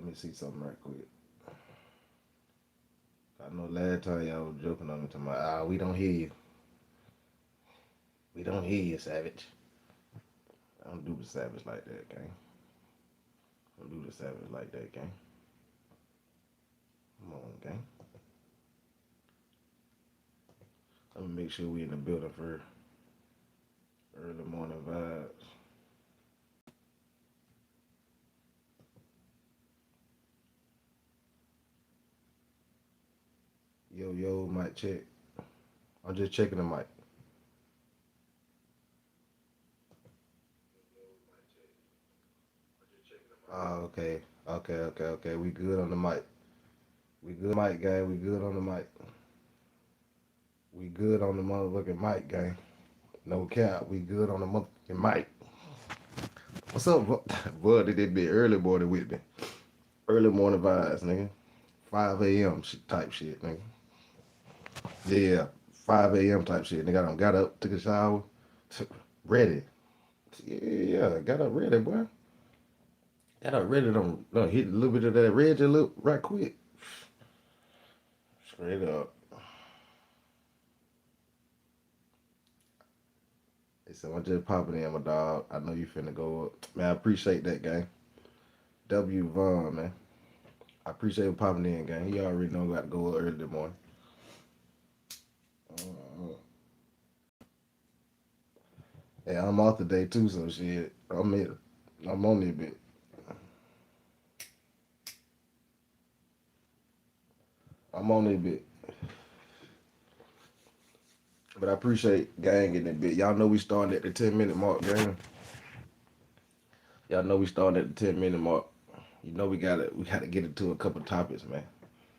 me see something right quick. I know last time y'all was joking on me to my we don't hear you. We don't hear you, Savage. I don't do the Savage like that, gang. I don't do the Savage like that, gang. Come on, gang. Let me make sure we in the building for early morning vibes. Yo, mic check. I'm just checking the mic. Oh, okay. Okay. We good on the mic. We good mic, gang. We good on the mic. We good on the motherfucking mic, gang. No cap. We good on the motherfucking mic. What's up, bud? Did it be early morning with me? Early morning vibes, nigga. 5 a.m. Type shit, nigga. Yeah, 5 a.m. type shit. Nigga, I done got up, took a shower, ready. Yeah, got up ready, boy. Got up ready. Don't hit a little bit of that red just look right quick. Straight up. They said, I'm just popping in, my dog. I know you finna go up. Man, I appreciate that, gang. W. Vaughn, man. I appreciate you popping in, gang. He already know I got to go up early in the morning. Uh, yeah, I'm off today, too, so shit. I'm on this bit. I'm on this bit. But I appreciate gang getting that bit. Y'all know we starting at the 10-minute mark, gang. Y'all know we starting at the 10-minute mark. You know we gotta get into a couple topics, man.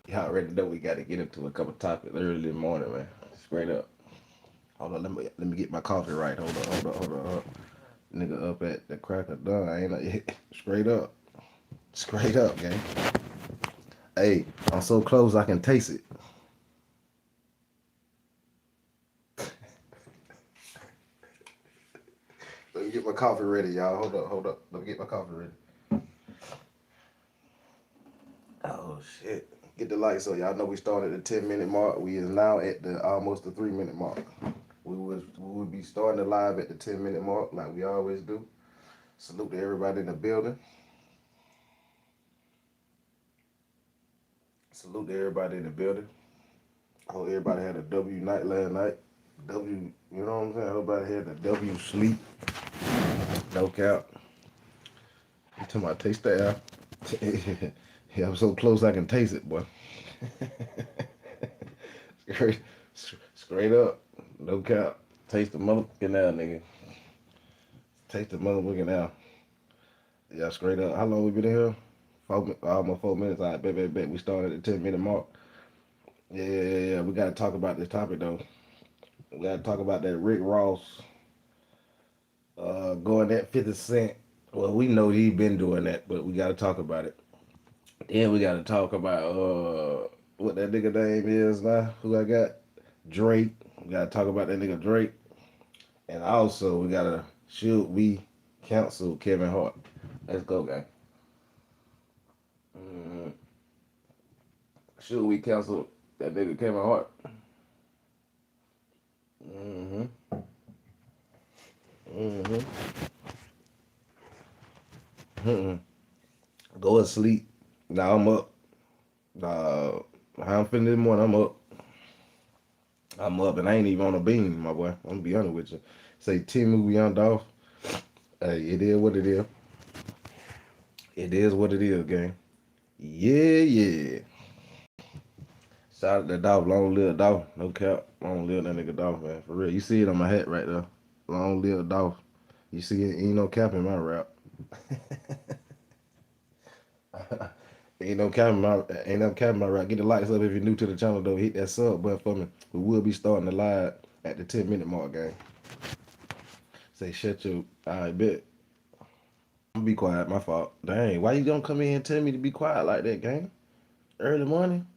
Y'all already know we gotta get into a couple topics early in the morning, man. Straight up. Hold on, let me get my coffee right. Hold on. Nigga up at the crack of dawn. Ain't I? Straight up. Straight up, gang. Hey, I'm so close I can taste it. Let me get my coffee ready, y'all. Hold up. Let me get my coffee ready. Oh shit. Get the lights so y'all know we started at the 10-minute mark. We is now at the almost the 3-minute mark. We would be starting the live at the 10-minute mark like we always do. Salute to everybody in the building. Salute to everybody in the building. I hope everybody had a W night last night. W, you know what I'm saying? Everybody had a W sleep. No cap. You talking about taste that out? Yeah, I'm so close I can taste it, boy. straight, straight up. No cap. Taste the motherfucking now, nigga. Taste the motherfucking now. Yeah, straight up. How long we been in here? Almost 4 minutes. All right, bet. We started at the 10-minute mark. Yeah. We gotta talk about this topic though. We gotta talk about that Rick Ross going at 50 Cent. Well, we know he been doing that, but we gotta talk about it. Then we gotta talk about what that nigga name is now. Who I got? Drake. We gotta talk about that nigga Drake. And also we gotta should we cancel Kevin Hart? Let's go, guys. Mm-hmm. Should we cancel that nigga Kevin Hart? Mm-hmm. Mm-hmm. Mm-hmm. Go to sleep. Now I'm up. How I'm feeling this morning, I'm up. I'm up and I ain't even on a beam, my boy. I'm gonna be honest with you. Say Timu Young Dolph. Hey, it is what it is. It is what it is, gang. Yeah. Shout out to Dolph. Long live Dolph. No cap. Long live that nigga Dolph, man. For real. You see it on my hat right there. Long live Dolph. You see it, ain't no cap in my rap. Ain't no cap in my rap. Get the lights up if you're new to the channel though. Hit that sub button for me. We will be starting the live at the 10-minute mark, gang. Say shut your I bet. I'm be quiet, my fault. Dang, why you gonna come in and tell me to be quiet like that, gang? Early morning?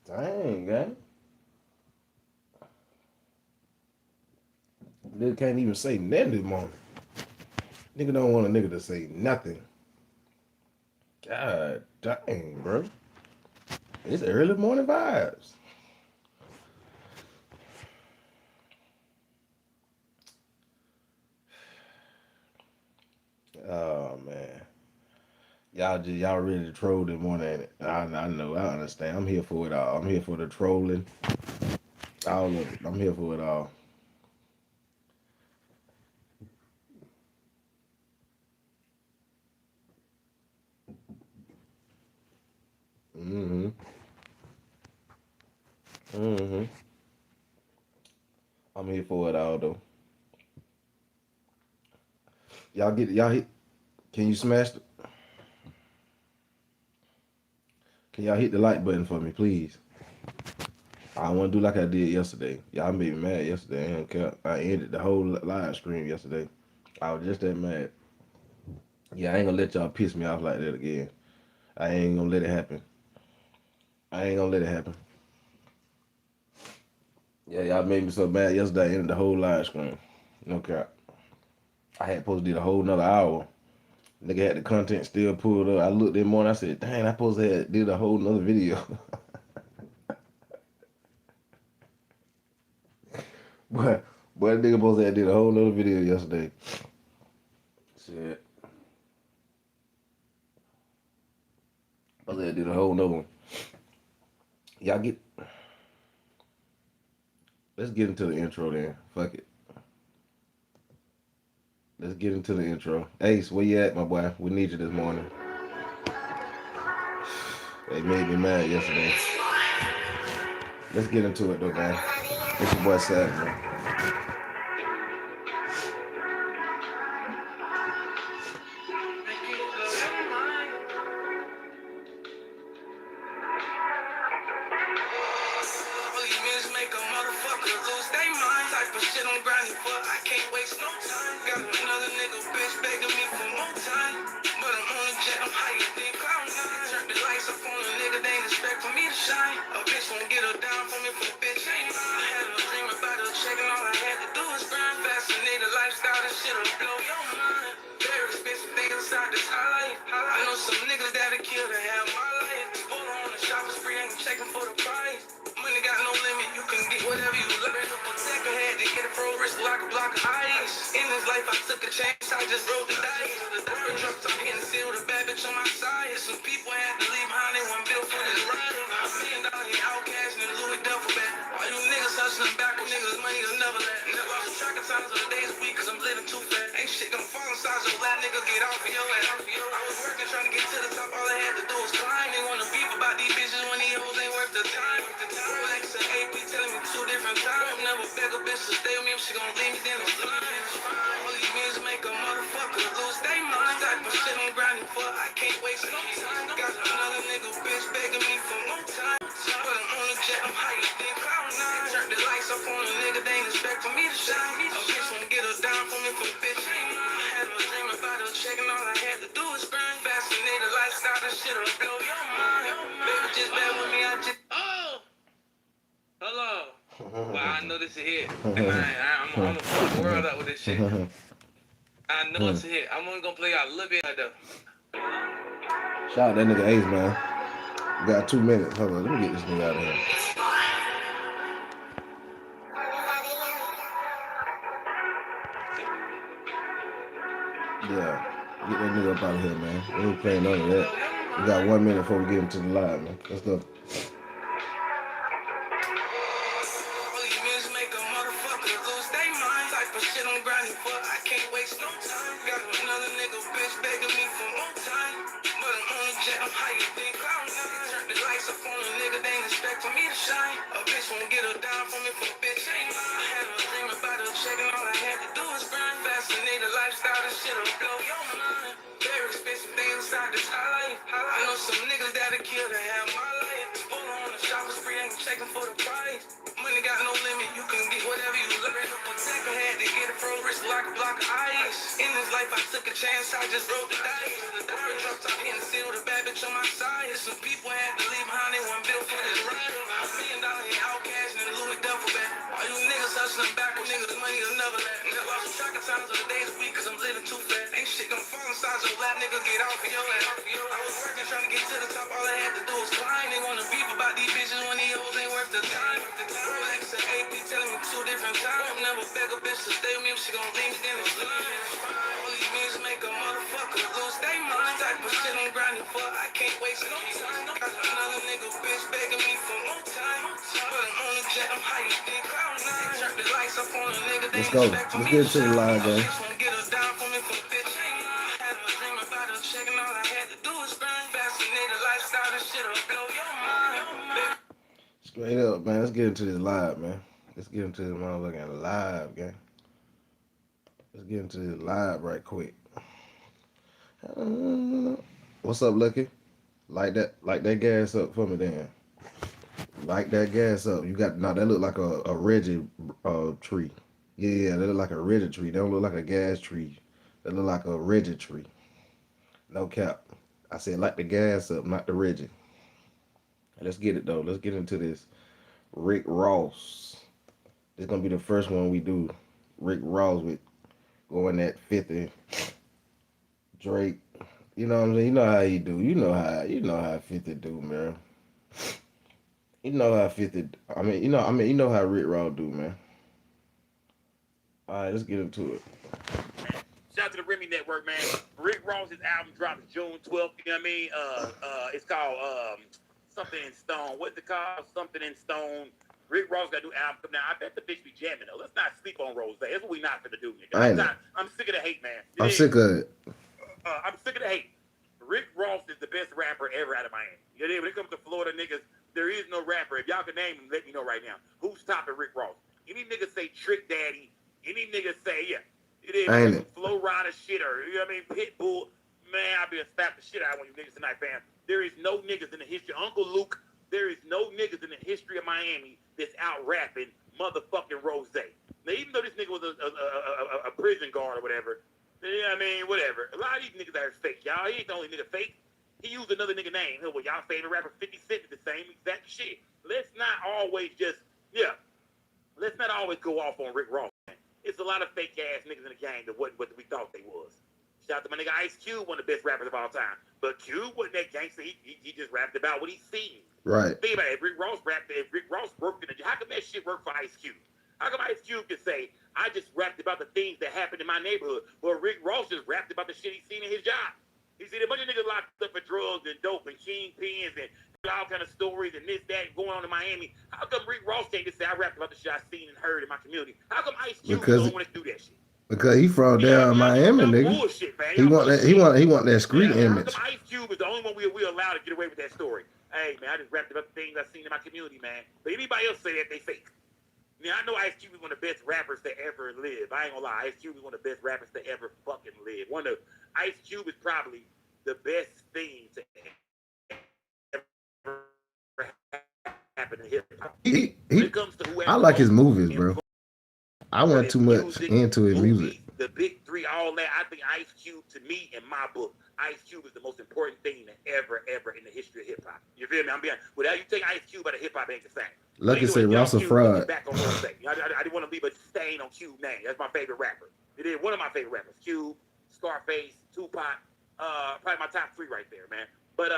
Dang, gang. Nigga can't even say nothing this morning. Nigga don't want a nigga to say nothing. God dang, bro. It's early morning vibes. Oh man. Y'all ready to troll this morning, ain't it? I know, I understand. I'm here for it all. I'm here for the trolling. All of it. I'm here for it all. Mm-hmm. Mm-hmm. I'm here for it all though. Y'all hit can you smash the, can y'all hit the like button for me, please? I don't want to do like I did yesterday. Y'all made me mad yesterday. I don't care. I ended the whole live stream yesterday. I was just that mad. Yeah, I ain't gonna let y'all piss me off like that again. I ain't gonna let it happen. I ain't gonna let it happen. Yeah, y'all made me so mad yesterday. I ended the whole live stream. No cap. I had supposed to do the whole another hour. Nigga had the content still pulled up. I looked that morning. I said, "Dang, I supposed to have did a whole nother video." but but that nigga supposed to have did a whole nother video yesterday. Shit, supposed to have did a whole nother one. Y'all get. Let's get into the intro then. Fuck it. Let's get into the intro. Ace, where you at, my boy? We need you this morning. They made me mad yesterday. Let's get into it though, man. It's your boy Sad, man. Make a motherfucker lose their mind. Type of shit I'm grinding for. I can't waste no time. Got another nigga bitch begging me for more time. But I'm on the jet, I'm higher than cloud nine. Turn the lights up on a nigga, they ain't expect for me to shine. A bitch won't get her down for me, for the bitch ain't mine. I had a dream about her checking, all I had to do was grind. Fascinated lifestyle, this shit'll blow your mind. Very expensive things inside this high life. I know some niggas that'll kill to have my life. Pull on the shopping spree, ain't checking for the price. Money got no limit, you can get whatever you love. Second had to get a pro wrist like a block of ice. In this life, I took a chance, I just rolled the dice. The third trucks, I'm hitting seal, the bad bitch on my side. Some people had to leave behind, they want built for this ride. $1 million in outcash and Louis duffel bag. All you niggas hustling back with niggas, money will never let. Never lost track of times of the days week, cause I'm living too fast. Ain't shit gonna fall inside your lap, nigga, get off of your ass. I was working, trying to get to the top, all I had to do was climb. They wanna beef about these bitches when these hoes ain't worth the time. Rolex and AP telling me two different times. Never beg a bitch to stay with me if she gon' leave me, then I'm flying. All these men make a motherfucker lose their mind. Type of shit I'm grinding for, I can't waste no time. Got another nigga bitch begging me for more time. But I'm on the jet, I'm higher than cloud nine. Turn the lights up on a nigga, they ain't expect for me to shine. A bitch won't get her down for me, for the bitch ain't mine. I had a dream about her checking, all I had to do was grind. Fascinated lifestyle, this shit'll blow your mind. Baby, just bear with me, I just. Oh! Hello. Well, I know this is a hit. And I'm gonna fuck the world up with this shit. I know it's a hit. I'm only gonna play out a little bit of though. Shout out that nigga Ace, man. We got 2 minutes. Hold on, let me get this nigga out of here. Yeah, get that nigga up out of here, man. We ain't playing none of that. We got 1 minute before we get into the live, man. Let's go. Make a motherfucker lose their mind. Type of shit I'm grinding for, I can't waste no time. Got another nigga bitch begging me for more time. But I'm on the jet, I'm higher than cloud nine. Turn the lights up on a nigga, they ain't expect for me to shine. A bitch won't get her down for me, for the bitch ain't mine. I had a dream about her checking, all I had to do was grind. Fascinated lifestyle, this shit'll blow your mind. Very expensive things inside this high life. I know some niggas that'll kill to have my life. Pull on the shopping spree, ain't checking for the price. Money got no limit, you can get whatever you love. Second had to get a pro wrist like a block of ice. In this life, I took a chance, I just rolled the dice. The third trucks, I'm hitting seal, the bad bitch on my side. Some people had to leave behind, they want built for this ride. $1 million in outcash and Louis duffel bag. All you niggas hustling back with niggas, money will never let. Never lost track of times of the days week, cause I'm living too fast. Ain't shit gonna fall inside your Black nigga get off of your ass. I was working trying to get to the top. All I had to do was climb. They wanna beef about these bitches when these hoes ain't worth the time. Rolex and AP telling me 2 different times. Never beg a bitch to stay with me if she gon' leave me, then it's fine. All these bitches make a motherfucker lose they mind. Type of shit I'm grinding for, I can't waste no time. Got another nigga bitch begging me for more time. But I'm on the jet, I'm high, you think cloud nine. Turn the lights up on a nigga, they Let's go. expect Let's me get to into the shine. live A game. bitch won't get her down for me for bitch. Had a dream about her shaking, all I had to do was grind. Fascinated lifestyle, this shit'll blow your mind. Straight up, man. Let's get into this live, man. Let's get into this motherfucking live, gang. Let's get into this live right quick. What's up, Lucky? Like that gas up for me, then. Like that gas up. You got that look like a Reggie tree. Yeah, that look like a Reggie tree. That don't look like a gas tree. That look like a Reggie tree. No cap. I said like the gas up, not the Reggie. Let's get it though. Let's get into this. Rick Ross. This gonna be the first one we do. Rick Ross with going at 50. Drake. You know what I'm saying? You know how he do. You know how 50 do, man. You know how 50 you know how Rick Ross do, man. Alright, let's get into it. Shout out to the Remy Network, man. Rick Ross's album drops June 12th. You know what I mean? It's called Something in Stone. What's it called? Something in Stone. Rick Ross got a new album coming out. I bet the bitch be jamming though. Let's not sleep on Rose. That's what we not gonna do, nigga. I'm sick of the hate, man. I'm sick of it. I'm sick of the hate. Rick Ross is the best rapper ever out of Miami. You know, when it comes to Florida niggas, there is no rapper. If y'all can name him, let me know right now. Who's topping Rick Ross? Any nigga say Trick Daddy. Any nigga say, yeah. It is Flow Rider shit or, you know what I mean, Pitbull. Man, I'll be a slap the shit out of one of you niggas tonight, fam. There is no niggas in the history. Uncle Luke, there is no niggas in the history of Miami that's out rapping motherfucking Rose. Now, even though this nigga was a prison guard or whatever, you know what I mean, whatever. A lot of these niggas are fake, y'all. He ain't the only nigga fake. He used another nigga name. Well, y'all favorite rapper 50 Cent is the same exact shit. Let's not always go off on Rick Ross. It's a lot of fake ass niggas in the game that wasn't what we thought they was. Shout out to my nigga Ice Cube, one of the best rappers of all time. But Cube wasn't that gangster. He just rapped about what he seen. Right. Think about it. If Rick Ross worked in the, how come that shit work for Ice Cube? How come Ice Cube could say, I just rapped about the things that happened in my neighborhood, but Rick Ross just rapped about the shit he seen in his job? He said a bunch of niggas locked up for drugs and dope and kingpins and all kind of stories and this, that going on in Miami. How come Rick Ross can't just say, I rapped about the shit I seen and heard in my community? How come Ice Cube don't want to do that shit? Because he from down Miami, nigga. Bullshit, man. He want that street image. How come Ice Cube is the only one we allowed to get away with that story? Hey, man, I just rapped about the things I seen in my community, man. But anybody else say that, they fake. Now, I know Ice Cube is one of the best rappers to ever live. I ain't gonna lie. Ice Cube is one of the best rappers to ever fucking live. Ice Cube is probably the best thing to ever happen to hip hop. When it comes to whoever, I like his movies, bro. I went too much into his music. The big three, all that. I think Ice Cube, to me, in my book, Ice Cube is the most important thing that ever in the history of hip hop. You feel me? I'm being without you take Ice Cube out of hip hop, ain't the same. Lucky say Russell Fraud. Back on I didn't want to leave a stain on Cube name. That's my favorite rapper. It is one of my favorite rappers. Cube, Scarface, Tupac, probably my top 3 right there, man. But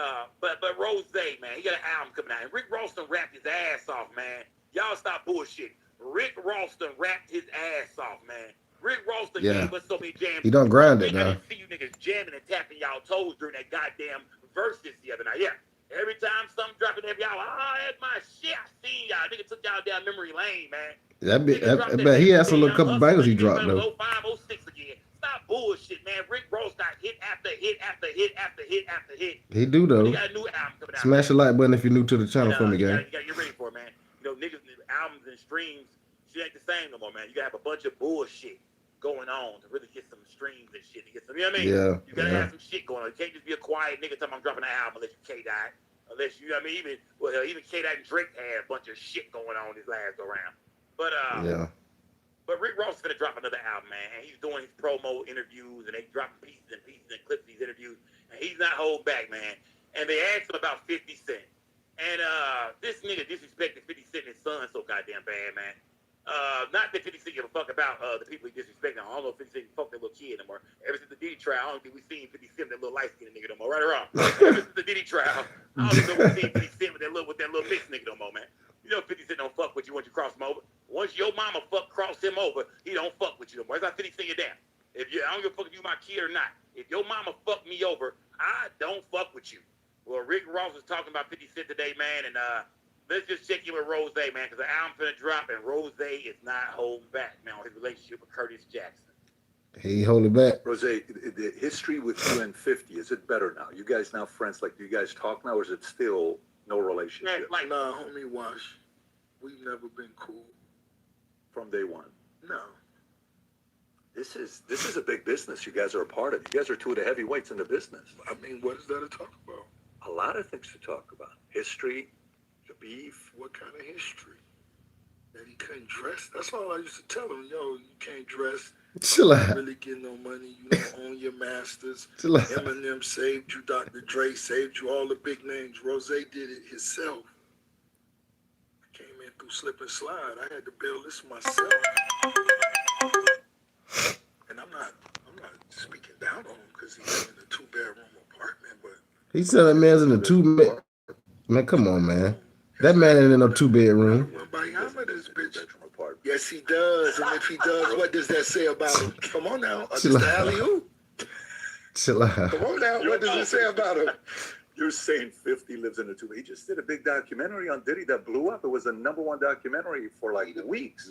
Rose, man, he got an album coming out. And Rick Ross done rapped his ass off, man. Y'all stop bullshit. Rick Ross done rapped his ass off, man. Rick Ross done gave us so many jams. He done grind it, I didn't see you niggas jamming and tapping y'all toes during that goddamn verses the other night. Yeah. Every time something dropping there, y'all, that's my shit. I seen y'all. Nigga took y'all down memory lane, man. But he had some little couple bangers he dropped, though. 05, 06 again. Stop bullshit, man. Rick Ross got hit after hit after hit after hit after hit. He do, though. He got a new album coming out. Smash the like button if you're new to the channel for me, gang. You gotta get ready for it, man. You know, niggas, albums and streams, shit ain't the same no more, man. You gotta have a bunch of bullshit going on to really get some streams and shit. To get some, you know what I mean? Yeah. You gotta have some shit going on. You can't just be a quiet nigga talking I'm dropping an album unless you K-Dot. Unless you, I mean, even K-Dot and Drake had a bunch of shit going on this last go round. But But Rick Ross is gonna drop another album, man. And he's doing his promo interviews, and they dropping pieces and clips of these interviews, and he's not holding back, man. And they asked him about 50 Cent, and this nigga disrespected 50 Cent and his son so goddamn bad, man. Not that 50 Cent give a fuck about the people he disrespecting. I don't know if 50 Cent fuck that little kid anymore. Ever since the Diddy trial. I don't think we seen 50 Cent with that little light skinned nigga no more. Right or wrong? Ever since the Diddy trial, I don't think we seen 50 Cent with that little bitch nigga no more, man. You know 50 Cent don't fuck with you once you cross him over. Once your mama cross him over, he don't fuck with you no more. That's how 50 Cent you down. I don't give a fuck if you my kid or not. If your mama fuck me over, I don't fuck with you. Well, Rick Ross was talking about 50 Cent today, man, and let's just check in with Rose, man, because the album's gonna drop, and Rose is not holding back, man, on his relationship with Curtis Jackson. He hold it back. Rose, the history with you and 50, is it better now? You guys now friends? Like, do you guys talk now, or is it still no relationship? Like, nah, homie, Wash. We've never been cool. From day one? No. This is a big business you guys are a part of. You guys are two of the heavyweights in the business. I mean, what is there to talk about? A lot of things to talk about. History, the beef. What kind of history? That he couldn't dress? That's all I used to tell him. Yo, you can't dress. Chill You out. don't really get no money. You don't own your masters. Chill out. Eminem saved you. Dr. Dre saved you. All the big names. Rose did it himself. I came in through slip and slide. I had to build this myself. And I'm not speaking down on him because he's in a 2-bedroom apartment, but He said that man's in a 2-bed. Man, come on, man. That man ain't in no 2-bedroom. This bitch. Bedroom apart. Yes, he does. And if he does, what does that say about him? Come on now. Chill Mr. out. Alley-oop. Chill out. Come on now. What does it say about him? You're saying 50 lives in a two. He just did a big documentary on Diddy that blew up. It was the #1 documentary for like weeks.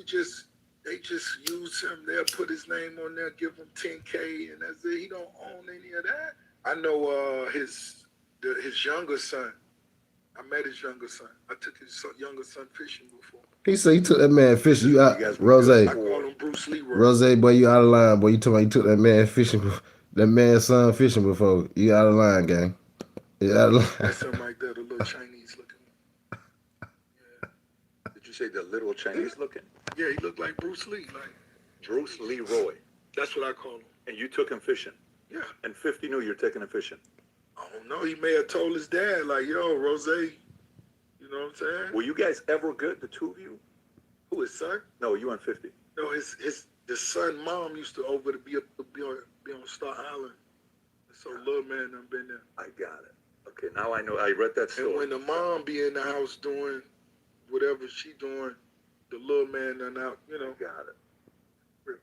They just use him. They'll put his name on there, give him 10K, and that's it. He don't own any of that. I know his younger son. I met his younger son. I took his younger son fishing before. He said he took that man fishing. You out, Rose. I call him Bruce Leroy. Rose, boy, you out of line, boy. You talking about you took that man fishing, that man's son fishing before. You out of line, gang. You out of line. That's something like that, a little Chinese looking. Yeah. Did you say the little Chinese looking? Yeah, he looked like Bruce Lee. Like Bruce Leroy. that's what I call him. And you took him fishing. Yeah. And 50 knew you're taking him fishing. I don't know. He may have told his dad, like, yo, Rose, you know what I'm saying? Were you guys ever good, the two of you? Who, his son? No, you and 50. No, the son mom used to be on Star Island. So little man done been there. I got it. Okay, now I know. I read that story. And when the mom be in the house doing whatever she doing, the little man done out, you know. Got it.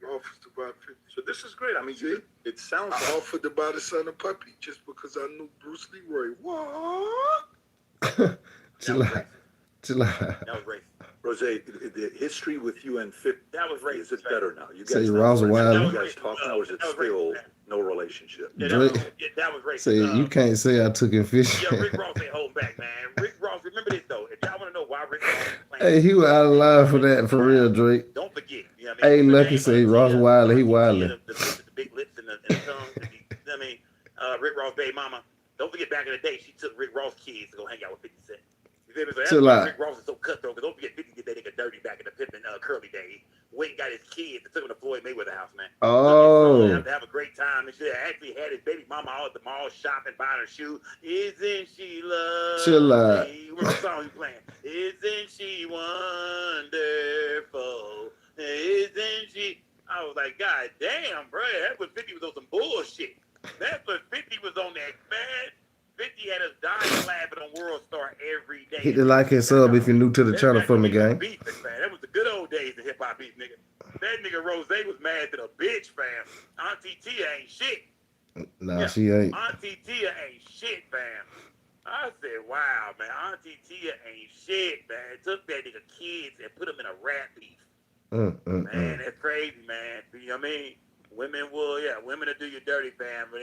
Offered to buy 50. So this is great. I mean, See? it sounds I offered to buy the son a puppy just because I knew Bruce Leroy. What? Chill out. Chill out. that was racist. Rose, the history with you and 50, That was racist. is it better now? You Say guys Ross now friends? Wilder. You guys talk now, or is it That was still racist. no relationship? Yeah, Drake. that was racist. Say you can't say I took him fishing. Yeah, Rick Ross ain't holding back, man. Rick Ross, remember this though. If y'all want to know why Rick Ross is playing, Hey, he was out of line for that, for real, Drake. don't forget. You know what I Hey, mean? Lucky say Ross Wilder, he wildin'. The big lips and the tongue. You know what I mean? Rick Ross' baby mama. Don't forget back in the day, she took Rick Ross' kids to go hang out with 50 Cent. You feel me? So that's Chill why out. Rick Ross is so cutthroat. Because don't forget, 50 did that nigga dirty back in the Pippin Curly days. Wade got his kids and took him to Floyd Mayweather house, man. Oh. To have a great time and shit. Actually had his baby mama out at the mall shopping, buying her shoe. Isn't she lovely? Chill out. Remember the song he playing? Isn't she wonderful? Isn't she? I was like, God damn, bro. That was 50 was on some bullshit. That's what 50 was on that, man. 50 had us dying laughing on World Star every day. Hit the like and sub if you're new to the That channel back for when me, we was gang. beefing, man. That was the good old days of hip hop beef, nigga. That nigga Rose was mad to the bitch, fam. Auntie Tia ain't shit. Nah, Yeah. she ain't. Auntie Tia ain't shit, fam. I said, wow, man. Auntie Tia ain't shit, man. Took that nigga kids and put them in a rap beef. Man, that's crazy, man. You know what I mean? Women will do you dirty, fam. But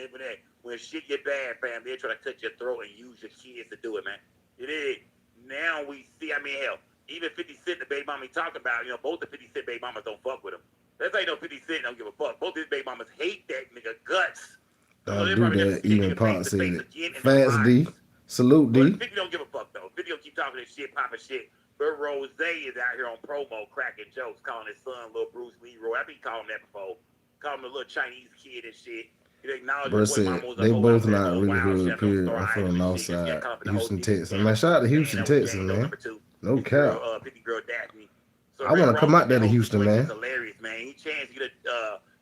when shit get bad, fam, they try to cut your throat and use your kids to do it, man. It is. Now we see, I mean, hell, even 50 Cent, the baby mama he talking about, you know, both the 50 Cent baby mamas don't fuck with him. That's how you know 50 Cent don't give a fuck. Both his baby mamas hate that nigga guts. Don't they do probably never that. see a Even nigga Pop face to said face it. again in their Fast D. lives. Salute But D. 50 don't give a fuck, though. 50 don't keep talking this shit, popping shit. But Rose is out here on promo cracking jokes, calling his son little Bruce Leroy. I been calling him that before. Call him a little Chinese kid and shit. Bro said they both not really hood, period. I'm from the north side, Houston, Texas. Man, shout out to Houston, Texas, man. No cap. 50 girl Daphne. So I want to come out there to Rick Ross Houston, man. is hilarious, man. He chance to get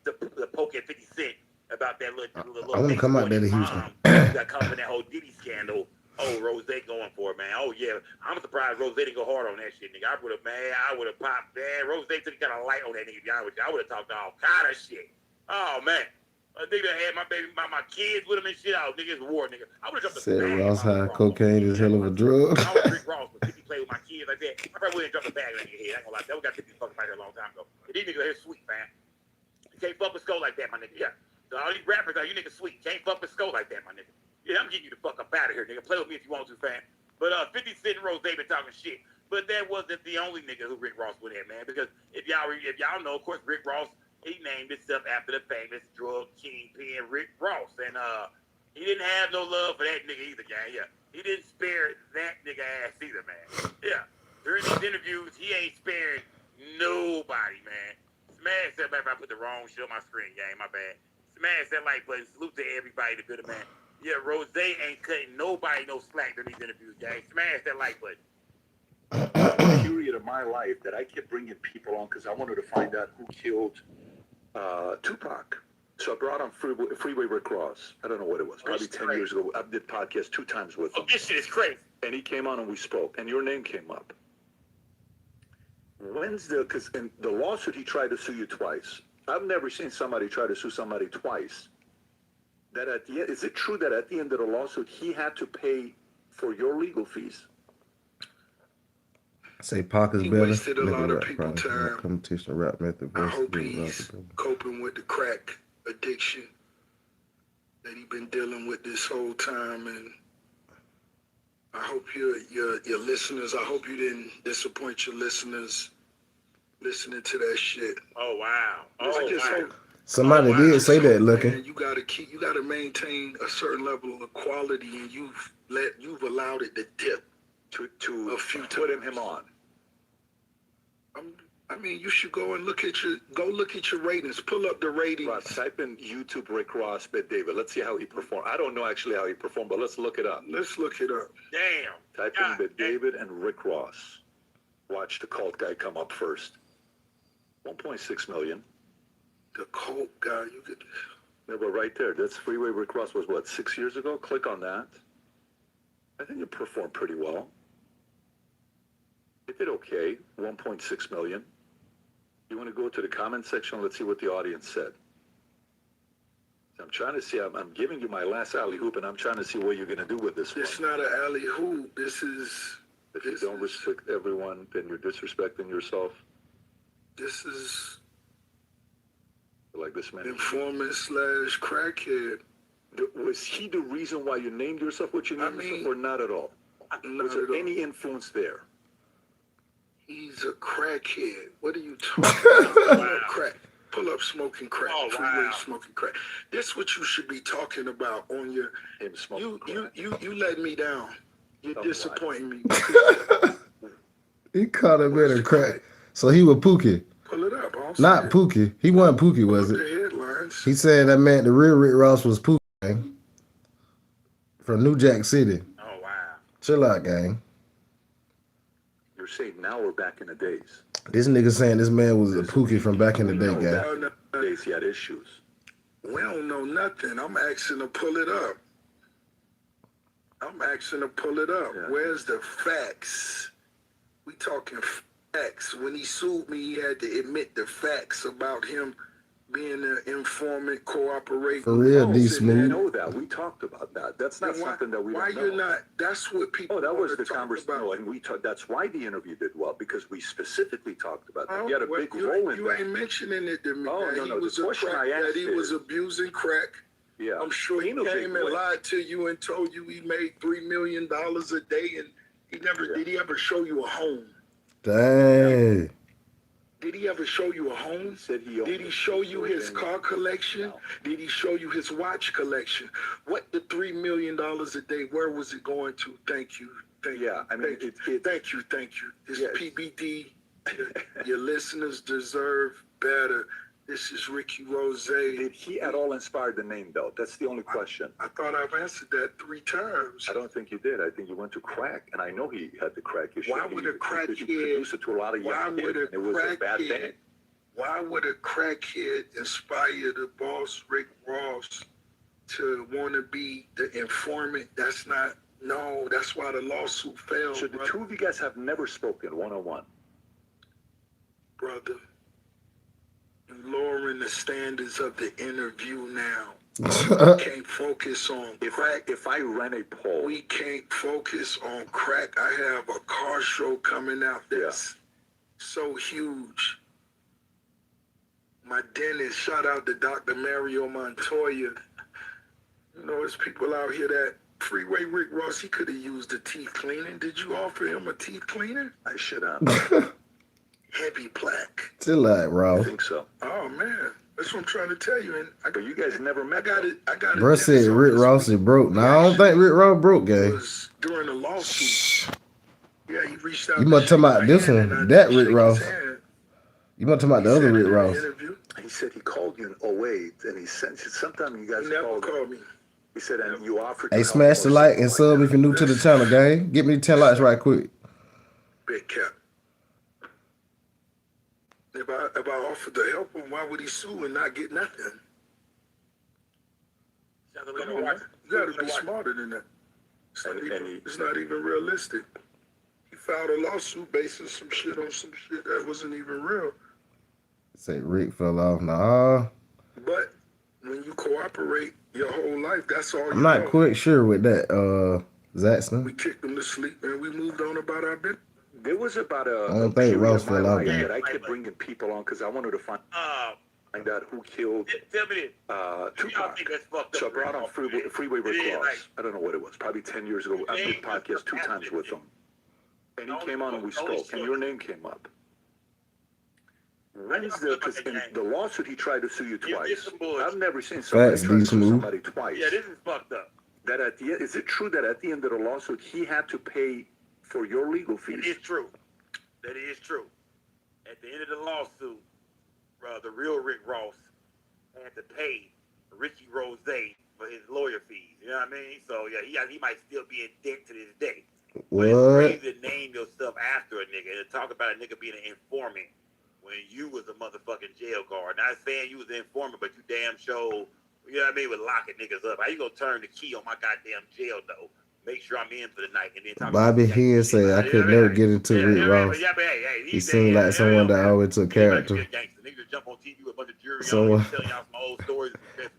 to poke at 50 Cent about that little I want to come out there to Houston. Got caught up in that whole Diddy scandal. Oh, Rose going for it, man. Oh yeah, I'm surprised Rose didn't go hard on that shit, nigga. I would have popped. Man, Rose took kind of light on that nigga. I would have talked all kind of shit. Oh man, a nigga had my baby, my kids with him and shit. Oh, nigga, it's war, nigga. I would have dropped Said a bag. Ross high cocaine is hell of a drug. I was Rick Ross, but 50 play with my kids like that. I probably wouldn't drop a bag in your head. I ain't gonna lie. That got 50 fucking right here a long time ago. But these niggas are sweet, man. You can't fuck with Skull like that, my nigga. Yeah. So all these rappers are you niggas sweet. Can't fuck with Skull like that, my nigga. Yeah, I'm getting you the fuck up out of here, nigga. Play with me if you want to, fam. But 50 Cent and Rose, they been talking shit. But that wasn't the only nigga who Rick Ross went at, man. Because if y'all know, of course, Rick Ross, he named himself after the famous drug kingpin Rick Ross. And he didn't have no love for that nigga either, gang. Yeah. He didn't spare that nigga ass either, man. Yeah. During these interviews, he ain't sparing nobody, man. Smash that, man. I put the wrong shit on my screen, gang. My bad. Smash that like button. Salute to everybody, the good man. Yeah, Rose ain't cutting nobody no slack during these interviews, gang. Smash that like button. A period of my life that I kept bringing people on because I wanted to find out who killed Tupac. So I brought on Freeway Rick Ross. I don't know what it was, probably 10 years ago. I did podcast 2 times with him. Oh, this shit is crazy. And he came on and we spoke, and your name came up. Because in the lawsuit, he tried to sue you twice. I've never seen somebody try to sue somebody twice. That at the end, is it true that at the end of the lawsuit, he had to pay for your legal fees? I say Pac is He better. wasted a lot of rap people's product, time. competition, rap method. I versus hope good he's rapper. coping with the crack addiction that he been dealing with this whole time, and I hope your listeners. I hope you didn't disappoint your listeners listening to that shit. Oh, wow. I just hope Somebody did say that, looking. man, you gotta maintain a certain level of quality, and you've allowed it to dip To a few putting times. him on. I mean, you should go look at your ratings. Pull up the ratings. Ross, type in YouTube Rick Ross, Bet David. Let's see how he performed. I don't know actually how he performed, but let's look it up. Let's look it up. Damn. Type in Bet David and Rick Ross. Watch the cult guy come up first. 1.6 million. The cult guy, you could. Yeah, but right there, that's Freeway Rick Ross was what, 6 years ago? Click on that. I think it performed pretty well. It did okay. 1.6 million. You want to go to the comment section? Let's see what the audience said. I'm trying to see. I'm giving you my last alley hoop, and I'm trying to see what you're going to do with this one. It's not an alley hoop. This is. If you don't respect everyone, then you're disrespecting yourself. This is Like this man. informant / crackhead. Was he the reason why you named yourself what you named yourself, or not at all? Not Was there at all. any influence there? He's a crackhead. What are you talking about? Pull up crack. Pull up smoking crack. Oh, Freeway wow. smoking crack. This what you should be talking about on your. Him smoking crack. You let me down. You're Oh, disappointing me. He caught him in a crack. So he was Pookie. Pull it up. I'll Not see it. Pookie. He wasn't Pookie, Pull was up it? the headlines. He said that man, the real Rick Ross was Pookie, gang. From New Jack City. Oh, wow. Chill out, gang. You're saying now or back in the days? This nigga saying this man was a Pookie from back in the day, gang. No, no. Days he had issues. We don't know nothing. I'm asking to pull it up. Yeah. Where's the facts? We talking facts. When he sued me, he had to admit the facts about him being an informant, cooperating. For real, Oh, D see, I Smooth. know that. We talked about that. That's not Then something that we Why don't know. you're not? That's what people. Oh, that was wanna the talk conversation. about. No, and we talked. That's why the interview did well, because we specifically talked about that. Oh, He had a well, big role in you that. ain't mentioning it to me. Oh, that no, he no, the was a question crack, I asked that he is- was abusing crack. Yeah. I'm sure he Ain't no big came and way. lied to you and told you he made $3 million a day, and he never Yeah. did. He ever show you a home? Dang. Did he ever show you a He home? said he owned Did he it. show you his Everything. car collection? No. Did he show you his watch collection? What the $3 million a day? Where was it going to? Thank you. Yeah, I mean, thank you. it- Thank you. It's Yes. PBD. Your listeners deserve better. This is Ricky Rose. Did he at all inspire the name, though? That's the only question. I thought I've answered that 3 times. I don't think you did. I think you went to crack, and I know he had the crack issue. Why would a He crackhead- introduced it to a lot of Why young would kids, a and it was a bad thing. crackhead? Why would a crackhead inspire the boss Rick Ross to want to be the informant? That's not. No, that's why the lawsuit failed. So the brother. two of you guys have never spoken one-on-one. Brother, you're lowering the standards of the interview now. We can't focus on crack. If I ran a poll, We can't focus on crack. I have a car show coming out that's so huge. My dentist, shout out to Dr. Mario Montoya. You know, there's people out here that Freeway Rick Ross, he could have used a teeth cleaning. Did you offer him a teeth cleaner? I should have. Heavy plaque. Chill out, I bro. think so. Oh man, that's what I'm trying to tell you. And But you guys never I met. got it. I got it. Bro said Rick Ross is broke. Now I don't think Rick Ross broke, gang. Was during the lawsuit. Yeah, he reached out. You to must talk shake about my this hand, one, and I that didn't Rick shake Ross. his hand. You must talk about the He other said Rick in the Ross. interview, He said he called you in 08, and he said sometime you guys he never called. called me. He said, and you offered. Hey, to help smash or the like something and sub like if you're new to the channel, gang. Get me 10 likes right quick. Big cap. If I offered to help him, why would he sue and not get nothing? Come on, man. You gotta be smarter than that. It's not even realistic. He filed a lawsuit based on some shit that wasn't even real. Say Rick fell off. Nah, But when you cooperate your whole life, that's all you I'm not know. quite sure with that, Zaxton. We kicked him to sleep and we moved on about our business. There was about I a don't think period Ross of my fell off, life gang. that I kept bringing people on because I wanted to find out who killed Tell me this. Y'all Tupac. think that's fucked up? So I brought on Freeway Rick It is, Ross. like- I don't know what it was, probably 10 years ago. I did podcast 2 times with him. And he came on and we spoke, and your name came up. When's because in the lawsuit he tried to sue you twice. I've never seen somebody Facts, try to D sue Smooth. somebody twice. Yeah, this is fucked up. That at the end, is it true that at the end of the lawsuit he had to pay for your legal It fees? is true. That is true. At the end of the lawsuit, the real Rick Ross had to pay Ricky Rose for his lawyer fees. You know what I mean? So yeah, he might still be in debt to this day. But it's What? crazy to name yourself after a nigga and talk about a nigga being an informant when you was a motherfucking jail guard. Not saying you was an informant, but you damn sure, you know what I mean, was locking niggas up. How you gonna turn the key on my goddamn jail though? Make sure I'm in for the night and then talk Bobby about Hill said I could never get into Rick Ross. He seemed like someone that always took character. Niggas jump on TV with a bunch of jury Someone- telling y'all some old stories.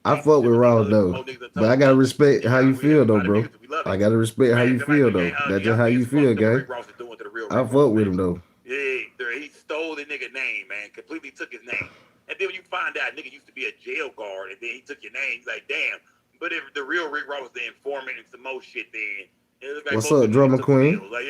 I fuck with Ross though, but I gotta respect how you feel though, bro. I gotta respect how you feel though. That's just how you feel, gang. I fuck with him though. Yeah, he stole the nigga name, man. Completely took his name. And then when you find out nigga used to be a jail guard and then he took your name, you're like, damn. But if the real Rick Ross was the informant and some more shit, then it looked like What's most up, of them drama took queen? the deal. Like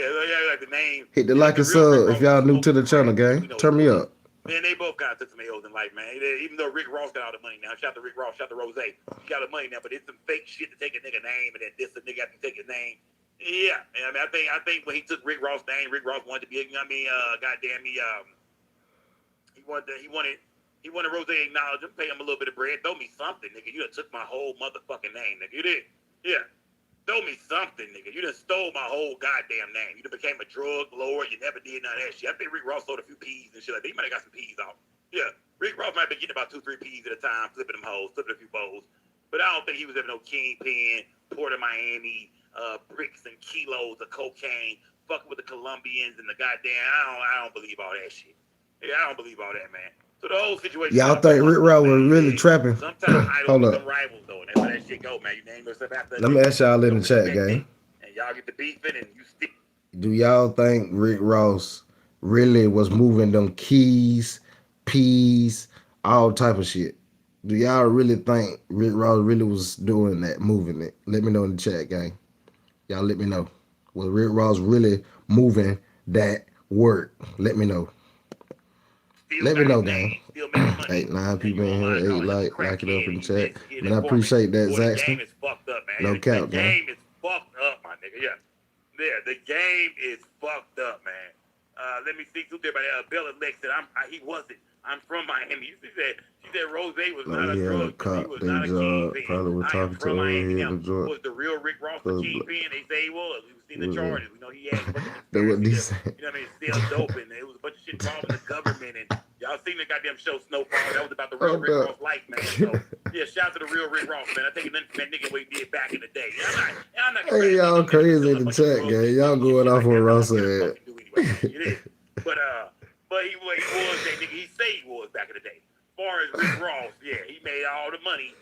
like the name. Hit the like and sub if y'all new to the channel, gang. Turn me up. Man, they both kind of took some L's in life, man. Even though Rick Ross got all the money now, shout out to Rick Ross, shout out to Rose, he got the money now, but it's some fake shit to take a nigga name and then diss a nigga after you take his name. Yeah, and I mean, I think when he took Rick Ross' name, Rick Ross wanted to be, you know what I mean, goddamn, he wanted Rose to acknowledge him, pay him a little bit of bread, throw me something, nigga. You done took my whole motherfucking name, nigga. You did, yeah. Throw me something, nigga. You done stole my whole goddamn name. You done became a drug lord. You never did none of that shit. I think Rick Ross sold a few peas and shit like that. He might have got some peas off. Yeah. Rick Ross might have been getting about 2-3 peas at a time, flipping them hoes, flipping a few bowls. But I don't think he was ever no kingpin, Port of Miami, bricks and kilos of cocaine, fucking with the Colombians and the goddamn. I don't believe all that shit. Yeah, I don't believe all that, man. So the whole situation. Y'all think Rick Ross was really trapping? Sometimes I Hold don't up. become rivals though, and that's how that shit go, man. You name yourself after. Let me ask y'all in the chat, gang. And y'all get the beefing and you stick. Do y'all think Rick Ross really was moving them keys, peas, all type of shit? Do y'all really think Rick Ross really was doing that, moving it? Let me know in the chat, gang. Y'all let me know. Was Rick Ross really moving that work? Let me know. Let me know, gang. 8, 9 people in here, 8 like it up in the chat. Man, I appreciate that, The Zaxton. game is fucked up, man. No cap, The man. game is fucked up, my nigga. Yeah, the game is fucked up, man. Let me see. Who's there by Bella Lex said, he wasn't. I'm from Miami. She said Rose was not a he had a drug. cop He was they not a job. kingpin. Probably was I am talking to from her Miami. here Now, in the joint. was the real Rick Ross the kingpin? They say he was. He was in the charges. We know he had. That what they You said. know what I mean? Still dope, and it was a bunch of shit involving the government, and y'all I seen the goddamn show Snowfall. That was about the real Rick Ross life, man. So yeah, shout out to the real Rick Ross, man. I think nothing from that nigga what he did back in the day. I'm not Hey, y'all crazy in the chat, gang. Y'all going off on Ross head. But he was that nigga. He say he was back in the day. As far as Rick Ross, yeah, he made all the money.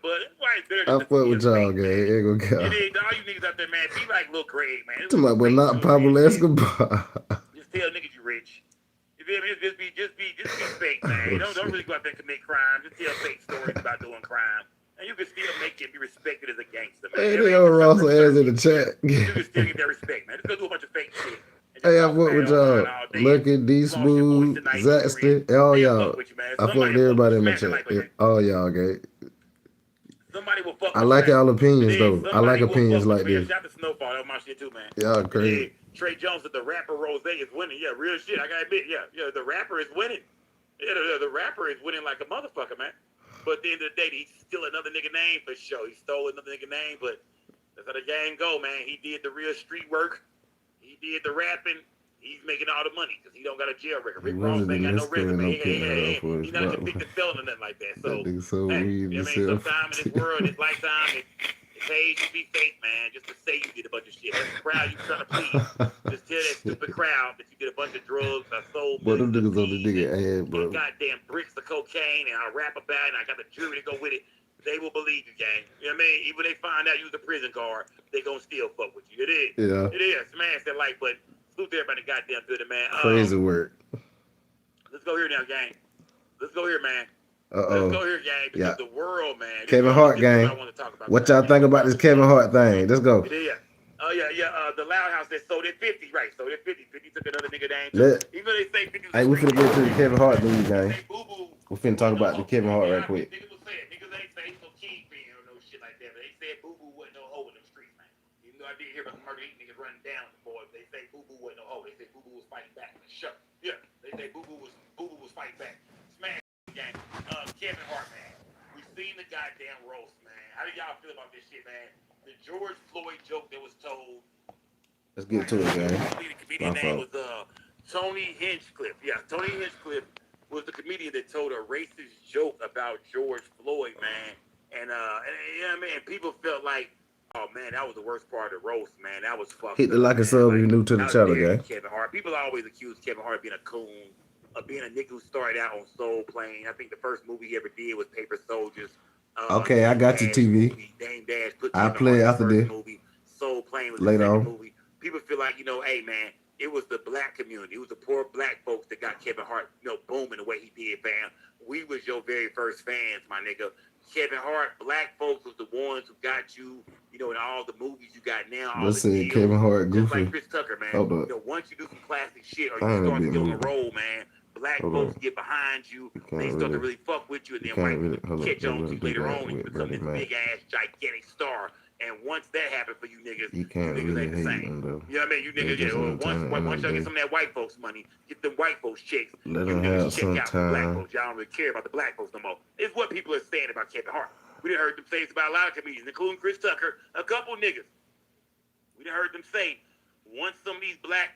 But why better I fuck with y'all, gang. Ain't gonna count. All you niggas out there, man, be like Lil Craig, man. Talking about, but not Pablo Escobar. Just tell niggas you rich. You feel me? Just be fake, man. Don't really go out there and commit crime. Just tell fake stories about doing crime. And you can still make it be respected as a gangster, man. Hey, they on Ross ass in the chat. You can still get that respect, man. Just go do a bunch of fake shit. Hey, I fuck with y'all. Lucky, D Smooth, Zaxter, all y'all. I fuck with everybody in the chat. All y'all, gang. Somebody will fuck. I like y'all opinions though. I like opinions like this. Shout to Snowfall, that was my shit too, man. Y'all crazy. Trey Jones said the rapper Rose is winning. Yeah, real shit. I gotta admit, yeah, the rapper is winning. Yeah, the rapper is winning like a motherfucker, man. But at the end of the day, he's still another nigga name for sure. He stole another nigga name, but that's how the game go, man. He did the real street work. He did the rapping. He's making all the money because he don't got a jail record. Rick Ross ain't got no resume. He's not a convicted felon or nothing like that. So, you know what I mean? Sometime in this world, this lifetime, it pays to be fake, man, just to say you did a bunch of shit. That's the crowd you trying to please. Just tell that stupid crowd that you did a bunch of drugs. I sold but them niggas on the nigga ass, bro. Goddamn bricks of cocaine, and I rap about it, and I got the jury to go with it. They will believe you, gang. You know what I mean? Even when they find out you was a prison guard, they gonna still fuck with you. It is. Yeah. It is. Smash that like button. Salute to everybody goddamn good, man. Crazy work. Let's go here now, gang. Let's go here, man. Uh-oh. Let's go here, gang. Because the world, man. Kevin Hart, gang. What y'all think about this Kevin Hart thing? Let's go. Yeah. Oh, yeah. The Loud House that sold at 50, right? Sold at 50. 50 took another nigga name. Even though they say 50 was hey, we finna get to the Kevin Hart news, gang. We finna talk about the Kevin Hart right quick. Niggas ain't say no kingpin or no shit like that, but they said Boo Boo wasn't no hoe in them streets, man. Even though I did hear about the murder, these niggas running down the boys. They say Boo Boo wasn't no hoe. They say Boo Boo was fighting back. Sure. Yeah. They say Boo Boo was fighting back. Smash gang. Kevin Hart, man. We seen the goddamn roast, man. How do y'all feel about this shit, man? The George Floyd joke that was told. Let's get to it, gang. The comedian name was Tony Hinchcliffe. Yeah, Tony Hinchcliffe was the comedian that told a racist joke about George Floyd, man. And you know what I mean? People felt like, oh man, that was the worst part of the roast, man. That was fucked. Hit the like and sub if you're new to the channel, gang. Kevin Hart. People always accuse Kevin Hart of being a coon, of being a nigga who started out on Soul Plane. I think the first movie he ever did was Paper Soldiers. Okay, I got you, TV. Dame Dash put I play after this. Movie. Soul Plane was later the second on. movie. People feel like, hey man, it was the black community, it was the poor black folks that got Kevin Hart, booming the way he did, fam. We was your very first fans, my nigga. Kevin Hart, black folks was the ones who got you, in all the movies you got now. Let's see, Kevin Hart goofy. Just like Chris Tucker, man. Once you do some classic shit or you start to get on the roll, man, black folks get behind you. They start to really fuck with you, and then white people catch on to you later on, and you become this big ass gigantic star. And once that happened for you niggas, you can't really ain't the same. Them, you know what I mean? You niggas, once y'all get some of that white folks money, get them white folks checks. Let you them have some check out time. The black folks. Y'all don't really care about the black folks no more. It's what people are saying about Kevin Hart. We done heard them say it's about a lot of comedians, including Chris Tucker, a couple niggas. We done heard them say, once some of these black,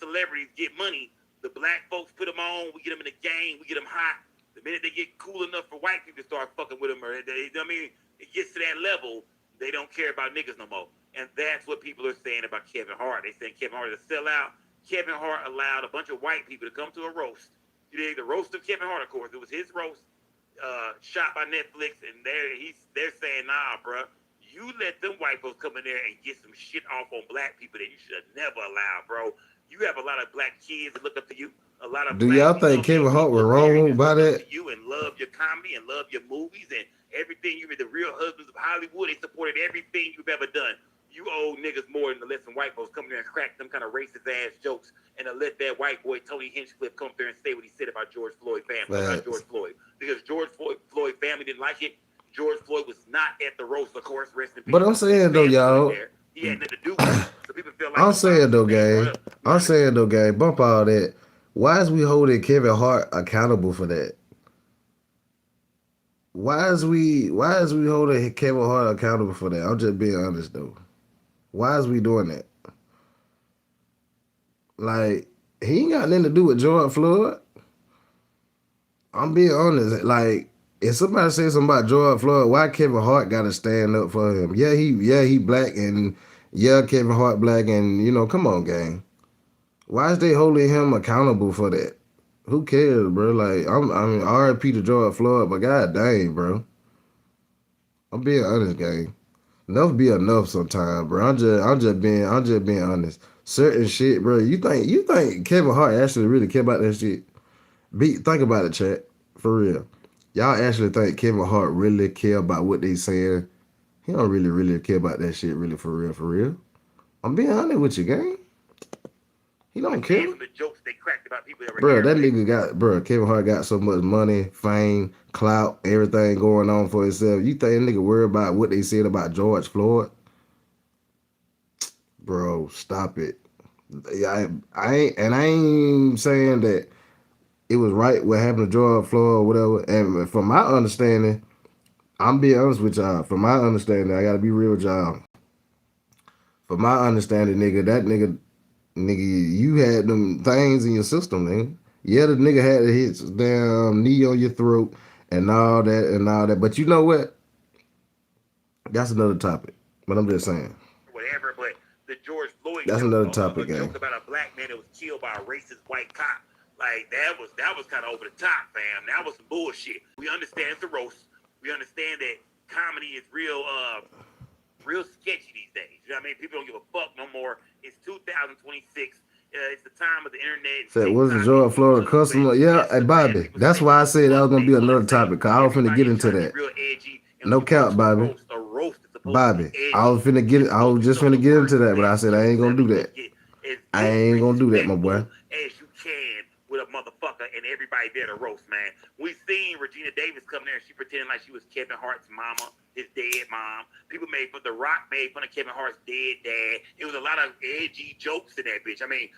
celebrities get money, the black folks put them on, we get them in the game, we get them hot. The minute they get cool enough for white people to start fucking with them, or it gets to that level, they don't care about niggas no more. And that's what people are saying about Kevin Hart. They saying Kevin Hart is a sellout. Kevin Hart allowed a bunch of white people to come to a roast. You dig? The roast of Kevin Hart, of course. It was his roast, shot by Netflix, and they're saying, nah, bruh, you let them white folks come in there and get some shit off on black people that you should have never allowed, bro. You have a lot of black kids that look up to you. A lot of do y'all think Kevin Hart was wrong about that? You and love your comedy and love your movies and everything. You were the real husbands of Hollywood. They supported everything you've ever done. You owe niggas more than to let some white folks come there and crack them kind of racist ass jokes and to let that white boy Tony Hinchcliffe come there and say what he said about George Floyd family, about George Floyd. Because George Floyd family didn't like it. George Floyd was not at the roast, of course, rest in peace. But I'm saying though, y'all. He had nothing to do with it. So people feel like I'm saying though, gang. Bump all that. Why is we holding Kevin Hart accountable for that? Why is we holding Kevin Hart accountable for that? I'm just being honest though. Why is we doing that? Like, he ain't got nothing to do with George Floyd. I'm being honest. Like, if somebody says something about George Floyd, why Kevin Hart got to stand up for him? Yeah, he black, and yeah, Kevin Hart black, and come on, gang. Why is they holding him accountable for that? Who cares, bro? Like, I mean, R.I.P. to George Floyd, but god dang, bro. I'm being honest, gang. Enough be enough sometimes, bro. I'm just being honest. Certain shit, bro. You think Kevin Hart actually really care about that shit? Think about it, chat. For real. Y'all actually think Kevin Hart really care about what they saying? He don't really care about that shit, really, for real, for real. I'm being honest with you, gang. He don't care. From the jokes they cracked about people that were Bro, here, that right? nigga Kevin Hart got so much money, fame, clout, everything going on for himself. You think that nigga worry about what they said about George Floyd? Bro, stop it. I ain't saying that it was right what happened to George Floyd or whatever. And from my understanding, I'm being honest with y'all. From my understanding, I gotta be real with y'all. From my understanding, nigga, you had them things in your system, nigga. Yeah, the nigga had his damn knee on your throat and all that. But you know what? That's another topic. But I'm just saying. Whatever, but the George Floyd That's joke, another topic, a gang. joke about a black man that was killed by a racist white cop. Like that was kind of over the top, fam. That was some bullshit. We understand it's a roast. We understand that comedy is real sketchy these days. You know what I mean? People don't give a fuck no more. It's 2026. It's the time of the internet. Said, was the George Floyd a customer? Yeah, hey, Bobby. That's why I said that was going to be another topic, because I was finna get into that. No cap, Bobby. Bobby, I was just finna get into that, but I said I ain't going to do that. I ain't going to do that, my boy. As you can with a motherfucker and everybody there to roast, man. We seen Regina Davis come there and she pretended like she was Kevin Hart's mama, his dead mom. People The Rock made fun of Kevin Hart's dead dad. It was a lot of edgy jokes in that bitch. I mean,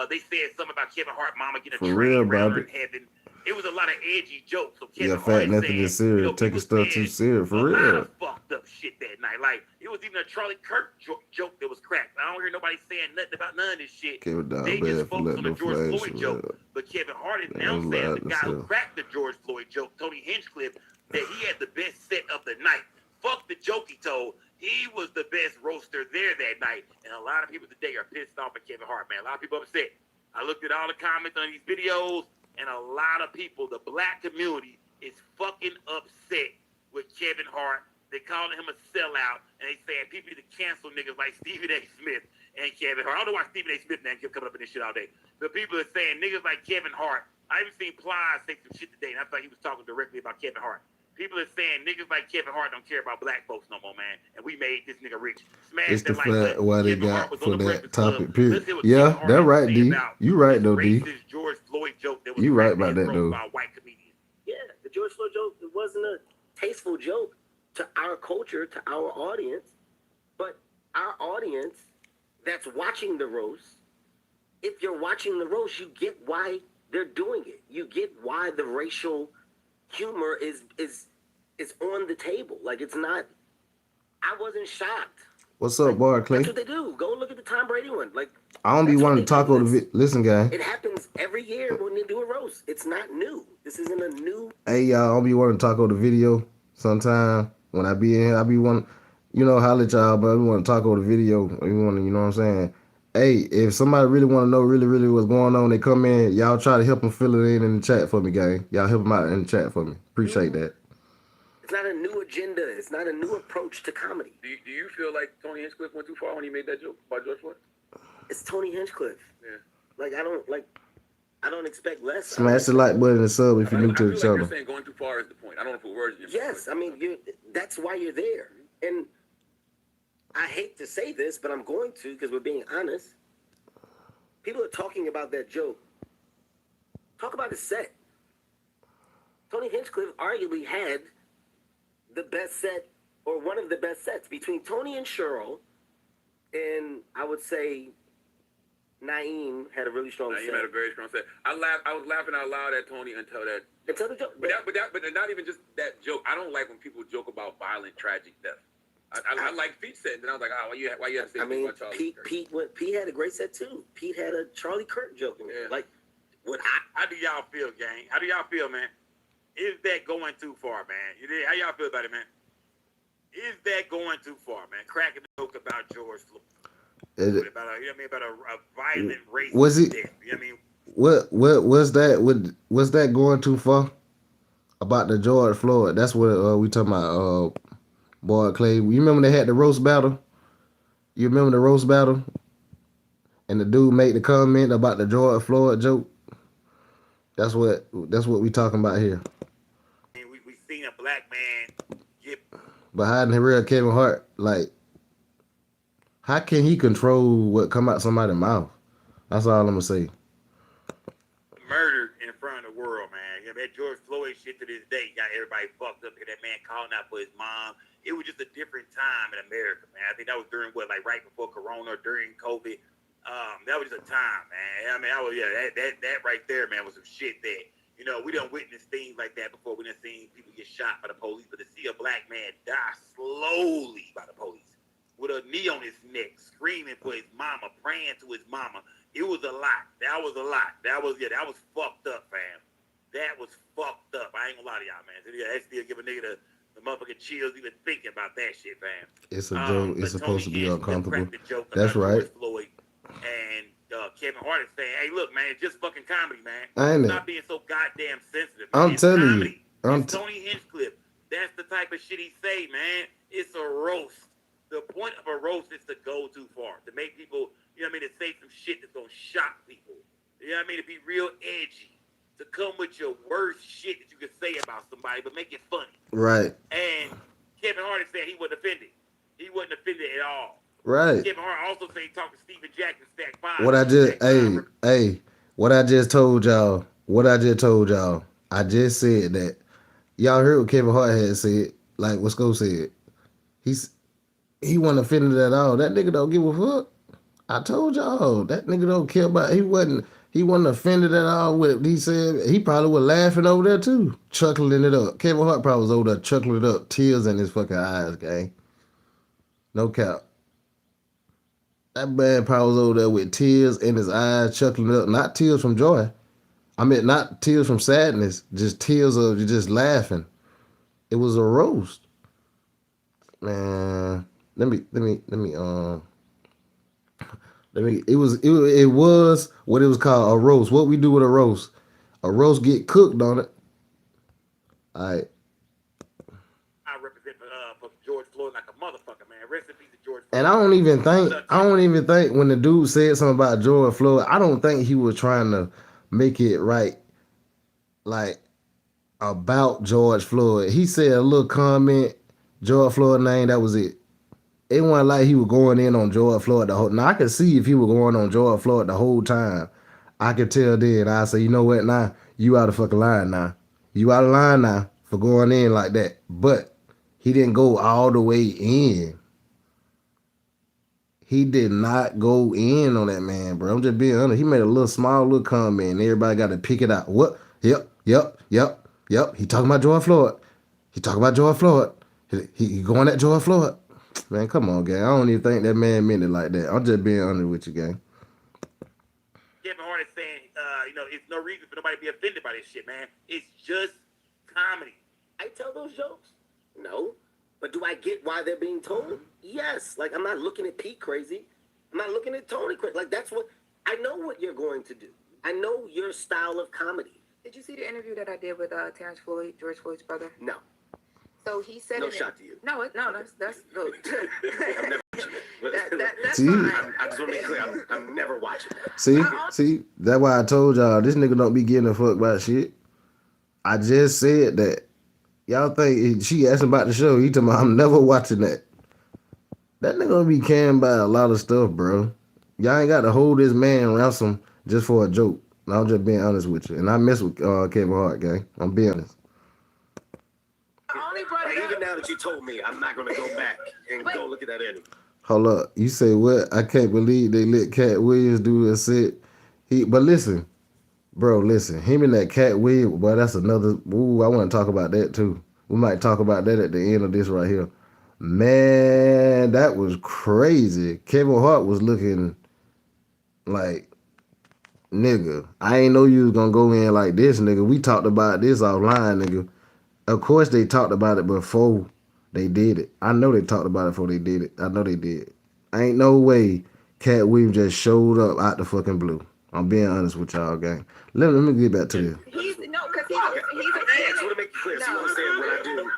they said something about Kevin Hart mama getting a For train real, around her Bobby. in heaven. It was a lot of edgy jokes. So Yeah, Kevin Hart fat nothing is serious. Taking stuff too serious, for real. A lot of fucked up shit that night. Like, it was even a Charlie Kirk joke that was cracked. I don't hear nobody saying nothing about none of this shit. They just focused on the George Floyd joke. But Kevin Hart is now saying the guy who cracked the George Floyd joke, Tony Hinchcliffe, that he had the best set of the night. Fuck the joke he told. He was the best roaster there that night. And a lot of people today are pissed off at Kevin Hart, man. A lot of people upset. I looked at all the comments on these videos, and a lot of people, the black community, is fucking upset with Kevin Hart. They calling him a sellout, and they saying people need to cancel niggas like Stephen A. Smith and Kevin Hart. I don't know why Stephen A. Smith man kept coming up in this shit all day. But people are saying niggas like Kevin Hart. I even seen Plies say some shit today, and I thought he was talking directly about Kevin Hart. People are saying niggas like Kevin Hart don't care about black folks no more, man. And we made this nigga rich. It's the fact why they got for that topic, period. Yeah, that's right, D. You right, though, D. George Floyd joke that was you right about that, though. By a white comedian. Yeah, the George Floyd joke, it wasn't a tasteful joke to our culture, to our audience, but our audience that's watching the roast, if you're watching the roast, you get why they're doing it. You get why the racial humor is on the table. Like, it's not, I wasn't shocked. What's up, boy, Clay? That's what they do. Go look at the Tom Brady one. Like, I don't be wanting to talk over the listen, guy. It happens every year when they do a roast. It's not new. This isn't a new. Hey, y'all, I don't be wanting to talk over the video. Sometime when I be in here, I be wanting, holler at y'all, but we want to talk over the video. We want to, you know what I'm saying? Hey, if somebody really want to know really what's going on, they come in. Y'all try to help them fill it in the chat for me, gang. Y'all help them out in the chat for me. Appreciate that. It's not a new agenda. It's not a new approach to comedy. Do you feel like Tony Hinchcliffe went too far when he made that joke about George Floyd? It's Tony Hinchcliffe. Yeah. Like, I don't expect less. Smash the like button and sub if you're new to the channel. You're saying going too far is the point. I don't know if it words. Yes, I mean, that's why you're there. And I hate to say this, but I'm going to, because we're being honest. People are talking about that joke. Talk about his set. Tony Hinchcliffe arguably had the best set, or one of the best sets, between Tony and Cheryl, and I would say Naeem had a really strong set. Naeem had a very strong set. I was laughing out loud at Tony until the joke. But not even just that joke. I don't like when people joke about violent, tragic death. I like Pete's set, and then I was like, why you have to say about Charlie Kirk? Pete had a great set too. Pete had a Charlie Kirk joke in it. Like, how do y'all feel, gang? How do y'all feel, man? Is that going too far, man? How y'all feel about it, man? Is that going too far, man? Cracking the joke about George Floyd. About a violent racist was it? death. You know what I mean? What was that? Was that going too far about the George Floyd? That's what we talking about. Boy, Clay, you remember they had the roast battle? You remember the roast battle? And the dude made the comment about the George Floyd joke. That's what we talking about here. We seen a black man get behind the real Kevin Hart. Like, how can he control what come out somebody's mouth? That's all I'm gonna say. murdered in front of the world, man. You know, that George Floyd shit to this day got everybody fucked up. Look at that man calling out for his mom. It was just a different time in America, man. I think that was during right before Corona, during COVID. That was just a time, man. I mean, that right there, man, was some shit that, you know, we done witnessed things like that before. We done seen people get shot by the police, but to see a black man die slowly by the police with a knee on his neck, screaming for his mama, praying to his mama, it was a lot. That was a lot. That was fucked up, fam. That was fucked up. I ain't gonna lie to y'all, man. That still give a nigga the motherfucking chills even thinking about that shit, fam. It's a joke. It's supposed to be uncomfortable. That's right. Floyd and Kevin Hart is saying, "Hey, look, man, it's just fucking comedy, man. Ain't it? Stop being so goddamn sensitive. Man. I'm telling comedy. you. It's Tony Hinchcliffe. That's the type of shit he say, man. It's a roast. The point of a roast is to go too far, to make people, you know what I mean, to say some shit that's gonna shock people. You know what I mean? To be real edgy, to come with your worst shit that you can say about somebody, but make it funny. Right. And Kevin Hart said he wasn't offended. He wasn't offended at all. Right. Kevin Hart also said he talked to Stephen Jackson, Stack 5. What I just told y'all. I just said that. Y'all heard what Kevin Hart had said. Like what Sco said. He wasn't offended at all. That nigga don't give a fuck. I told y'all that nigga don't care about. He wasn't offended at all with what he said. He probably was laughing over there too, chuckling it up. Kevin Hart probably was over there chuckling it up, tears in his fucking eyes, gang. No cap. That man probably was over there with tears in his eyes, chuckling it up. Not tears from joy. I mean, not tears from sadness. Just tears of just laughing. It was a roast, man. It was what it was called, a roast. What we do with a roast? A roast get cooked on it. All right. I represent for George Floyd like a motherfucker, man. Rest in peace to George Floyd. And I don't even think when the dude said something about George Floyd, I don't think he was trying to make it right, like about George Floyd. He said a little comment, George Floyd name, that was it. It wasn't like he was going in on George Floyd the whole. Now I could see if he was going on George Floyd the whole time. I could tell then. I say, you know what? Now you out of fucking line now. You out of line now for going in like that. But he didn't go all the way in. He did not go in on that man, bro. I'm just being honest. He made a small little comment, and everybody got to pick it out. What? Yep. He talking about George Floyd. He going at George Floyd. Man, come on, gang. I don't even think that man meant it like that. I'm just being honest with you, gang. Kevin Hart is saying, it's no reason for nobody to be offended by this shit, man. It's just comedy. I tell those jokes? No. But do I get why they're being told? Yes. Like, I'm not looking at Pete crazy. I'm not looking at Tony crazy. Like, that's what, I know what you're going to do. I know your style of comedy. Did you see the interview that I did with Terrence Floyd, George Floyd's brother? No. So he said no shot to you. No, that's look. I'm never watching it. That's See? fine. I just want to be clear. I'm never watching that. See, that's why I told y'all this nigga don't be getting a fuck about shit. I just said that. Y'all think she asked about the show? He told me I'm never watching that. That nigga gonna be caring about a lot of stuff, bro. Y'all ain't got to hold this man ransom just for a joke. I'm just being honest with you, and I mess with Kevin Hart, gang. I'm being honest. Even now that you told me, I'm not gonna go back and go look at that interview. Hold up. You say what? I can't believe they let Cat Williams do a set. But listen, bro, him and that Cat Williams, boy, that's another. Ooh, I want to talk about that too. We might talk about that at the end of this right here. Man, that was crazy. Kevin Hart was looking like Nigga, I ain't know you was gonna go in like this, nigga. We talked about this offline, nigga. Of course they talked about it before they did it. I know they talked about it before they did it. I know they did. Ain't no way Cat Williams just showed up out the fucking blue. I'm being honest with y'all, gang. Let me get back to this. He's no, because he's I a just want to make it clear. So you No. understand what I do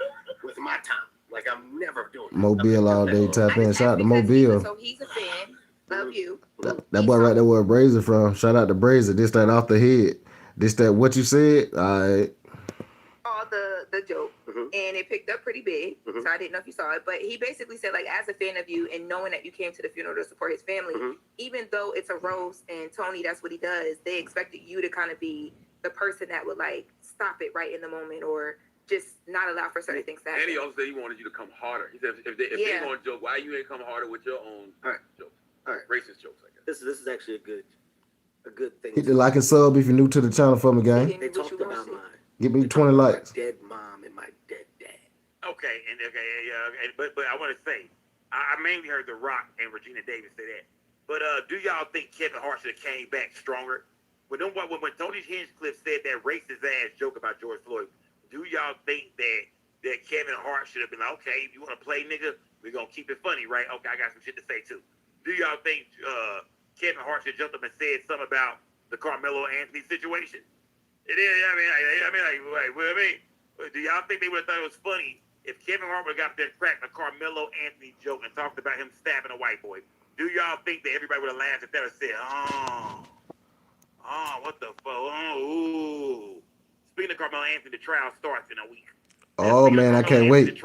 with my time. Like I'm never doing that. Mobile all day, tap in. Shout out to because Mobile. so he's a fan of you. That boy right there where Brazer from. Shout out to Brazer. This that off the head. This that what you said. All right. All the joke, and it picked up pretty big. So I didn't know if you saw it, but he basically said, like, as a fan of you and knowing that you came to the funeral to support his family, even though it's a roast and Tony, that's what he does, they expected you to kind of be the person that would like stop it right in the moment or just not allow for certain things to happen. And he also said he wanted you to come harder. He said if they want to joke, why you ain't come harder with your own jokes? All right. Racist jokes, I guess. This is actually a good thing. Hit the like and sub if you're new to the channel for me, gang. They talked about Give me 20 likes. My dead mom and my dead dad. Okay, but I want to say, I mainly heard The Rock and Regina Davis say that. But do y'all think Kevin Hart should have came back stronger? When Tony Hinchcliffe said that racist ass joke about George Floyd, do y'all think that Kevin Hart should have been like, okay, if you want to play nigga, we're gonna keep it funny, right? Okay, I got some shit to say too. Do y'all think Kevin Hart should have jumped up and said something about the Carmelo Anthony situation? It is. Do y'all think they would have thought it was funny if Kevin Hart would have got there and cracked a Carmelo Anthony joke and talked about him stabbing a white boy? Do y'all think that everybody would have laughed at that and said, what the fuck? Ooh. Speaking of Carmelo Anthony, the trial starts in a week. Oh man, I can't wait.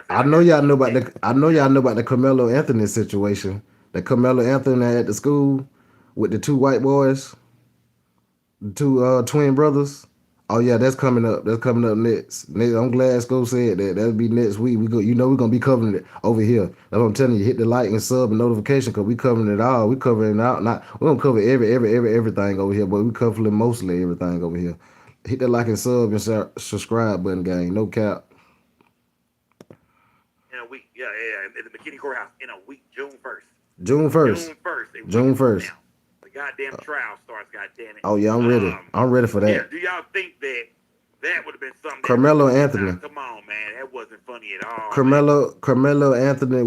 I know y'all know about the Carmelo Anthony situation. The Carmelo Anthony at the school with the two white boys. Two twin brothers. Oh yeah, that's coming up. That's coming up next. I'm glad Sko said that. That'll be next week. We're gonna be covering it over here. That's what I'm telling you. Hit the like and sub and notification because we covering it all. We covering it out. We don't cover everything over here, but we covering mostly everything over here. Hit the like and sub and subscribe button, gang. No cap. In a week, yeah. At the McKinney Courthouse in a week, June 1st. June 1st. June 1st. Goddamn trial starts, goddamn it. Oh yeah, I'm ready. I'm ready for that. Yeah, do y'all think that would have been something? Carmelo Anthony. Come on, man, that wasn't funny at all. Carmelo Anthony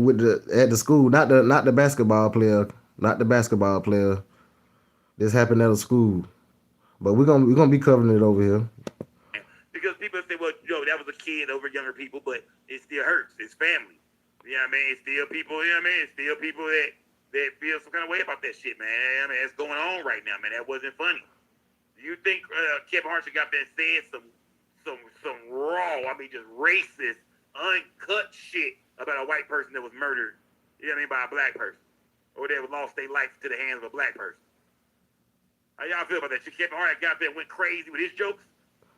at the school, not the basketball player, This happened at a school, but we're gonna be covering it over here. Because people say, well, that was a kid over younger people, but it still hurts. It's family. You know what I mean? It's still people. You know what I mean? It's still people that feel some kind of way about that shit, man. I mean, it's going on right now, man. That wasn't funny. Do you think Kevin Hart got there and said some raw, just racist, uncut shit about a white person that was murdered, you know what I mean, by a black person, or they lost their life to the hands of a black person? How y'all feel about that shit? Kevin Hart got there and went crazy with his jokes?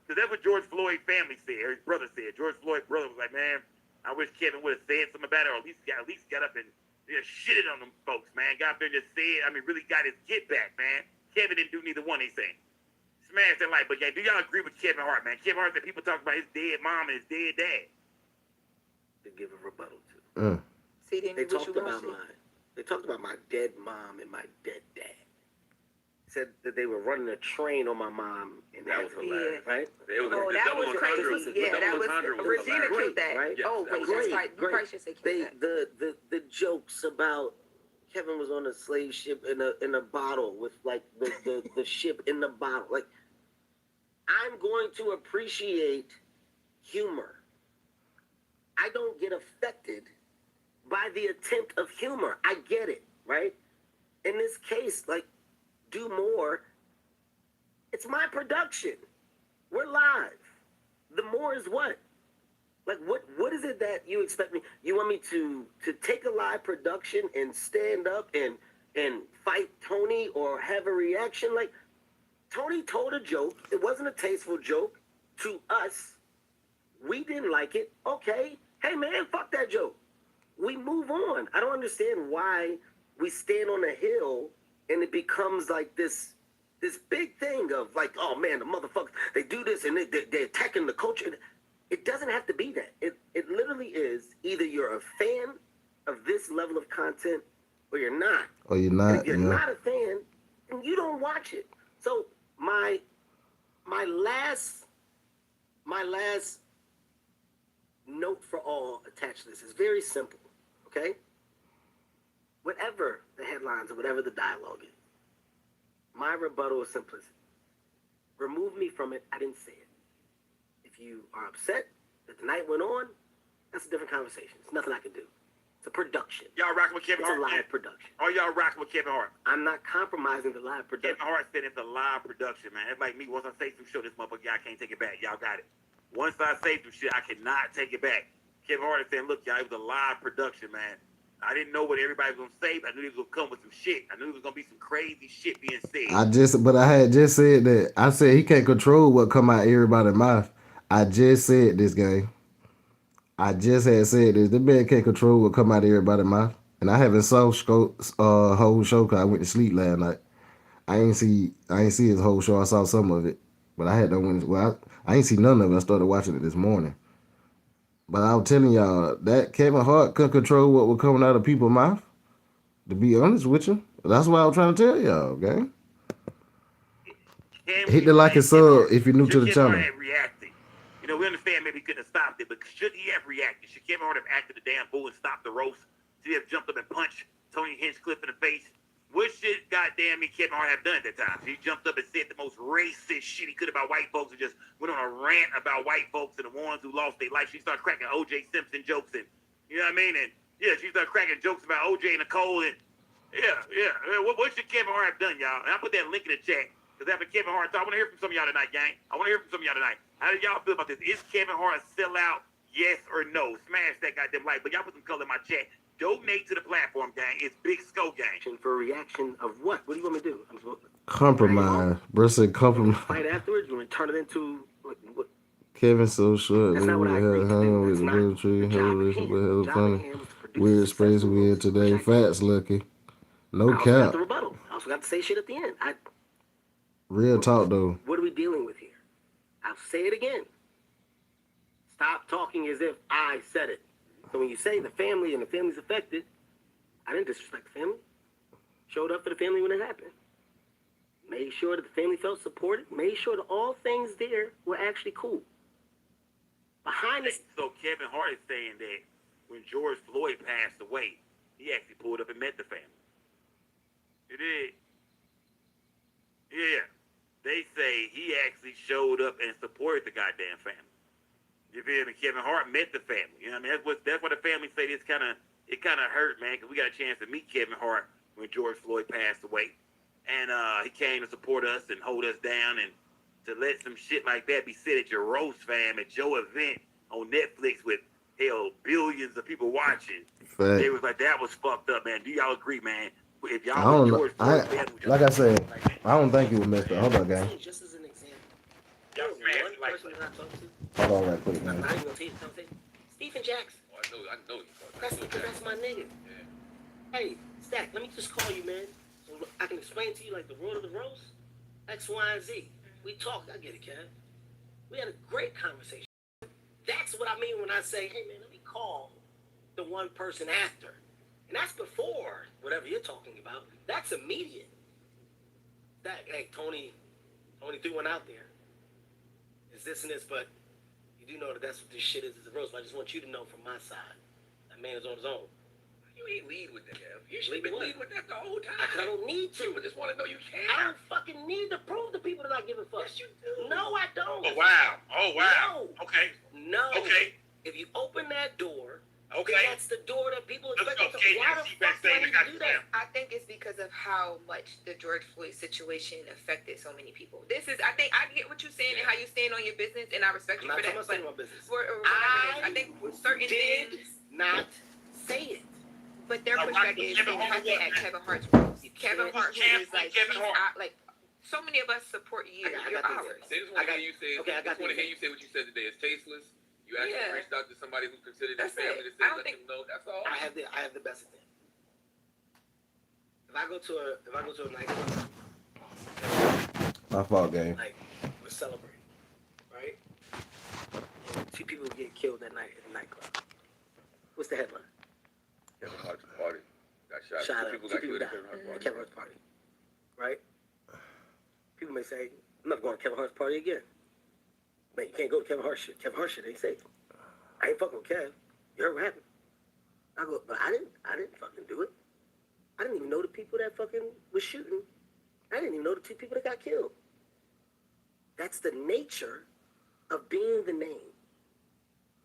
Because that's what George Floyd family said, or his brother said. George Floyd's brother was like, man, I wish Kevin would have said something about it, or at least got up and just shitted on them folks, man. Got up there and just said, really got his get back, man. Kevin didn't do neither one, they saying. Smash that like, but yeah, do y'all agree with Kevin Hart, man? Kevin Hart said people talk about his dead mom and his dead dad. To give a rebuttal to. See, They talked about my dead mom and my dead dad. Said that they were running a train on my mom and that was hilarious, right? That was crazy. Yeah, that was Regina killed that. Right? Yes, oh, wait, that's right. You probably should say killed that. The jokes about Kevin was on a slave ship in a bottle with like the ship in the bottle. Like, I'm going to appreciate humor. I don't get affected by the attempt of humor. I get it, right? In this case, like, do more. It's my production. We're live. The more is what? Like, what is it that you expect me? You want me to take a live production and stand up and fight Tony or have a reaction? Like, Tony told a joke. It wasn't a tasteful joke to us. We didn't like it. Okay. Hey, man, fuck that joke. We move on. I don't understand why we stand on a hill and it becomes like this big thing of like, oh man, the motherfuckers, they do this and they're attacking the culture. It doesn't have to be that. It literally is either you're a fan of this level of content or you're not. Or you're not. And if you're not a fan, then you don't watch it. So my last note for all attached to this is very simple. Okay. Whatever the headlines or whatever the dialogue is, my rebuttal is simplicity. Remove me from it. I didn't say it. If you are upset that the night went on, that's a different conversation. It's nothing I can do. It's a production. Y'all rocking with Kevin Hart? It's a live production. Oh, y'all rocking with Kevin Hart? I'm not compromising the live production. Kevin Hart said it's a live production, man. It's like me. Once I say some shit, this motherfucker, y'all can't take it back. Y'all got it. Once I say some shit, I cannot take it back. Kevin Hart is saying, look, y'all, it was a live production, man. I didn't know what everybody was gonna say, but I knew he was gonna come with some shit. I knew there was gonna be some crazy shit being said. But I had just said that. I said he can't control what come out everybody's mouth. I just said this, gang. I just had said this. The man can't control what come out of everybody's mouth. And I haven't saw whole show because I went to sleep last night. I ain't see his whole show. I saw some of it, but I ain't see none of it. I started watching it this morning. But I was telling y'all that Kevin Hart couldn't control what was coming out of people's mouth. To be honest with you, that's what I was trying to tell y'all, gang. Hit the like and sub if you're new to the channel. Reacting. You know, we understand maybe he couldn't have stopped it, but should he have reacted? Should Kevin Hart have acted the damn fool and stopped the roast? Should he have jumped up and punched Tony Hinchcliffe in the face? What should goddamn me Kevin Hart have done at that time? He jumped up and said the most racist shit he could about white folks and just went on a rant about white folks and the ones who lost their life. She started cracking O.J. Simpson jokes and, you know what I mean? And yeah, she started cracking jokes about O.J. and Nicole and yeah. What should Kevin Hart have done, y'all? And I'll put that link in the chat. Because after Kevin Hart, I want to hear from some of y'all tonight, gang. I want to hear from some of y'all tonight. How do y'all feel about this? Is Kevin Hart a sellout? Yes or no? Smash that goddamn like. But y'all put some color in my chat. Donate to the platform, gang. It's Big Skull Gang. For a reaction of what? What do you want me to do? Compromise. Bro said compromise. Fight afterwards? You want to turn it into what? Kevin so short. That's not what I agreed to do. With the little tree. Hella funny. Weird space we in today. Facts, Lucky. No cap. I also got the cap. rebuttal. I also got to say shit at the end. Real talk though. What are we dealing with here? I'll say it again. Stop talking as if I said it. So when you say the family and the family's affected, I didn't disrespect the family. Showed up for the family when it happened. Made sure that the family felt supported. Made sure that all things there were actually cool. Behind this. So Kevin Hart is saying that when George Floyd passed away, he actually pulled up and met the family. He did. Yeah. They say he actually showed up and supported the goddamn family. You feel me? Kevin Hart met the family. You know what I mean? That's what the family say. It kind of hurt, man, because we got a chance to meet Kevin Hart when George Floyd passed away. And he came to support us and hold us down, and to let some shit like that be said at your roast, fam, at your event on Netflix with, hell, billions of people watching. Fact. They was like, that was fucked up, man. Do y'all agree, man? If y'all I don't know. George Floyd family, Like I said, I don't think it was messed up. Hold on, gang. Just as an example. Y'all smash it like Person that I talked to, Hold on right quick, I'm man. not even going to tell you something. Stephen Jackson. Oh, I know you. That's my nigga. Hey, Stack, let me just call you, man. So I can explain to you like the road of the roast, X, Y, and Z. We talked. I get it, Kev. We had a great conversation. That's what I mean when I say, hey, man, let me call the one person after. And that's before whatever you're talking about. That's immediate. That, hey, Tony threw one out there. It's this and this, but you do know that that's what this shit is a roast. But I just want you to know from my side, that man is on his own. You ain't lead with that, Kev. You should have been leading with that the whole time. I don't need to. People just want to know you can. I don't fucking need to prove to people that I give a fuck. Yes, you do. No, I don't. Oh, wow. No. Okay. No. Okay. If you open that door, Okay. then that's the door that people expect Let's go, to Katie. why the See, fuck do I need to do that? I think it's because of how much the George Floyd situation affected so many people. I think I get what you're saying and how you stand on your business, and I respect you I'm for not that. talking about my business. I think certain did things, not say it. but their Now, perspective Rocky, is Kevin they Hart have to what, at man? Kevin Hart's roast. You Kevin can't- Hart you can't is like, Kevin he's Hart. out, like so many of us support you. I You're got these ours. things. They just I want to got- hear you say. okay, I got just want to these hear you say what you said today. It's tasteless. You actually Yeah. reached out to somebody who's considered your That's family it. to say, I don't let think- them know. That's all. I have the best of them. If I go to a nightclub, My fault, gang. like we're celebrating, right? And 2 people get killed that night at the nightclub. What's the headline? Kevin Hart's party got shot. Shot Two up. people 2 got people killed at died Kevin Hart's at party. Kevin Hart's party, right? People may say, I'm not going to Kevin Hart's party again. Man, you can't go to Kevin Hart's shit. Kevin Hart's shit ain't safe. I ain't fucking with Kev. You heard what happened? I go, but I didn't fucking do it. I didn't even know the people that fucking was shooting. I didn't even know the 2 people that got killed. That's the nature of being the name.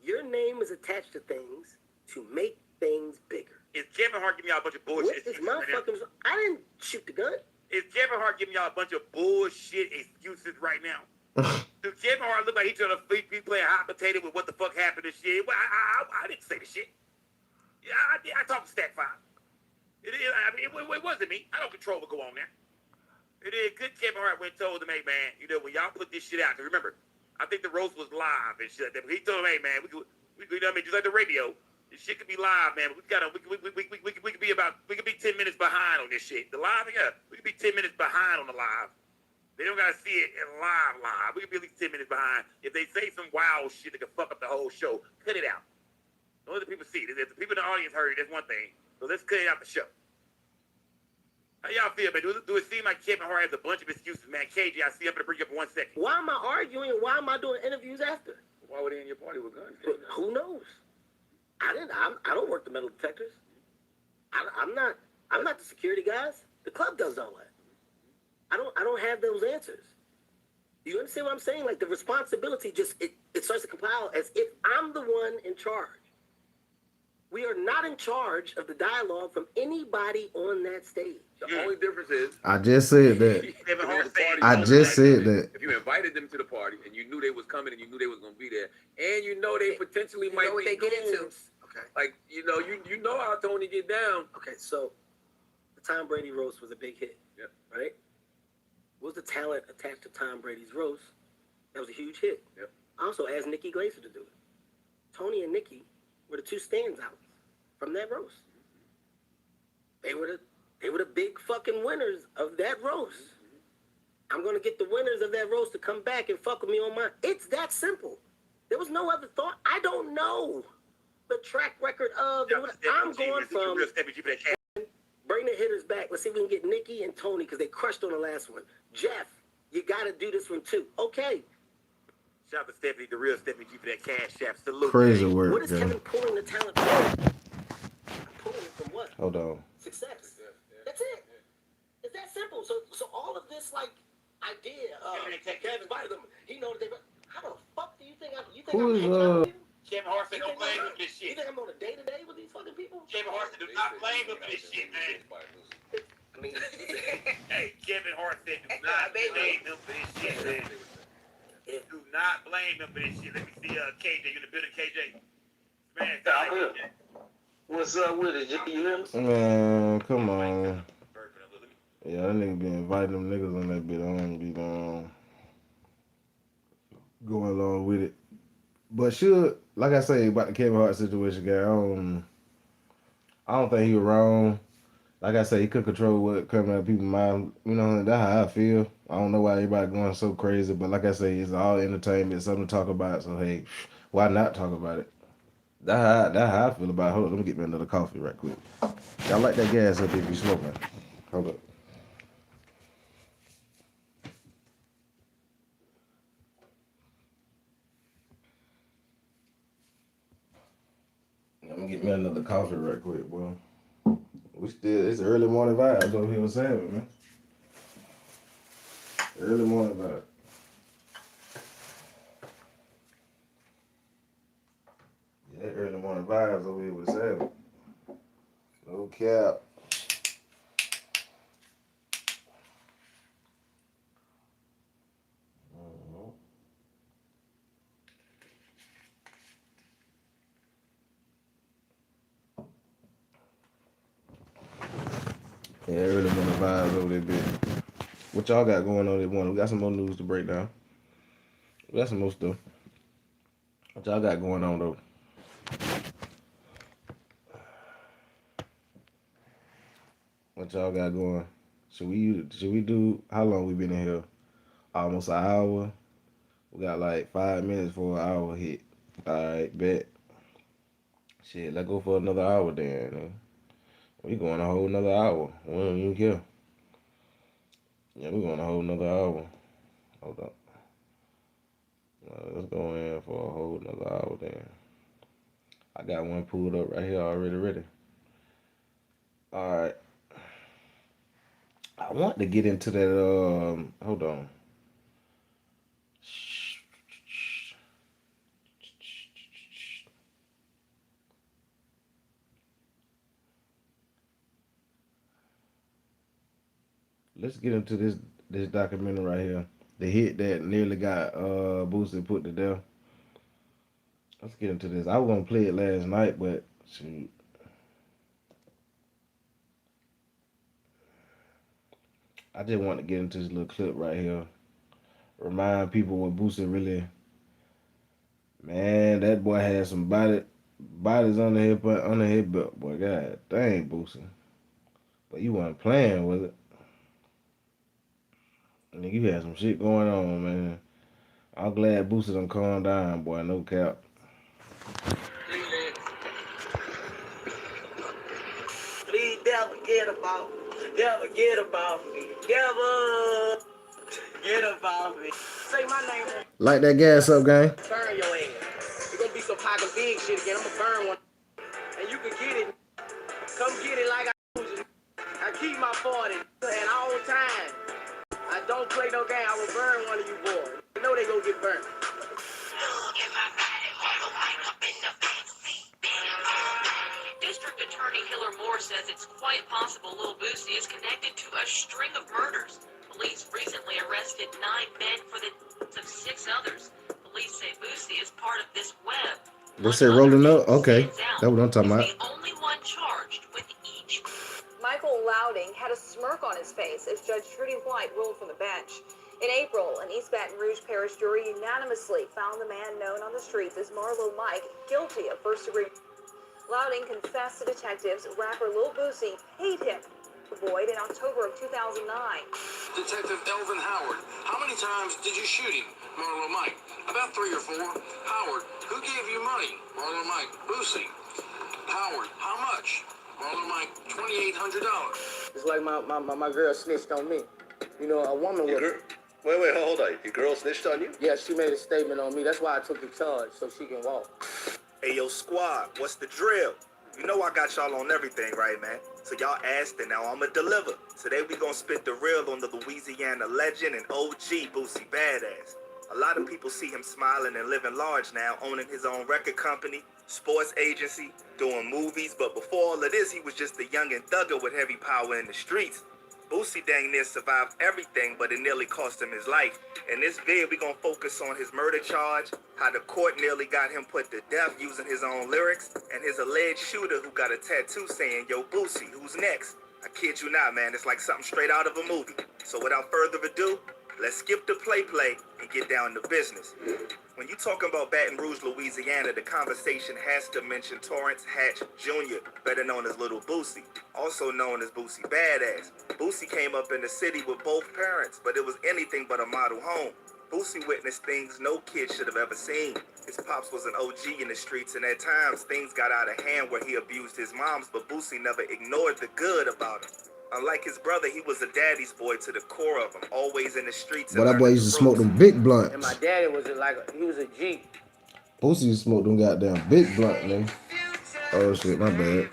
Your name is attached to things to make things bigger. Is Kevin Hart giving y'all a bunch of bullshit? What is my fucking... I didn't shoot the gun. Is Kevin Hart giving y'all a bunch of bullshit excuses right now? Does Kevin Hart look like he's trying to be playing hot potato with what the fuck happened and shit? Well, I didn't say the shit. Yeah, I talked to Stack 5. It wasn't me. I don't control what go on there. It is good. Kevin Hart went and told them, hey, man, you know, when y'all put this shit out, because remember, I think the roast was live and shit like that. But he told them, hey, man, we you know what I mean, just like the radio, this shit could be live, man. We could be 10 minutes behind on this shit. The live, yeah, we could be 10 minutes behind on the live. They don't gotta see it in live. We could be at least 10 minutes behind. If they say some wild shit that could fuck up the whole show, cut it out. Don't let the people see it. If the people in the audience heard it, that's one thing. So let's cut it out the show. How y'all feel, man? Do it seem like Kevin Hart has a bunch of excuses, man? KJ, I see I'm gonna bring you up in 1 second. Why am I arguing and why am I doing interviews after? Why were they in your party with guns? Who knows? I don't work the metal detectors. I'm not the security guys. The club does all that. I don't have those answers. You understand what I'm saying? Like the responsibility just it starts to compile as if I'm the one in charge. We are not in charge of the dialogue from anybody on that stage. The only difference is I just said that. Kevin Hart said I just said that. if you invited them to the party and you knew they was coming and you knew they was gonna be there, and you know they potentially might know what be they get into. goons, Okay. like you know how Tony get down. Okay, so the Tom Brady roast was a big hit. Yep. Right? What was the talent attached to Tom Brady's roast? That was a huge hit. Yep. I also asked Nikki Glaser to do it. Tony and Nikki were the 2 standouts from that roast. They were the big fucking winners of that roast. I'm gonna get the winners of that roast to come back and fuck with me on mine. It's that simple. There was no other thought. I don't know the track record of. I'm going from bring the hitters back. Let's see if we can get Nikki and Tony because they crushed on the last one. Jeff, you got to do this one too. Okay. Shout out to Stephanie, the real Stephanie G for that cash app. Salute. Crazy man. work, What is man. Kevin pulling the talent from? Pulling it from what? Hold on. Success. That's it. It's that simple. So all of this like idea of Kevin invited them. He knows they. How the fuck do you think I'm? You think Who I'm is, hanging out with you? Kevin Hart said don't blame him for this You shit. think I'm on a day-to-day with these fucking people? Kevin Hart said do not blame him for this shit, man. I mean, Hey, Kevin Hart said do not blame him for this shit, man. Do not blame him for this shit. Let me see, KJ, you in the building, KJ? Man, I'm here. What's up with it? You hear me? Man, come on. Yeah, that nigga be inviting them niggas on that bit. I don't be going along with it. But like I say about the Kevin Hart situation, guy, I don't think he was wrong. Like I say, he could control what coming out of people's mind. You know, that's how I feel. I don't know why everybody going so crazy, but like I say, it's all entertainment, it's something to talk about. So hey, why not talk about it? That's how I feel about it. Hold on, let me get me another coffee right quick. Y'all light that gas up if you smoking. Hold up. I'm gonna get me another coffee right quick, boy. It's early morning vibes over here with Sam, man. Early morning vibes. Yeah, early morning vibes over here with Sam. No cap. Yeah, early morning vibes over there, bitch. What y'all got going on this morning? We got some more news to break down. We got some more stuff. What y'all got going on, though? What y'all got going? Should we do, how long we been in here? Almost an hour. We got like 5 minutes for an hour hit. Alright, bet. Shit, let's go for another hour then. We going a whole nother hour. We don't even care. Yeah, we going a whole nother hour. Hold up. Let's go in for a whole nother hour then. I got one pulled up right here already ready. Alright. I want to get into that hold on. Let's get into this documentary right here. The hit that nearly got Boosie put to death. Let's get into this. I was gonna play it last night, but shoot. I just want to get into this little clip right here. Remind people what Boosie really, man, that boy had some bodies on the head belt, boy. God dang, Boosie. But you wasn't playing with it. Nigga, you had some shit going on, man. I'm glad Boosie done calmed down, boy. No cap. Please never get about me. Never get about me. Never get about me. Say my name. Light that gas up, gang. Burn your ass. It's gonna be some pocket big shit again. I'm gonna burn one. And you can get it. Come get it like I usually. I keep my 40 and all the time. I don't play no game. I will burn one of you boys. You know they gonna get burned. District Attorney Hiller Moore says it's quite possible Lil Boosie is connected to a string of murders. Police recently arrested 9 men for the deaths of 6 others. Police say Boosie is part of this web. They say rolling up? Okay. That's what I'm talking about. He's the only one charged with each. Michael Louding had a smirk on his face as Judge Trudy White ruled from the bench. In April, an East Baton Rouge Parish jury unanimously found the man known on the streets as Marlo Mike guilty of first-degree. Louding confessed to detectives rapper Lil Boosie paid him to avoid in October of 2009. Detective Elvin Howard, how many times did you shoot him? Marlo Mike, about 3 or 4. Howard, who gave you money? Marlo Mike, Boosie. Howard, how much? Marlo Mike, $2,800. It's like my girl snitched on me. You know, a woman would. Wait, hold on. Your girl snitched on you? Yeah, she made a statement on me. That's why I took the charge, so she can walk. Hey, yo, squad, what's the drill? You know I got y'all on everything, right, man? So y'all asked, and now I'ma deliver. Today we gonna spit the real on the Louisiana legend and OG Boosie Badass. A lot of people see him smiling and living large now, owning his own record company, sports agency, doing movies. But before all of this, he was just a young and thugger with heavy power in the streets. Boosie dang near survived everything, but it nearly cost him his life. In this video, we gonna focus on his murder charge, how the court nearly got him put to death using his own lyrics, and his alleged shooter who got a tattoo saying, "Yo, Boosie, who's next?" I kid you not, man, it's like something straight out of a movie. So without further ado, let's skip the play and get down to business. When you talking about Baton Rouge, Louisiana, the conversation has to mention Torrance Hatch Jr., better known as Little Boosie, also known as Boosie Badass. Boosie came up in the city with both parents, but it was anything but a model home. Boosie witnessed things no kid should have ever seen. His pops was an OG in the streets, and at times things got out of hand where he abused his moms, but Boosie never ignored the good about him. Unlike his brother, he was a daddy's boy to the core of him, always in the streets. But that boy used to smoke them big blunts. And my daddy was he was a G. Boosie used to smoke them goddamn big blunts, man. Oh shit, my bad.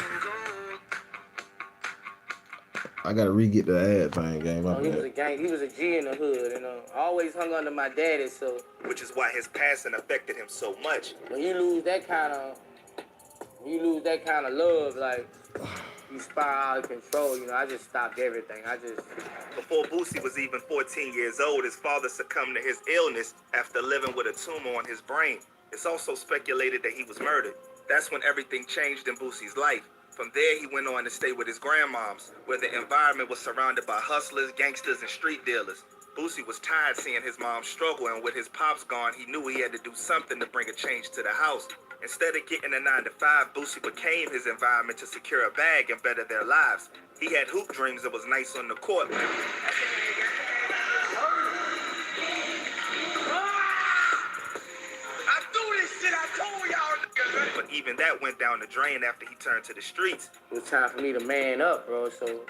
I gotta re-get the ad thing, gang. My bad. He was a G in the hood, you know. Always hung under my daddy, so. Which is why his passing affected him so much. When you lose that kind of love, like. You spiral out of control, you know. I just stopped everything. Before Boosie was even 14 years old, his father succumbed to his illness after living with a tumor on his brain. It's also speculated that he was murdered. That's when everything changed in Boosie's life. From there, he went on to stay with his grandmoms, where the environment was surrounded by hustlers, gangsters, and street dealers. Boosie was tired seeing his mom struggle, and with his pops gone, he knew he had to do something to bring a change to the house. Instead of getting a 9-to-5, Boosie became his environment to secure a bag and better their lives. He had hoop dreams that was nice on the court. I do this shit, I told y'all niggas. But even that went down the drain after he turned to the streets. It was time for me to man up, bro, so.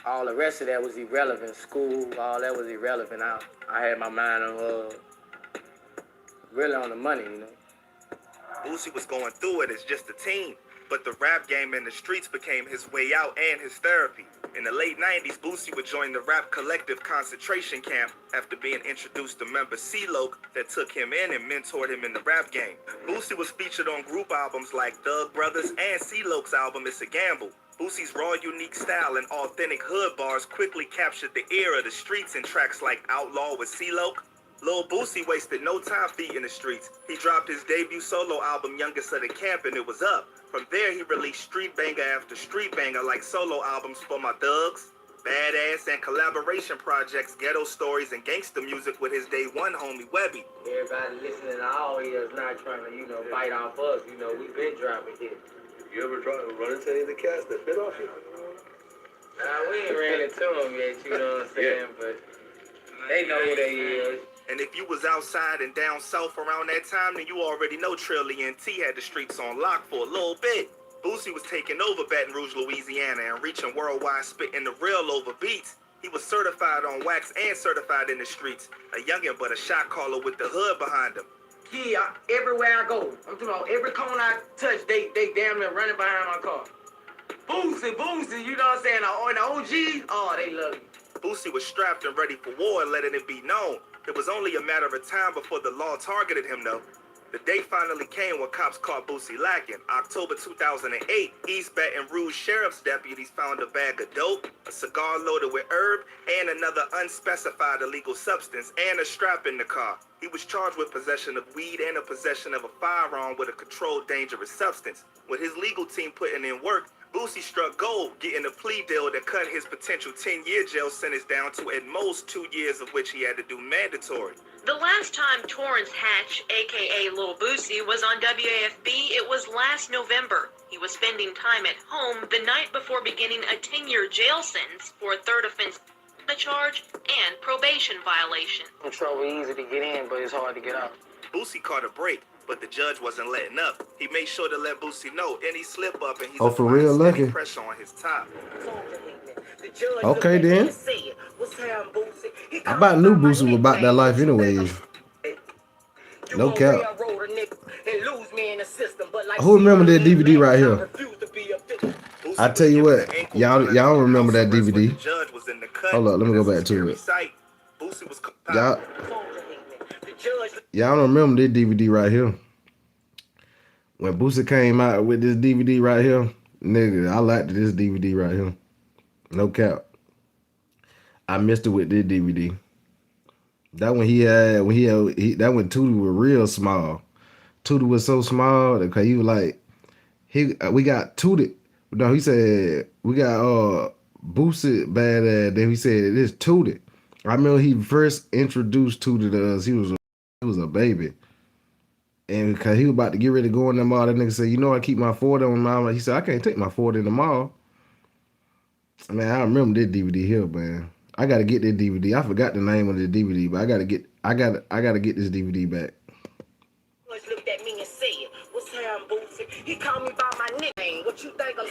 All the rest of that was irrelevant. School, all that was irrelevant. I had my mind on really on the money, you know. Boosie was going through it as just a teen, but the rap game in the streets became his way out and his therapy. In the late 90s, Boosie would join the rap collective concentration camp after being introduced to member C-Loc that took him in and mentored him in the rap game. Boosie was featured on group albums like Thug Brothers and C-Loc's album It's a Gamble. Boosie's raw, unique style and authentic hood bars quickly captured the ear of the streets in tracks like Outlaw with C-Loc. Lil Boosie wasted no time feeding the streets. He dropped his debut solo album, Youngest of the Camp, and it was up. From there, he released street banger after street banger like solo albums for My Thugs, Badass, and collaboration projects, Ghetto Stories, and gangsta music with his day one homie, Webby. Everybody listening to our ears not trying to, bite off us. We've been dropping hits. You ever run into any of the cats that bit off you? We ain't ran into them yet, you know what I'm saying? But they know who they is. And if you was outside and down south around that time, then you already know Trill ENT had the streets on lock for a little bit. Boosie was taking over Baton Rouge, Louisiana, and reaching worldwide, spitting the real over beats. He was certified on wax and certified in the streets. A youngin' but a shot caller with the hood behind him. Yeah, everywhere I go, I'm talking about every corner I touch, they damn near running behind my car. Boosie, you know what I'm saying? On the OG, oh, they love you. Boosie was strapped and ready for war, letting it be known. It was only a matter of time before the law targeted him, though. The day finally came when cops caught Boosie lacking. October 2008, East Baton Rouge Sheriff's deputies found a bag of dope, a cigar loaded with herb, and another unspecified illegal substance, and a strap in the car. He was charged with possession of weed and a possession of a firearm with a controlled dangerous substance. With his legal team putting in work, Boosie struck gold, getting a plea deal that cut his potential 10-year jail sentence down to at most 2 years, of which he had to do mandatory. The last time Torrance Hatch, aka Lil Boosie, was on WAFB, it was last November. He was spending time at home the night before beginning a 10-year jail sentence for a third offense charge and probation violation. Trouble easy to get in, but it's hard to get out. Boosie caught a break, but the judge wasn't letting up. He made sure to let Boosie know any slip up and he's for real lucky. Pressure on his top. Okay then. I about knew Boosie was about that life anyways. No cap. Who remember that DVD right here? I tell you what, y'all remember that DVD? Hold up, let me go back to it. Y'all don't remember this DVD right here? When Boosie came out with this DVD right here, nigga, I liked this DVD right here. No cap. I missed it with this DVD. That one that one Tootie was real small. Tootie was so small because he was like, we got Tootie. No, he said we got Boosie badass. Then he said this Tootie. I remember he first introduced Tootie to us. He was a baby. And because he was about to get ready to go in the mall, that nigga said, I keep my 40 on my mall. He said, I can't take my 40 in the mall. Man, I remember this DVD here, man. I gotta get this DVD. I forgot the name of the DVD, but I gotta get this DVD back. Looked at me and said, "What's up, Boosie?" He called me by my nickname. What you think I'm?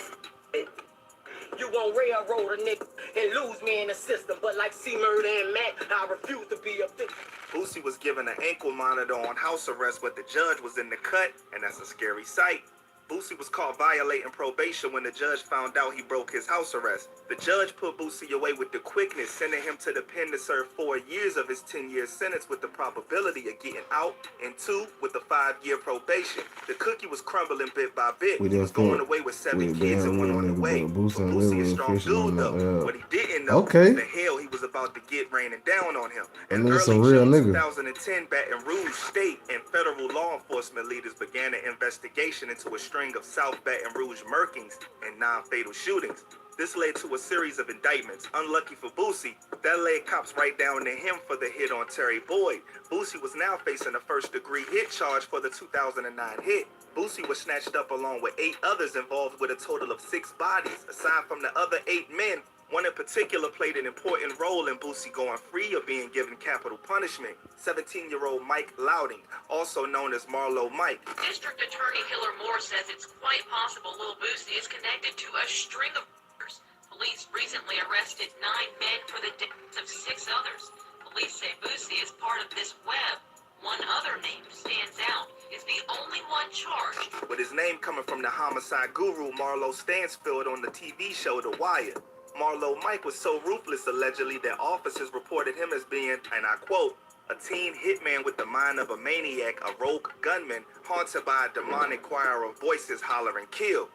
You gon' railroad a nigga and lose me in the system, but like C-Murder and Mac, I refuse to be a victim. Boosie was given an ankle monitor on house arrest, but the judge was in the cut, and that's a scary sight. Boosie was caught violating probation when the judge found out he broke his house arrest. The judge put Boosie away with the quickness, sending him to the pen to serve 4 years of his 10-year sentence with the probability of getting out, and 2 with the 5-year probation. The cookie was crumbling bit by bit. He was going away with 7 kids and 1 on the way. Boosie is a strong dude, though. What he didn't know was the hell he was about to get raining down on him. And early some real nigga. 2010, Baton Rouge state and federal law enforcement leaders began an investigation into a string of South Baton Rouge murkings and non-fatal shootings. This led to a series of indictments. Unlucky for Boosie, that led cops right down to him for the hit on Terry Boyd. Boosie was now facing a first-degree hit charge for the 2009 hit. Boosie was snatched up along with 8 others involved with a total of 6 bodies. Aside from the other 8 men, one in particular played an important role in Boosie going free or being given capital punishment. 17-year-old Mike Louding, also known as Marlo Mike. District Attorney Hiller Moore says it's quite possible Lil Boosie is connected to a string of murders. Police Police recently arrested 9 men for the deaths of 6 others. Police say Boosie is part of this web. One other name stands out, is the only one charged. With his name coming from the homicide guru Marlo Stansfield on the TV show The Wire. Marlo Mike was so ruthless, allegedly, that officers reported him as being, and I quote, a teen hitman with the mind of a maniac, a rogue gunman, haunted by a demonic choir of voices hollering, kill.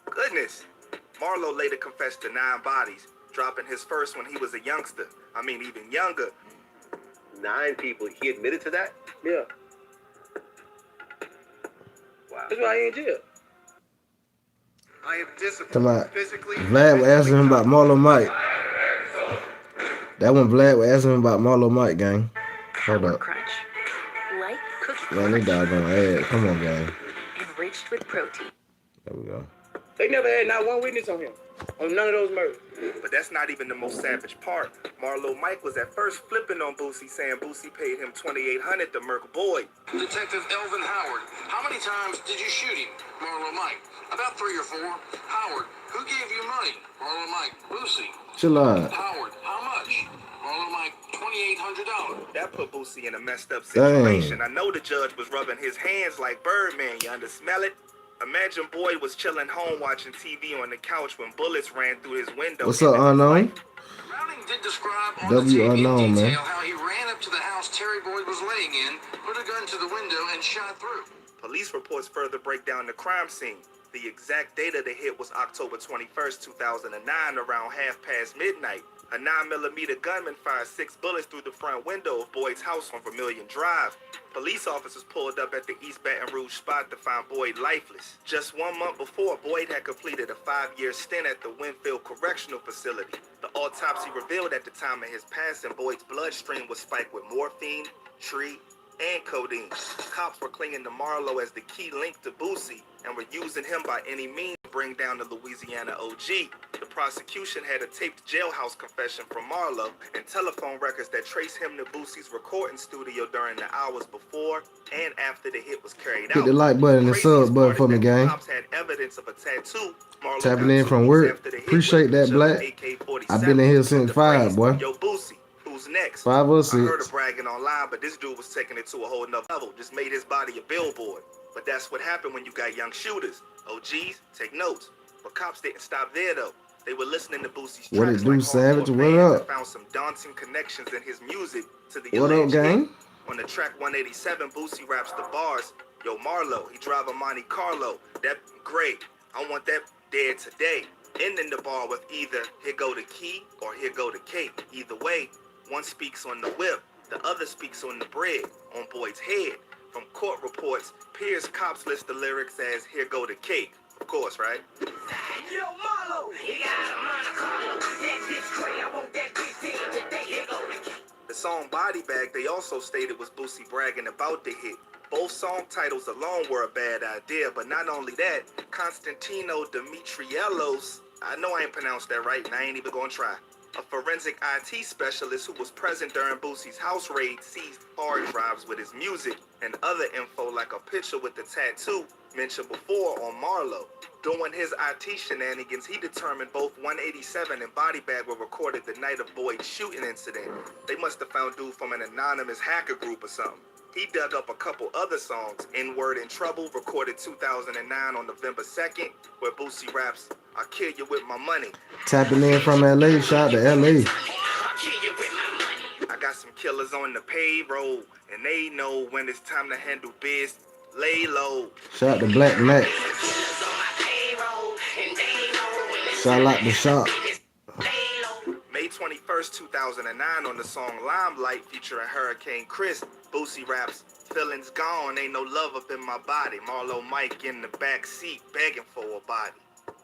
Goodness. Marlo later confessed to 9 bodies, dropping his first when he was a youngster. I mean, even younger. 9 people. He admitted to that? Yeah. Wow. That's why he in jail. I am Come disciplined on. physically. Vlad was asking him about Marlo Mike. That one Vlad was asking him about Marlo Mike, gang. Hold up. Crunch. Light cookie Man, they doggone ass. Come on, gang. enriched with protein. There we go. They never had not one witness on him. On none of those murders. But that's not even the most savage part. Marlo Mike was at first flipping on Boosie, saying Boosie paid him $2,800 to murk Boyd. Detective Elvin Howard, how many times did you shoot him? Marlo Mike, about 3 or 4. Howard, who gave you money? Marlo Mike, Boosie. Chill out. Howard, how much? Marlo Mike, $2,800. That put Boosie in a messed up situation. I know the judge was rubbing his hands like Birdman. You smell it? Imagine Boyd was chilling home watching TV on the couch when bullets ran through his window. What's up, unknown? Browning did describe on W the TV unknown, in detail man. how he ran up to the house Terry Boyd was laying in, put a gun to the window, and shot through. Police reports further break down the crime scene. The exact date of the hit was October 21st, 2009, around midnight. A 9mm gunman fired 6 bullets through the front window of Boyd's house on Vermilion Drive. Police officers pulled up at the East Baton Rouge spot to find Boyd lifeless. Just 1 month before, Boyd had completed a 5-year stint at the Winfield Correctional Facility. The autopsy revealed at the time of his passing, Boyd's bloodstream was spiked with morphine, tree, and codeine. Cops were clinging to Marlo as the key link to Boosie and were using him by any means to bring down the Louisiana OG. The prosecution had a taped jailhouse confession from Marlo and telephone records that trace him to Boosie's recording studio during the hours before and after the hit was carried out. Hit the like button and the sub button for me, gang. Cops had evidence of a tattoo Marlo Tapping got in 2 from weeks work. after the hit Appreciate with that, the Black. AK-47 I've been in here since the 5, phrase, boy. Yo, Boosie, who's next? 5 or I 6. heard her bragging online, but this dude was taking it to a whole nother level. Just made his body a billboard. But that's what happened when you got young shooters. OGs, take notes. But cops didn't stop there, though. They were listening to Boosie's What tracks it do, like Savage? hardcore What fans up? and found some daunting connections in his music to the What up, alleged gang? hit. On the track 187, Boosie raps the bars. Yo, Marlo, he drive a Monte Carlo. That great. I want that dead today. Ending the bar with either here go the key or here go the cake. Either way, one speaks on the whip, the other speaks on the bread, on Boyd's head. From court reports, Pierce cops list the lyrics as here go the cake. Of course, right? Yo, Marlo, he got a Monte Carlo. That bitch crazy. I want that bitch dead today. Here go the key. The song Body Bag, they also stated was Boosie bragging about the hit. Both song titles alone were a bad idea, but not only that, Constantino Dimitriellos, I know I ain't pronounced that right, and I ain't even gonna try. A forensic IT specialist who was present during Boosie's house raid seized hard drives with his music and other info like a picture with the tattoo mentioned before on Marlo. Doing his IT shenanigans, he determined both 187 and Body Bag were recorded the night of Boyd's shooting incident. They must have found dude from an anonymous hacker group or something. He dug up a couple other songs. N-Word in Trouble, recorded 2009 on November 2nd, where Boosie raps, I'll kill you with my money. Tapping in from LA. Shout out to LA. I got some killers on the payroll, and they know when it's time to handle biz. Lay low. Shout out to Black Mac. Shout out to Shop. May 21st, 2009, on the song Limelight featuring Hurricane Chris, Boosie raps, feelings gone, ain't no love up in my body. Marlo Mike in the back seat begging for a body.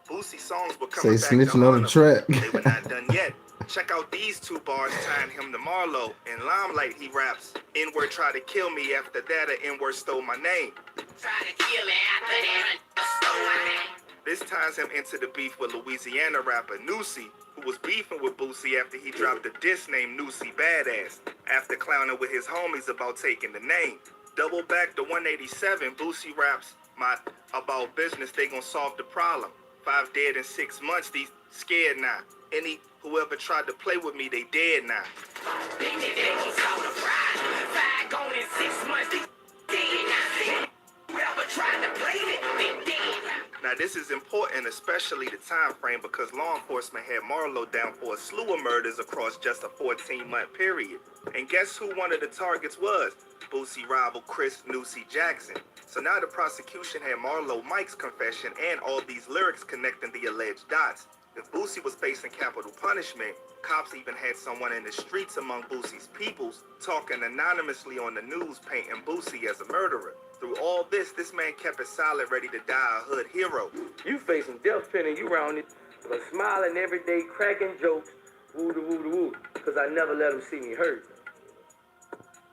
Boosie songs were coming Say back to snitching on the track. They were not done yet. Check out these 2 bars tying him to Marlo. In Limelight, he raps, N-word tried to kill me, after that a N-word stole my name. Try to kill me after that. Stole my name. This ties him into the beef with Louisiana rapper Nucy, who was beefing with Boosie after he dropped a diss named Nucy Badass, after clowning with his homies about taking the name. Double back to 187, Boosie raps, my about business, they gon' solve the problem. 5 dead in 6 months, these scared now. Whoever tried to play with me, they dead now. Now this is important, especially the time frame, because law enforcement had Marlo down for a slew of murders across just a 14-month period. And guess who one of the targets was? Boosie rival Chris Newsy Jackson. So now the prosecution had Marlo Mike's confession and all these lyrics connecting the alleged dots. If Boosie was facing capital punishment, cops even had someone in the streets among Boosie's peoples talking anonymously on the news painting Boosie as a murderer. Through all this man kept it solid, ready to die a hood hero. You facing death penalty, you round it, but smiling every day, cracking jokes, woo, because I never let them see me hurt.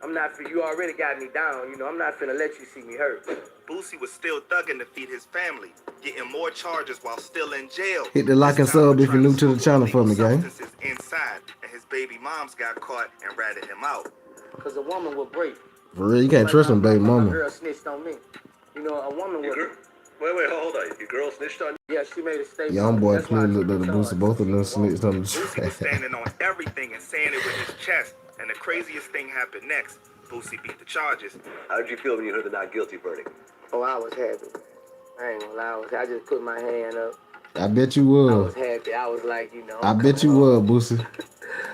I'm not, you already got me down, I'm not finna let you see me hurt. Boosie was still thugging to feed his family, getting more charges while still in jail. Hit the like and sub if you're new to the channel for me, gang. Inside, and his baby moms got caught and ratted him out. Because a woman will break. For real, you can't trust him, baby mama. My girl snitched on me. A woman will. Wait, hold on. Your girl snitched on you? Yeah, she made a statement. Young boy clearly looked at the Boosie. Both of them snitched on Boosie was the standing on everything and saying it with his chest. And the craziest thing happened next. Boosie beat the charges. How did you feel when you heard the not guilty verdict? Oh, I was happy. I ain't gonna lie. I just put my hand up. I bet you would. I was happy. I was like, I bet you would, Boosie.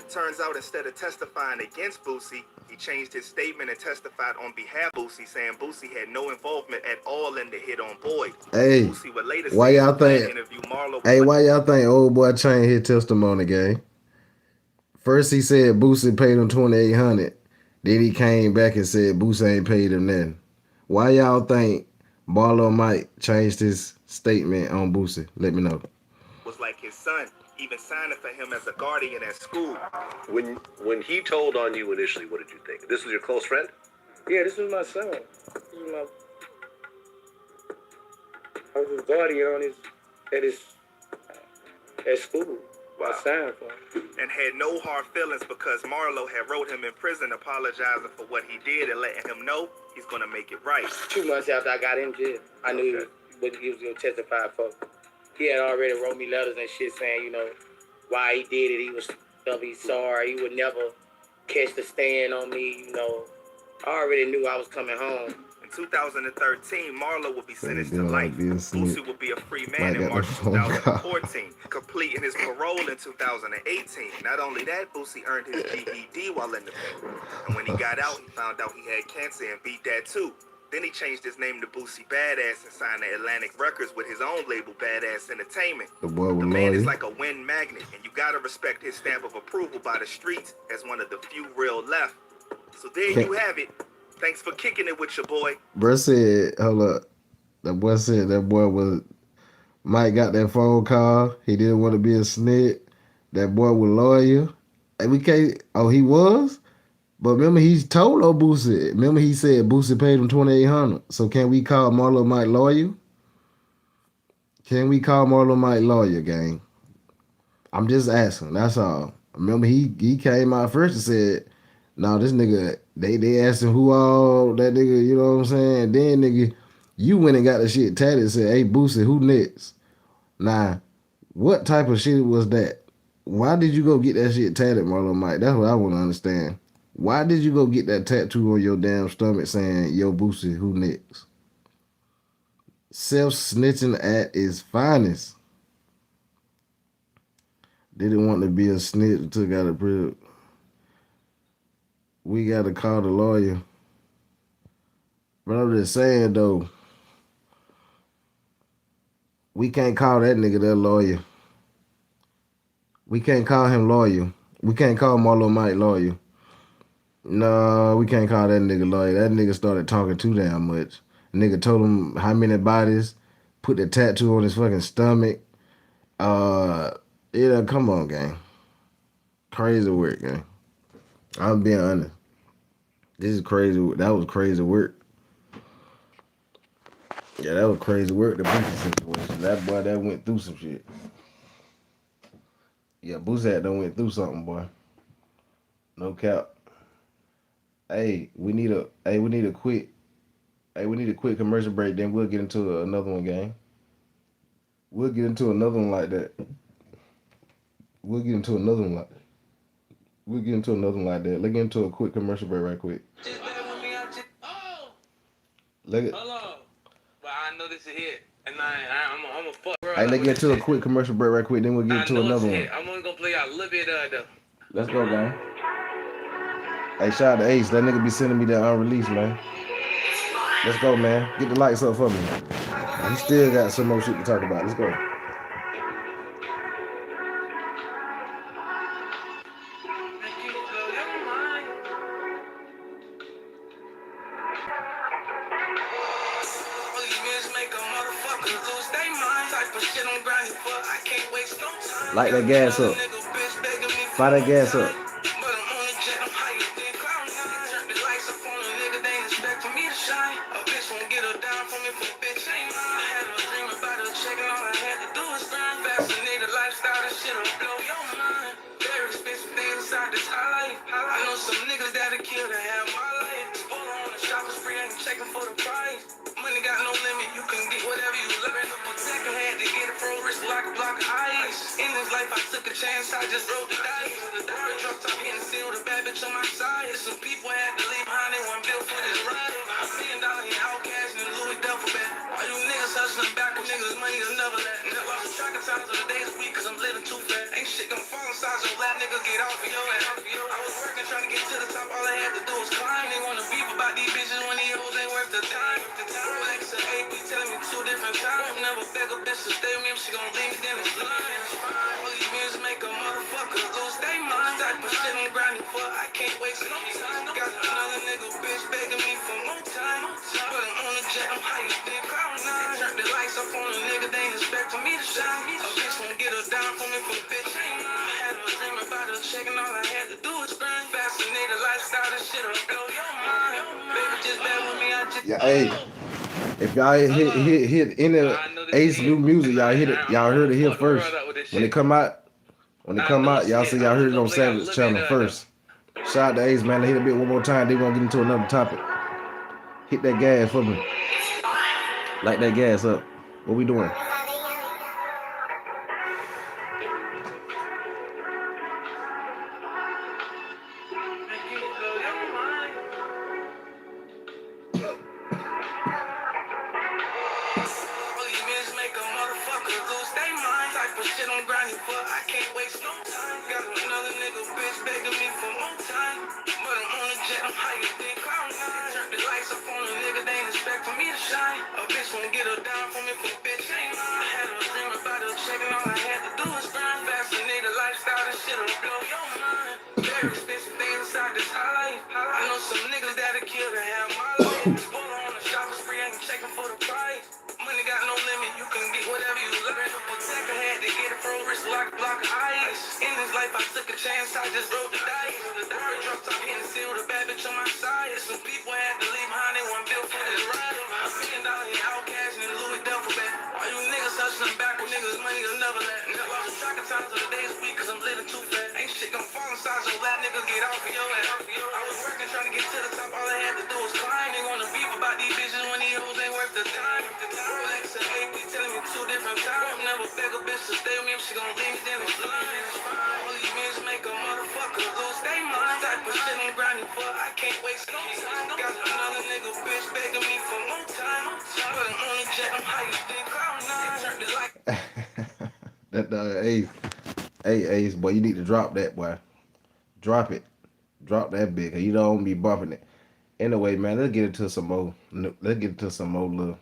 Turns out instead of testifying against Boosie, he changed his statement and testified on behalf of Boosie, saying Boosie had no involvement at all in the hit on Boyd. Hey, why y'all think? Hey, why y'all think old boy changed his testimony, gang? First he said Boosie paid him $2,800. Then he came back and said Boosie ain't paid him nothing. Why y'all think Marlo Mike changed his statement on Boosie? Let me know. Was like his son, even signing for him as a guardian at school. When he told on you initially, what did you think? This was your close friend? Yeah, this was my son. I was his guardian at school. Wow. And had no hard feelings because Marlo had wrote him in prison apologizing for what he did and letting him know he's gonna make it right. 2 months after I got in jail, I knew what he was gonna testify for. He had already wrote me letters and shit saying, why he did it. He's sorry. He would never catch the stand on me. I already knew I was coming home. In 2013, Marlo would be sentenced to life. Boosie would be a free man in March 2014, completing his parole in 2018. Not only that, Boosie earned his GED while in the pen. And when he got out, he found out he had cancer and beat that too. Then he changed his name to Boosie Badass and signed to Atlantic Records with his own label, Badass Entertainment. The man is like a wind magnet, and you gotta respect his stamp of approval by the streets as one of the few real left. So there you have it. Thanks for kicking it with your boy. Bro said, hold up. That boy said that boy was, Mike got that phone call. He didn't want to be a snitch. That boy was loyal. And we can't, he was? But remember, he told Boosie. Remember, he said Boosie paid him $2,800. So can we call Marlo Mike loyal? Can we call Marlo Mike loyal, gang? I'm just asking. That's all. Remember, he came out first and said, "No, this nigga." They asked him who all that nigga. You know what I'm saying? Then nigga, you went and got the shit tatted and said, "Hey Boosie, who next?" Now, what type of shit was that? Why did you go get that shit tatted, Marlo Mike? That's what I want to understand. Why did you go get that tattoo on your damn stomach saying, "Yo, Boosie, who next?" Self-snitching at its finest. Didn't want to be a snitch, took out of prison. We got to call the lawyer. But I'm just saying, though, we can't call that nigga that lawyer. We can't call him lawyer. We can't call Marlo Mike lawyer. No, we can't call that nigga lawyer. That nigga started talking too damn much. Nigga told him how many bodies, put the tattoo on his fucking stomach. Come on, gang. Crazy work, gang. I'm being honest. This is crazy. That was crazy work. Yeah, that was crazy work, the Boosie situation. That boy, that went through some shit. Yeah, Boosie done went through something, boy. No cap. Hey, we need a quick commercial break, then we'll get into another one, gang. We'll get into another one like that. We'll get into another one like that. Let's get into a quick commercial break right quick. Look at. Hello. But I know this is it. And I'm a fuck bro. Hey, let's get into a quick commercial break right quick. Then we'll get into another one. I'm only gonna play out a little bit of though. Let's go, man. Hey, shout out to Ace. That nigga be sending me that unreleased, man. Let's go, man. Get the lights up for me. He still got some more shit to talk about. Let's go. Light that gas up. Fire that gas up. I know some niggas that'll kill to have my life. Pull on the shopping spree, ain't checking for the price. Money got no limit, you can get whatever you love. Protect had to get it from wrist like a block of ice. In this life, I took a chance, I just rolled the dice. The drop top hitting seal, the bad bitch on my side. Some people had to leave behind, they weren't built for this ride. $1 million in outcash and Louis duffel bag. All you niggas hustling back with niggas, money will never let. Never lost track of times of the days week, cause I'm living too fast. Ain't shit gonna fall inside your lap, nigga, get off of your ass. I was working, trying to get to the top, all I had to do was climb. They wanna beef about these bitches when these hoes ain't worth the time. Rolex and AP telling me 2 different times. Never beg a bitch to stay with me if she gon' leave me, then it's lying. All these bitches make a motherfucker lose they mind. Type of shit I'm grinding for, I can't waste no time. Got another nigga bitch begging me for more time. But I'm on the jet, I'm higher than Cloud9. Turn the lights up on a nigga, they ain't expecting me to shine. A bitch won't get her down for me for a bitch. I had a dream about her checking, all I had to do was grind. Fascinated lifestyle, this shit'll blow your mind. Baby, just bear with me, I just. Yeah, hey. If y'all hit any Ace new music, y'all hit it. Y'all heard it here first. When it come out, y'all see y'all heard it on Savage channel first. Shout out to Ace, man. They hit a bit one more time. They gonna get into another topic. Hit that gas for me. Light that gas up. What we doing? I know some niggas that'll kill to have my life. Pull on the shopping spree, ain't checking for the price. Money got no limit, you can get whatever you love. Protect had to get it from wrist like a block of ice. In this life, I took a chance, I just rolled the dice. The drop top hitting seal, the bad bitch on my side. Some people had to leave behind, they weren't built for this ride. $1 million in outcash and Louis duffel bag. All you niggas hustling back with niggas, money will never let. Never lost track of times of the days week, cause I'm living too fast. Ain't shit gonna fall inside your lap, nigga, get off of your ass. I was working, trying to get to the top, all I had to do was climb. They wanna beef about these bitches when these hoes ain't worth the time. Rolex and AP telling me 2 different times. Never beg a bitch to stay with me if she gon' leave me, then it's lying. All these bitches make a motherfucker lose they mind. Type of shit I'm grinding for, I can't waste no time. Got another nigga bitch begging me for more time. But I'm on the jet, I'm higher than Cloud9. Turn the light. That Ace. Hey Ace, boy, you need to drop that, boy. Drop it. Drop that big. You don't be bumping it. Anyway, man, let's get into some more. Let's get into some more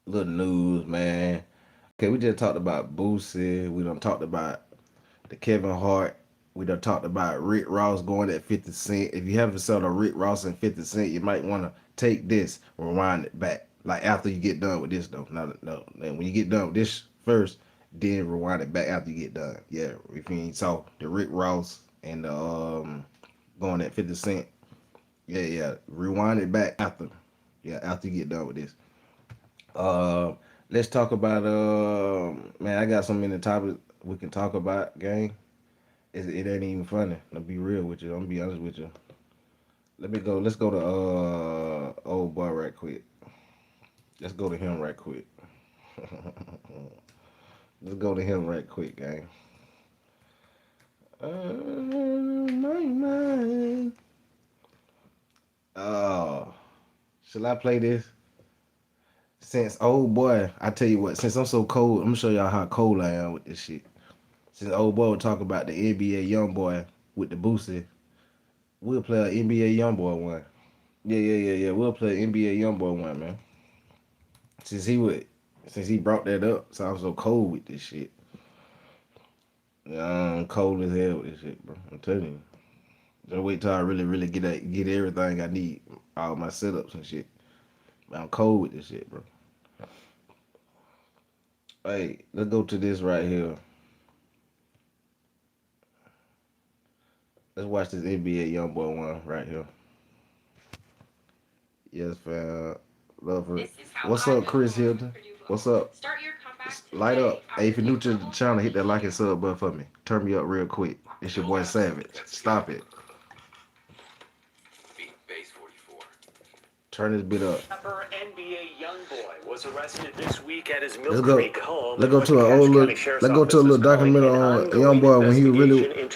little news, man. Okay, we just talked about Boosie. We done talked about the Kevin Hart. We done talked about Rick Ross going at 50 Cent. If you haven't saw the Rick Ross and 50 Cent, you might want to take this, rewind it back. Like after you get done with this, though. No. And when you get done with this first, then rewind it back after you get done. Yeah, if you saw the Rick Ross and the going at 50 Cent. Yeah. Rewind it back after. Yeah, after you get done with this. Let's talk about man, I got so many topics we can talk about, gang. It ain't even funny. I'll be real with you. I'm gonna be honest with you. Let's go to old boy right quick. Let's go to him right quick. Let's go to him right quick, gang. My. Oh, shall I play this? Since old boy, I tell you what, since I'm so cold, I'm gonna show y'all how cold I am with this shit. Since old boy was talking about the NBA young boy with the Boosie, we'll play an NBA young boy one. Yeah. We'll play an NBA young boy one, man. Since he brought that up, so I'm so cold with this shit. I'm cold as hell with this shit, bro. I'm telling you. Just wait till I really get everything I need, all my setups and shit. I'm cold with this shit, bro. Hey, let's go to this right here. Let's watch this NBA YoungBoy one right here. Yes, fam. Love her. What's up, Chris Hilton? What's up? Light up. Hey, if you're new to the channel, hit that like and sub button for me. Turn me up real quick. It's your boy Savage. Stop it. Turn this bit up. NBA YoungBoy was arrested this week at his Let's Mill go. Creek home. Let's go to an old look. Let's go to a little documentary on YoungBoy when he really.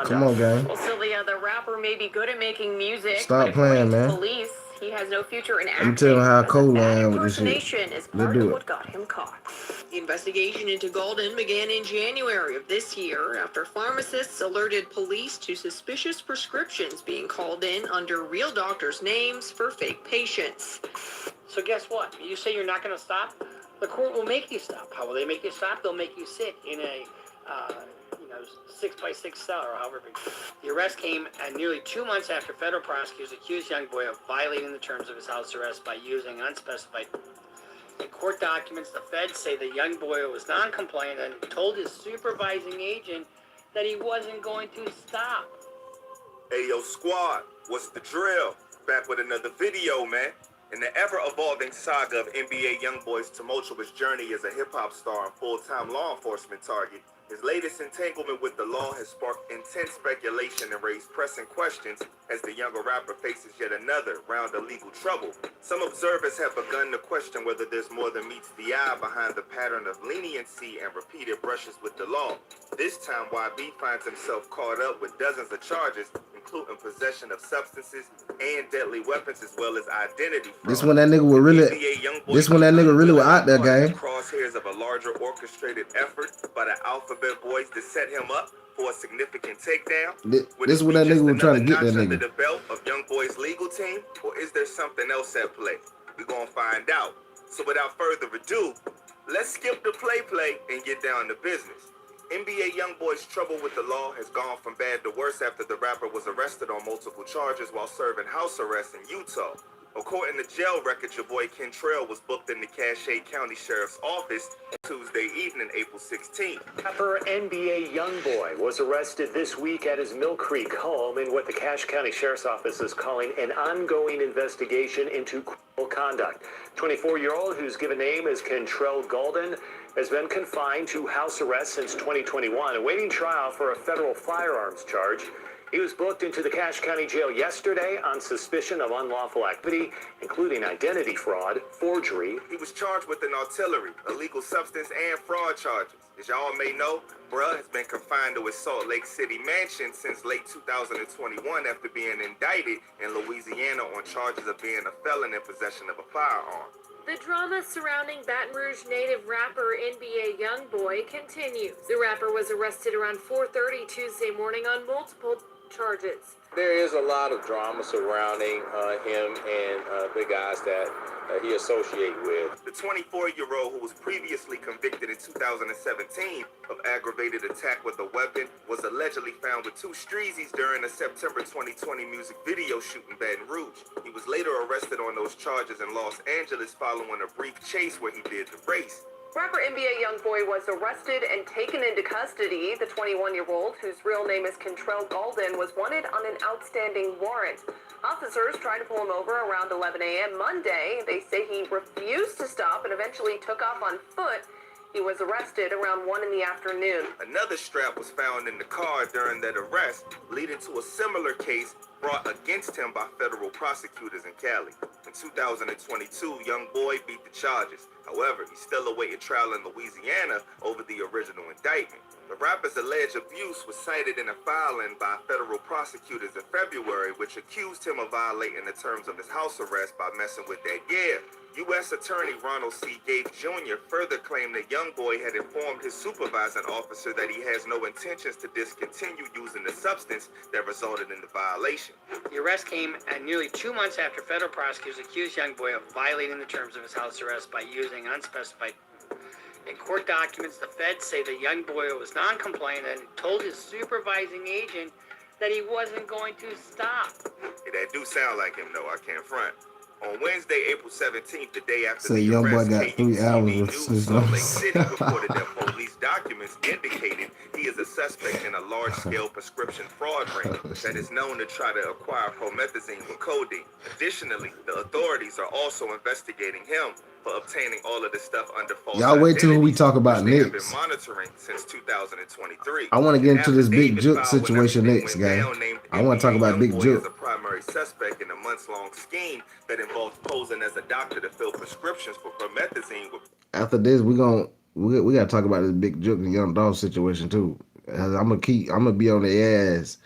Come on, gang. Well, Sylvia, the rapper may be good at making music. Stop playing, man. Police, he has no future in acting. I'm telling how cold I am with this shit. Impersonation is part of what got him caught. The investigation into Golden began in January of this year after pharmacists alerted police to suspicious prescriptions being called in under real doctors' names for fake patients. So guess what? You say you're not going to stop? The court will make you stop. How will they make you stop? They'll make you sit in a 6x6 cell or however big. The arrest came nearly 2 months after federal prosecutors accused YoungBoy of violating the terms of his house arrest by using unspecified. In court documents, the feds say the YoungBoy was non-compliant and told his supervising agent that he wasn't going to stop. Hey, yo, squad, what's the drill? Back with another video, man. In the ever-evolving saga of NBA YoungBoy's tumultuous journey as a hip-hop star and full-time law enforcement target, his latest entanglement with the law has sparked intense speculation and raised pressing questions as the younger rapper faces yet another round of legal trouble. Some observers have begun to question whether there's more than meets the eye behind the pattern of leniency and repeated brushes with the law. This time, YB finds himself caught up with dozens of charges, including possession of substances and deadly weapons, as well as identity fraud. This when that nigga was really out there, gang. Crosshairs of a larger orchestrated effort by the Alphabet Boys to set him up for a significant takedown. This when that nigga was trying to get that nigga. The belt of YoungBoy's legal team, or is there something else at play? We're gonna find out. So without further ado, let's skip the play and get down to business. NBA YoungBoy's trouble with the law has gone from bad to worse after the rapper was arrested on multiple charges while serving house arrest in Utah. According to jail records, your boy Kentrell was booked in the Cache County Sheriff's Office Tuesday evening, April 16th. Rapper NBA YoungBoy was arrested this week at his Mill Creek home in what the Cache County Sheriff's Office is calling an ongoing investigation into criminal conduct. 24-year-old, whose given name is Kentrell Golden, has been confined to house arrest since 2021, awaiting trial for a federal firearms charge. He was booked into the Cache County Jail yesterday on suspicion of unlawful activity, including identity fraud, forgery. He was charged with an artillery, illegal substance, and fraud charges. As y'all may know, bruh has been confined to his Salt Lake City mansion since late 2021 after being indicted in Louisiana on charges of being a felon in possession of a firearm. The drama surrounding Baton Rouge native rapper NBA YoungBoy continues. The rapper was arrested around 4:30 Tuesday morning on multiple charges. There is a lot of drama surrounding him and the guys that he associates with. The 24-year-old, who was previously convicted in 2017 of aggravated attack with a weapon, was allegedly found with 2 streezies during a September 2020 music video shoot in Baton Rouge. He was later arrested on those charges in Los Angeles following a brief chase where he did the race. Rapper NBA YoungBoy was arrested and taken into custody. The 21-year-old, whose real name is Kentrell Golden, was wanted on an outstanding warrant. Officers tried to pull him over around 11 a.m. Monday. They say he refused to stop and eventually took off on foot. He was arrested around 1 in the afternoon. Another strap was found in the car during that arrest, leading to a similar case brought against him by federal prosecutors in Cali. In 2022, YoungBoy beat the charges. However, he's still awaiting trial in Louisiana over the original indictment. The rapper's alleged abuse was cited in a filing by federal prosecutors in February, which accused him of violating the terms of his house arrest by messing with that gear. U.S. Attorney Ronald C. Gates Jr. further claimed that Youngboy had informed his supervising officer that he has no intentions to discontinue using the substance that resulted in the violation. The arrest came at nearly 2 months after federal prosecutors accused Youngboy of violating the terms of his house arrest by using unspecified. In court documents, the feds say that Youngboy was non-compliant and told his supervising agent that he wasn't going to stop. Yeah, that do sound like him, though. I can't front. On Wednesday, April 17th, the day after So the young boy arrest, got 3 hours KUTV with News his Salt Lake nose. City reported that police documents indicated he is a suspect in a large-scale prescription fraud ring that is known to try to acquire promethazine with codeine. Additionally, the authorities are also investigating him for obtaining all of this stuff under false Y'all wait till we identities, talk about which they have next. been monitoring since 2023. I want to get into this Big Affidavit Jook filed when situation everything next, went guy. down named I want to talk NBA about Big Youngboy as a Jook. primary suspect in a months-long scheme that involves posing as a doctor to fill prescriptions for promethazine with. After this, we gotta talk about this Big Jook and Young Dolph situation too. I'm gonna be on their ass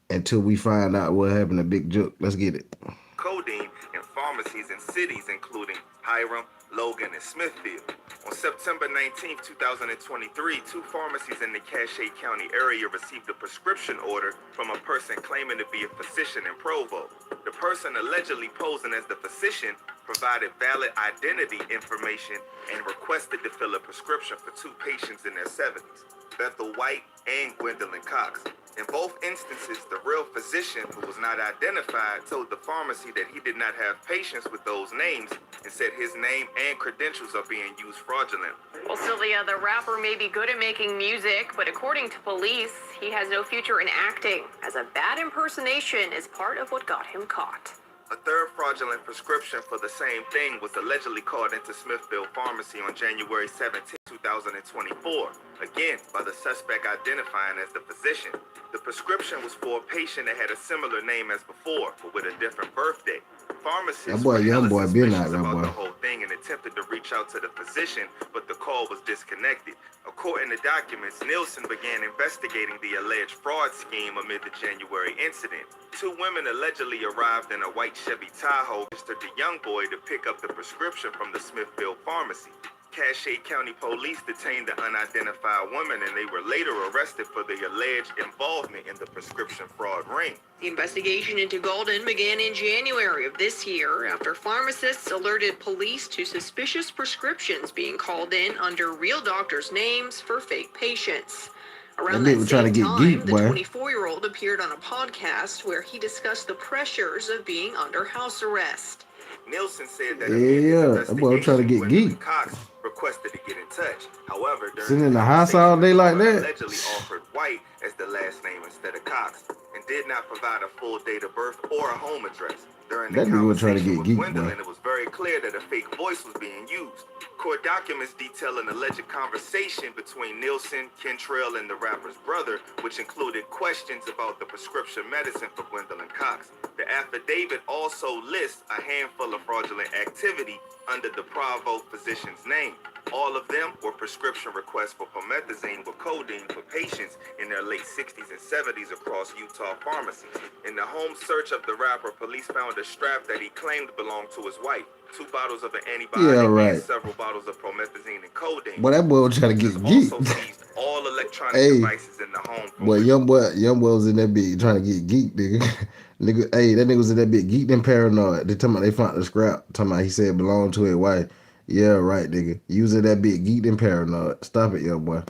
until we find out what happened to Big Jook. Let's get it. Codeine in pharmacies in cities including Hiram, Logan, and Smithfield. On September 19, 2023, 2 pharmacies in the Cache County area received a prescription order from a person claiming to be a physician in Provo. The person allegedly posing as the physician provided valid identity information and requested to fill a prescription for 2 patients in their 70s, Bethel White and Gwendolyn Cox. In both instances, the real physician, who was not identified, told the pharmacy that he did not have patients with those names and said his name and credentials are being used fraudulently. Well, Sylvia, the rapper may be good at making music, but according to police, he has no future in acting, as a bad impersonation is part of what got him caught. A third fraudulent prescription for the same thing was allegedly called into Smithfield Pharmacy on January 17, 2024, again by the suspect identifying as the physician. The prescription was for a patient that had a similar name as before, but with a different birthday. Pharmacists That boy, were young hella boy, been suspicious out there, about boy. the whole thing and attempted to reach out to the physician, but the call was disconnected. According to documents, Nielsen began investigating the alleged fraud scheme amid the January incident. 2 women allegedly arrived in a white Chevy Tahoe, registered the young boy to pick up the prescription from the Smithfield Pharmacy. Cache County Police detained the unidentified woman and they were later arrested for the alleged involvement in the prescription fraud ring. The investigation into Golden began in January of this year after pharmacists alerted police to suspicious prescriptions being called in under real doctors' names for fake patients. Around That that nigga trying same to get time, geek, the boy. 24-year-old appeared on a podcast where he discussed the pressures of being under house arrest. Nielsen said that Yeah, that boy trying to get Gwendolyn geek. Cox requested to get in touch. However, during Sitting in the conversation, house all day like the that? allegedly offered White as the last name instead of Cox and did not provide a full date of birth or a home address. During the That nigga was trying to conversation get with geek, Gwendolyn, boy. it was very clear that a fake voice was being used. Court documents detail an alleged conversation between Nielsen, Kentrell, and the rapper's brother, which included questions about the prescription medicine for Gwendolyn Cox. The affidavit also lists a handful of fraudulent activity under the Provo physician's name. All of them were prescription requests for promethazine with codeine for patients in their late 60s and 70s across Utah pharmacies. In the home search of the rapper, police found a strap that he claimed belonged to his wife, 2 bottles of an antibiotic, Yeah, right. and several bottles of promethazine and codeine. Boy, that boy was trying to get geek. Also seized all electronic Hey, devices in the home. boy, young boy was in that bitch trying to get geek, nigga. Nigga, hey, that nigga was in that bitch geeked and paranoid. They talking about they found the scrap. Talking about he said it belonged to his wife. Yeah, right, nigga. Using that bitch geeked and paranoid. Stop it, young boy.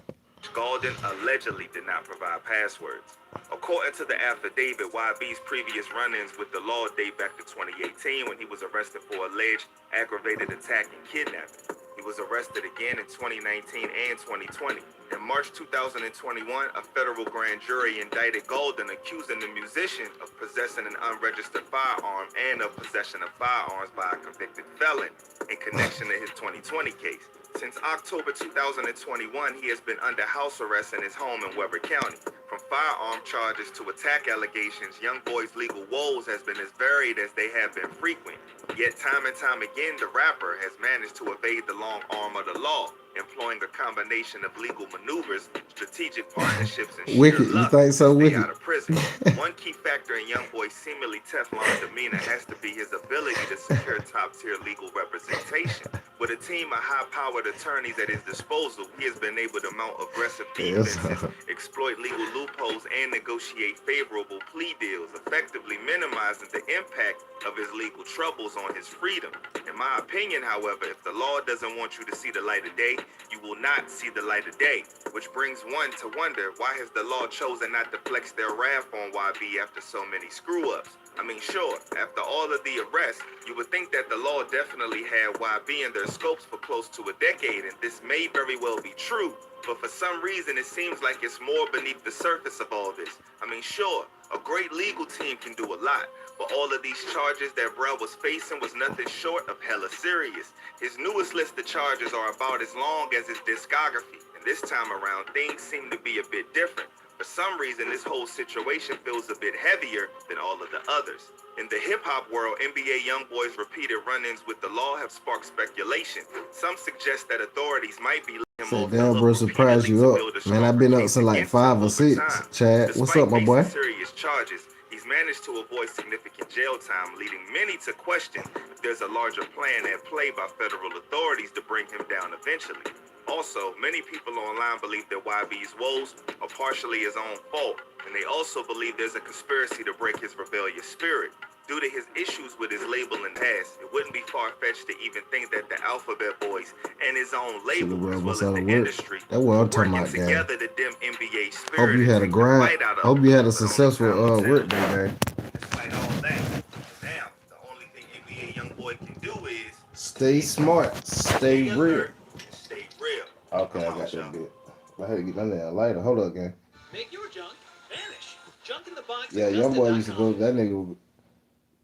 Golden allegedly did not provide passwords. According to the affidavit, YB's previous run-ins with the law date back to 2018 when he was arrested for alleged aggravated attack and kidnapping. He was arrested again in 2019 and 2020. In March 2021, a federal grand jury indicted Golden, accusing the musician of possessing an unregistered firearm and of possession of firearms by a convicted felon in connection to his 2020 case. Since October 2021, he has been under house arrest in his home in Weber County. From firearm charges to attack allegations, young boy's legal woes has been as varied as they have been frequent. Yet time and time again, the rapper has managed to evade the long arm of the law, employing a combination of legal maneuvers, strategic partnerships, and sheer Wicked, you luck think to so, stay Wicked? out of prison. One key factor in Youngboy's seemingly Teflon demeanor has to be his ability to secure top-tier legal representation. With a team of high-powered attorneys at his disposal, he has been able to mount aggressive Yes. defenses, exploit legal loopholes, and negotiate favorable plea deals, effectively minimizing the impact of his legal troubles on his freedom. In my opinion, however, if the law doesn't want you to see the light of day, you will not see the light of day. Which brings one to wonder, why has the law chosen not to flex their wrath on YB after so many screw-ups? I mean, sure, after all of the arrests, you would think that the law definitely had YB in their scopes for close to a decade, and this may very well be true, but for some reason it seems like it's more beneath the surface of all this. I mean, sure, a great legal team can do a lot, but all of these charges that Brell was facing was nothing short of hella serious. His newest list of charges are about as long as his discography, and this time around, things seem to be a bit different. For some reason, this whole situation feels a bit heavier than all of the others. In the hip-hop world, NBA Youngboy's repeated run-ins with the law have sparked speculation. Some suggest that authorities might be letting him Say, off the damn, bro, hook surprise repeatedly you to build a up. Man, I've stronger been up case since like against him 5 or over 6. time. Chad, what's up, my boy? Despite facing serious charges, he's managed to avoid significant jail time, leading many to question if there's a larger plan at play by federal authorities to bring him down eventually. Also, many people online believe that YB's woes are partially his own fault, and they also believe there's a conspiracy to break his rebellious spirit. Due to his issues with his label in the past, it wouldn't be far-fetched to even think that the Alphabet Boys and his own label, Bro, as well what's as out the of work? industry, That's what I'm talking working about, gang. together to dim NBA Hope spirit you and had a take the grind. fight out of Hope him. you had a But only successful time will tell. work day, gang. Despite all that, now the only thing NBA Youngboy can do is Stay smart, stay real. alert, and stay real. Okay, I got that bit. I had to get my damn lighter. Hold up, gang. Make your junk vanish. Junk in the box. Yeah, young boy used to go. That nigga.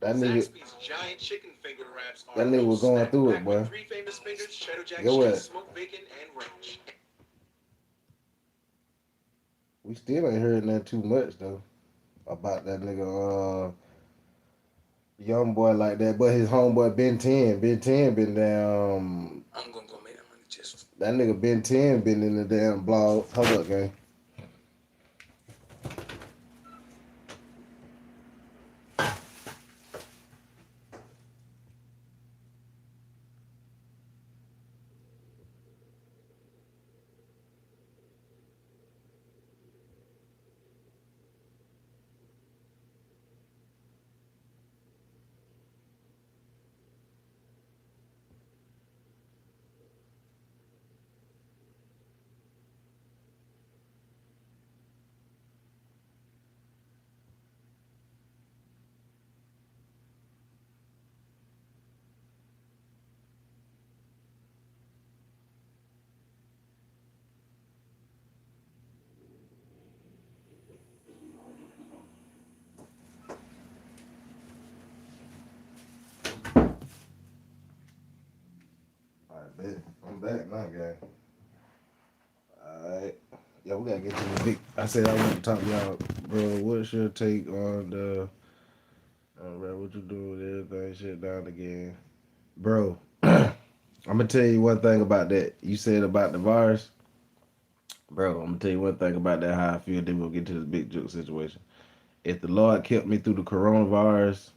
Zaxby's giant chicken finger wraps are That nigga was going snack through it, packed with boy. 3 famous fingers, cheddar jack Go cheese, ahead. smoked bacon, and ranch. We still ain't heard that too much though about that nigga. Young boy like that, but his homeboy Ben 10. Ben 10 been down. I'm gonna go make that money just. That nigga Ben 10 been in the damn blog. Hold up, gang. Alright, bet. I'm back now, gang. Alright. Yeah, we gotta get to the big. I said I want to talk to y'all, bro. What's your take on the? Alright, what you doing with everything shut down again, bro? I'm gonna tell you one thing about that. You said about the virus, bro. I'm gonna tell you one thing about that. How I feel. Then we'll get to this big joke situation. If the Lord kept me through the coronavirus,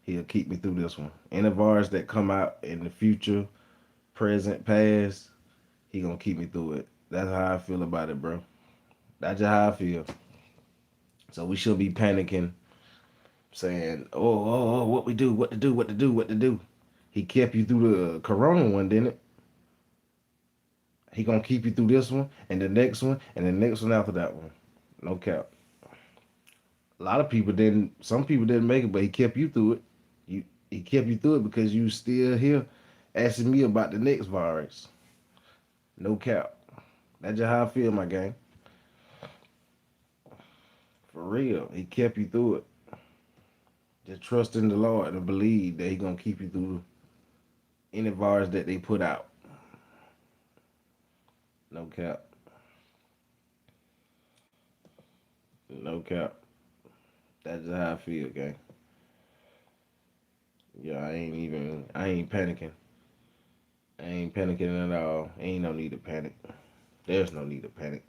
He'll keep me through this one. Any virus that come out in the future, present, past, He gonna keep me through it. That's how I feel about it, bro. That's just how I feel. So we shouldn't be panicking, saying, "Oh, what we do, what to do, what to do, what to do." He kept you through the corona one, didn't it? He gonna keep you through this one and the next one and the next one after that one. No cap. A lot of people didn't. Some people didn't make it, but he kept you through it. He kept you through it because you still here asking me about the next virus. No cap. That's just how I feel, my gang. For real, he kept you through it. Just trust in the Lord and believe that He gonna keep you through any virus that they put out. No cap. No cap. That's just how I feel, gang. Yeah, I ain't panicking. I ain't panicking at all. Ain't no need to panic. There's no need to panic.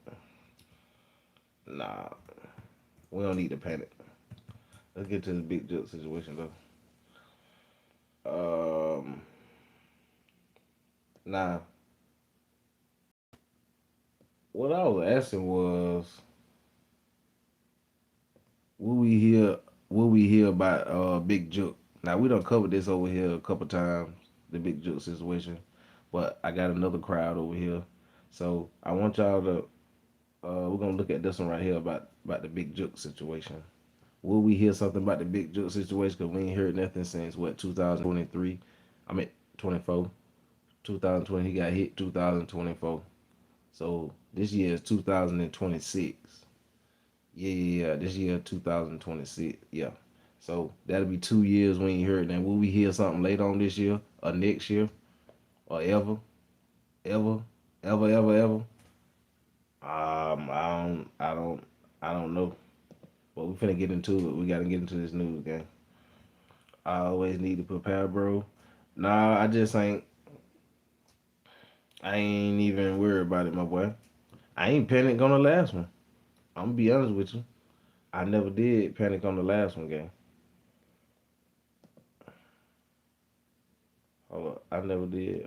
Nah, we don't need to panic. Let's get to the big joke situation though. Now, what I was asking was, will we hear, will we hear about Big Jook? Now we done covered this over here a couple times, the Big Jook situation, but I got another crowd over here, so I want y'all to. We're gonna look at this one right here about the Big Jook situation. Will we hear something about the Big Jook situation? Cause we ain't heard nothing since what 2023. I mean 24. 2020. He got hit 2024. So this year is 2026. Yeah. This year 2026. Yeah. So that'll be 2 years we ain't heard. Now will we hear something later on this year or next year or ever, ever? I don't know. But we finna get into it. We gotta get into this news game. I always need to prepare, bro. Nah, I ain't even worried about it, my boy. I ain't panicked on the last one. I'm gonna be honest with you. I never did panic on the last one, gang. Hold up. I never did.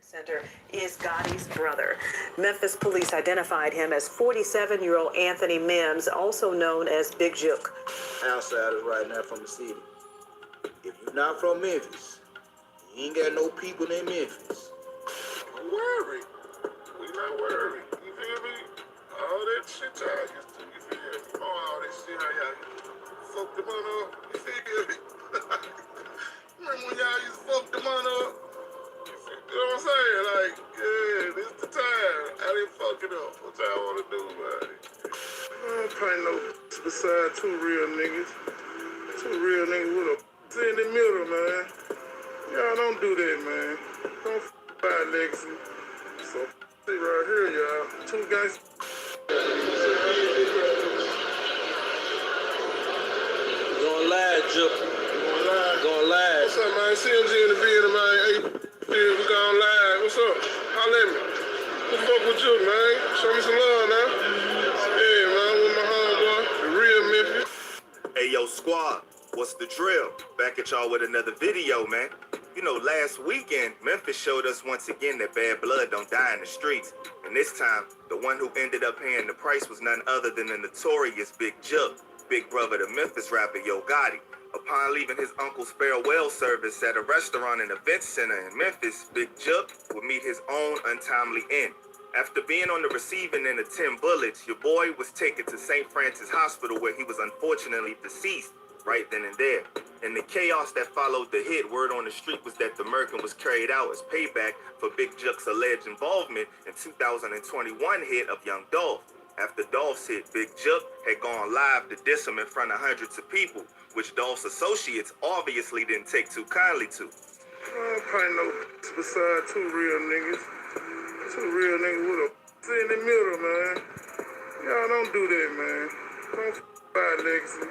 Center is Gotti's brother. Memphis police identified him as 47-year-old Anthony Mims, also known as Big Jook. Outsiders right now from the city. If you're not from Memphis, you ain't got no people in Memphis. Don't worry. We not worried. You feel me? All that shit y'all used to, you feel me? All that shit how y'all fuck them on up. You feel me? Remember when y'all used to fuck them on up? You know what I'm saying? Like, yeah, this the time. I didn't fuck it up. What y'all want to do, man? I don't paint no beside two real niggas. Two real niggas with a in the middle, man. Y'all don't do that, man. Don't by legacy. So, see right here, y'all. Two guys. Going live, Jook. Going live. Going live. What's up, man? CMG in the building, man. Hey, we going live. What's up? Holla at me. Who fuck with you, man? Show me some love, now. Yeah, man. With my homeboy, the real Memphis. Hey, yo, squad, what's the drill? Back at y'all with another video, man. You know, last weekend, Memphis showed us once again that bad blood don't die in the streets. And this time, the one who ended up paying the price was none other than the notorious Big Jook, big brother to Memphis rapper Yo Gotti. Upon leaving his uncle's farewell service at a restaurant and event center in Memphis, Big Jook would meet his own untimely end. After being on the receiving end of 10 bullets, your boy was taken to St. Francis Hospital where he was unfortunately deceased right then and there. In the chaos that followed the hit, word on the street was that the murder was carried out as payback for Big Jook's alleged involvement in 2021 hit of Young Dolph. After Dolph's hit, Big Jook had gone live to diss him in front of hundreds of people, which Dolph's associates obviously didn't take too kindly to. I don't paint no beside two real niggas. Two real niggas with a in the middle, man. Y'all don't do that, man. Don't by legacy.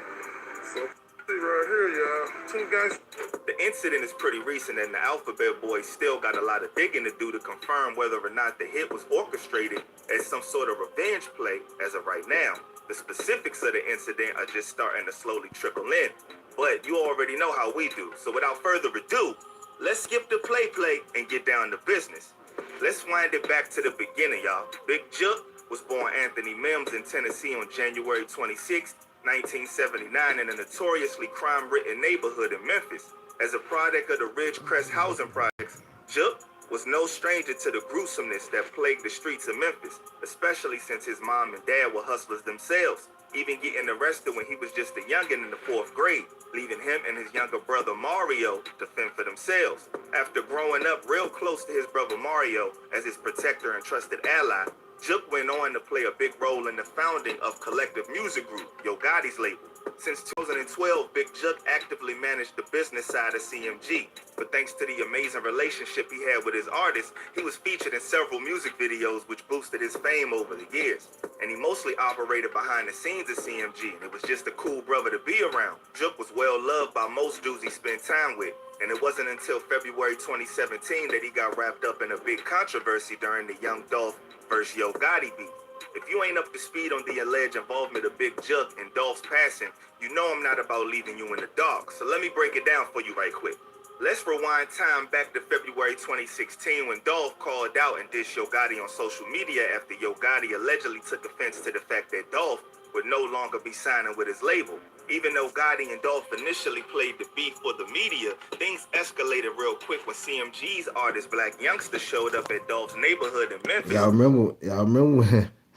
So, see right here, y'all. Two guys. The incident is pretty recent, and the Alphabet Boys still got a lot of digging to do to confirm whether or not the hit was orchestrated as some sort of revenge play as of right now. The specifics of the incident are just starting to slowly trickle in, but you already know how we do. So without further ado, let's skip the play and get down to business. Let's wind it back to the beginning, y'all. Big Jook was born Anthony Mims in Tennessee on January 26, 1979 in a notoriously crime-ridden neighborhood in Memphis. As a product of the Ridgecrest housing projects, Jook was no stranger to the gruesomeness that plagued the streets of Memphis, especially since his mom and dad were hustlers themselves, even getting arrested when he was just a youngin' in the 4th grade, leaving him and his younger brother Mario to fend for themselves. After growing up real close to his brother Mario as his protector and trusted ally, Jook went on to play a big role in the founding of collective music group Yo Gotti's label. Since 2012, Big Juck actively managed the business side of CMG, but thanks to the amazing relationship he had with his artists, he was featured in several music videos which boosted his fame over the years. And he mostly operated behind the scenes at CMG, and it was just a cool brother to be around. Juck was well loved by most dudes he spent time with, and it wasn't until February 2017 that he got wrapped up in a big controversy during the Young Dolph versus Yo Gotti beef. If you ain't up to speed on the alleged involvement of Big Juck and Dolph's passing, you know I'm not about leaving you in the dark. So let me break it down for you right quick. Let's rewind time back to February 2016 when Dolph called out and dissed Yo Gotti on social media after Yo Gotti allegedly took offense to the fact that Dolph would no longer be signing with his label. Even though Gotti and Dolph initially played the beef for the media, things escalated real quick when CMG's artist Black Youngster showed up at Dolph's neighborhood in Memphis. Y'all remember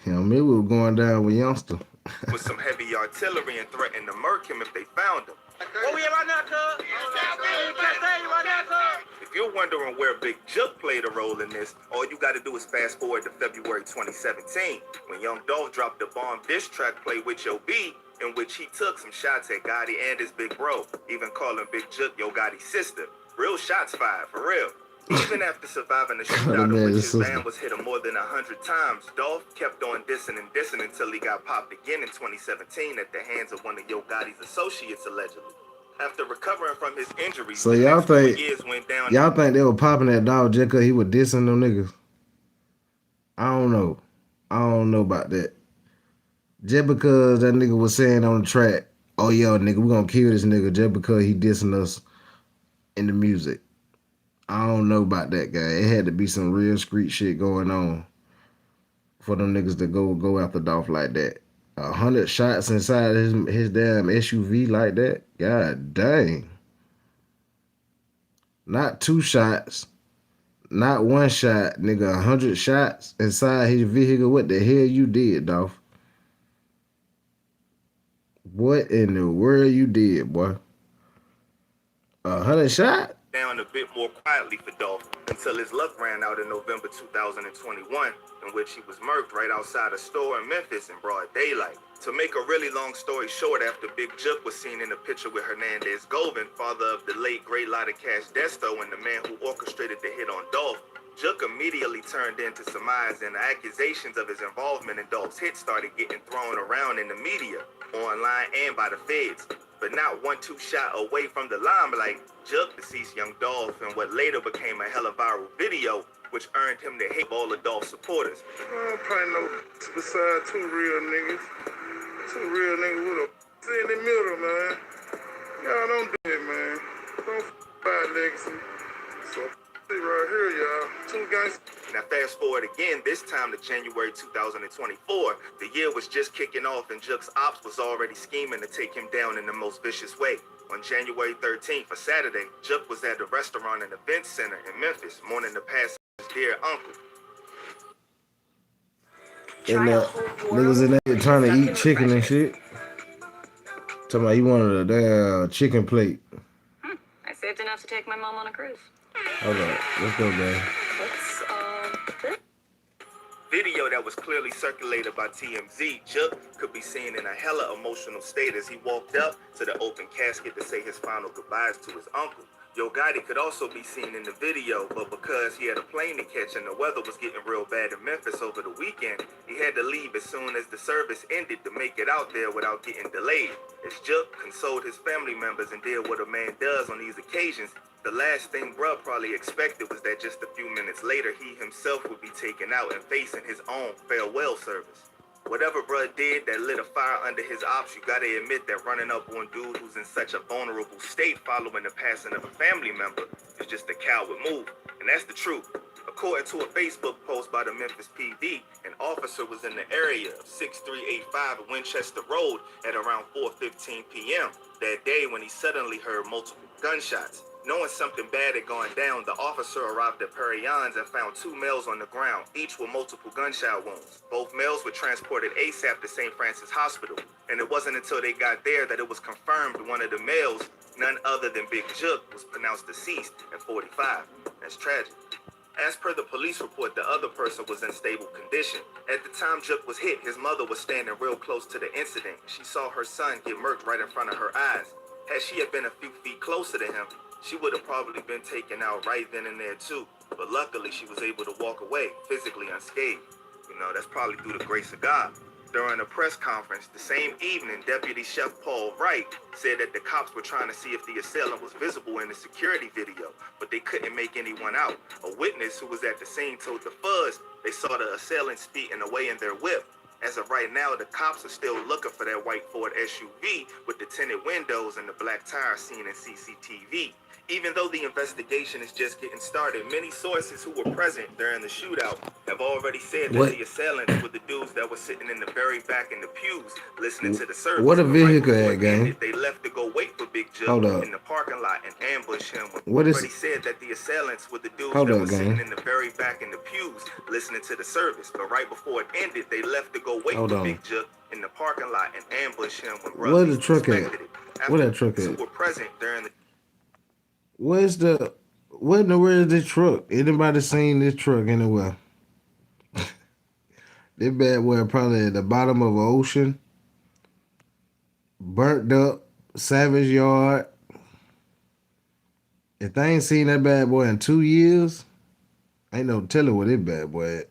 when we were going down with Youngster? With some heavy artillery and threatened to murk him if they found him. Where we at right now, cuz? Right now, cuz? If you're wondering where Big Juck played a role in this, all you got to do is fast forward to February 2017, when Young Dolph dropped the bomb diss track Play With Yo B, in which he took some shots at Gotti and his big bro, even calling Big Juck Yo Gotti's sister. Real shots fired, for real. Even after surviving the shootout in which his band was hit more than 100 times, Dolph kept on dissing until he got popped again in 2017 at the hands of one of Yo Gotti's associates, allegedly. After recovering from his injuries, So the y'all next 4 think years went down. y'all think they were popping that dog just because he was dissing them niggas? I don't know. I don't know about that. Just because that nigga was saying on the track, oh yo nigga, we gonna kill this nigga just because he dissing us in the music. I don't know about that guy. It had to be some real street shit going on for them niggas to go after Dolph like that. 100 shots inside his damn SUV like that? God dang. Not 2 shots. Not 1 shot, nigga. 100 shots inside his vehicle. What the hell you did, Dolph? What in the world you did, boy? 100 shot? Down a bit more quietly for Dolph until his luck ran out in November 2021, in which he was murked right outside a store in Memphis in broad daylight. To make a really long story short, after Big Juck was seen in a picture with Hernandez Govan, father of the late great Lotta Cash Desto and the man who orchestrated the hit on Dolph, Juck immediately turned into surmise, and the accusations of his involvement in Dolph's hit started getting thrown around in the media, online and by the feds. But not 1-2 shot away from the limelight, Juck deceased Young Dolph in what later became a hella viral video, which earned him the hate of all of Dolph's supporters. I don't play no beside 2 real niggas. 2 real niggas with a in the middle, man. Y'all don't do it, man. Don't fight legacy. So right here, y'all. 2 guys. Now fast forward again, this time to January 2024. The year was just kicking off and Juck's ops was already scheming to take him down in the most vicious way. On January 13th, a Saturday, Juck was at a restaurant and event center in Memphis, mourning the passing of his dear uncle. And niggas in there trying to eat chicken and shit. Talking about he wanted a damn chicken plate. I saved enough to take my mom on a cruise. Hold on, let's go, man. Video that was clearly circulated by TMZ, Juck could be seen in a hella emotional state as he walked up to the open casket to say his final goodbyes to his uncle. Yo Gotti could also be seen in the video, but because he had a plane to catch and the weather was getting real bad in Memphis over the weekend, he had to leave as soon as the service ended to make it out there without getting delayed. As Juck consoled his family members and did what a man does on these occasions, the last thing bruh probably expected was that just a few minutes later, he himself would be taken out and facing his own farewell service. Whatever bruh did that lit a fire under his ops, you gotta admit that running up on dude who's in such a vulnerable state following the passing of a family member is just a coward move. And that's the truth. According to a Facebook post by the Memphis PD, an officer was in the area of 6385 Winchester Road at around 4:15 p.m. that day when he suddenly heard multiple gunshots. Knowing something bad had gone down, the officer arrived at Perion's and found 2 males on the ground, each with multiple gunshot wounds. Both males were transported ASAP to St. Francis Hospital, and it wasn't until they got there that it was confirmed one of the males, none other than Big Juck, was pronounced deceased at 45. That's tragic. As per the police report, the other person was in stable condition. At the time Jook was hit, his mother was standing real close to the incident. She saw her son get murked right in front of her eyes. Had she had been a few feet closer to him, she would have probably been taken out right then and there too. But luckily, she was able to walk away, physically unscathed. You know, that's probably through the grace of God. During a press conference the same evening, Deputy Chef Paul Wright said that the cops were trying to see if the assailant was visible in the security video, but they couldn't make anyone out. A witness who was at the scene told the Fuzz they saw the assailants speeding away in their whip. As of right now, the cops are still looking for that white Ford SUV with the tinted windows and the black tires seen in CCTV. Even though the investigation is just getting started, many sources who were present during the shootout have already said that the assailants were the dudes that were sitting in the very back in the pews listening to the service. What a But vehicle before at, it gang? ended, they left to go wait for Big Joe Hold up. in the parking lot and ambush him. What is- Already said that the assailants were the dudes Hold that up, were gang. sitting in the very back in the pews listening to the service. But right before it ended, they left to go wait Hold for on. Big Joe in the parking lot and ambush him when Where the least truck at? expected it. Where that After truck who at? were present during the Where in the world is this truck? Anybody seen this truck anywhere? This bad boy probably at the bottom of an ocean, burnt up, Savage Yard. If they ain't seen that bad boy in 2 years, ain't no telling where this bad boy at.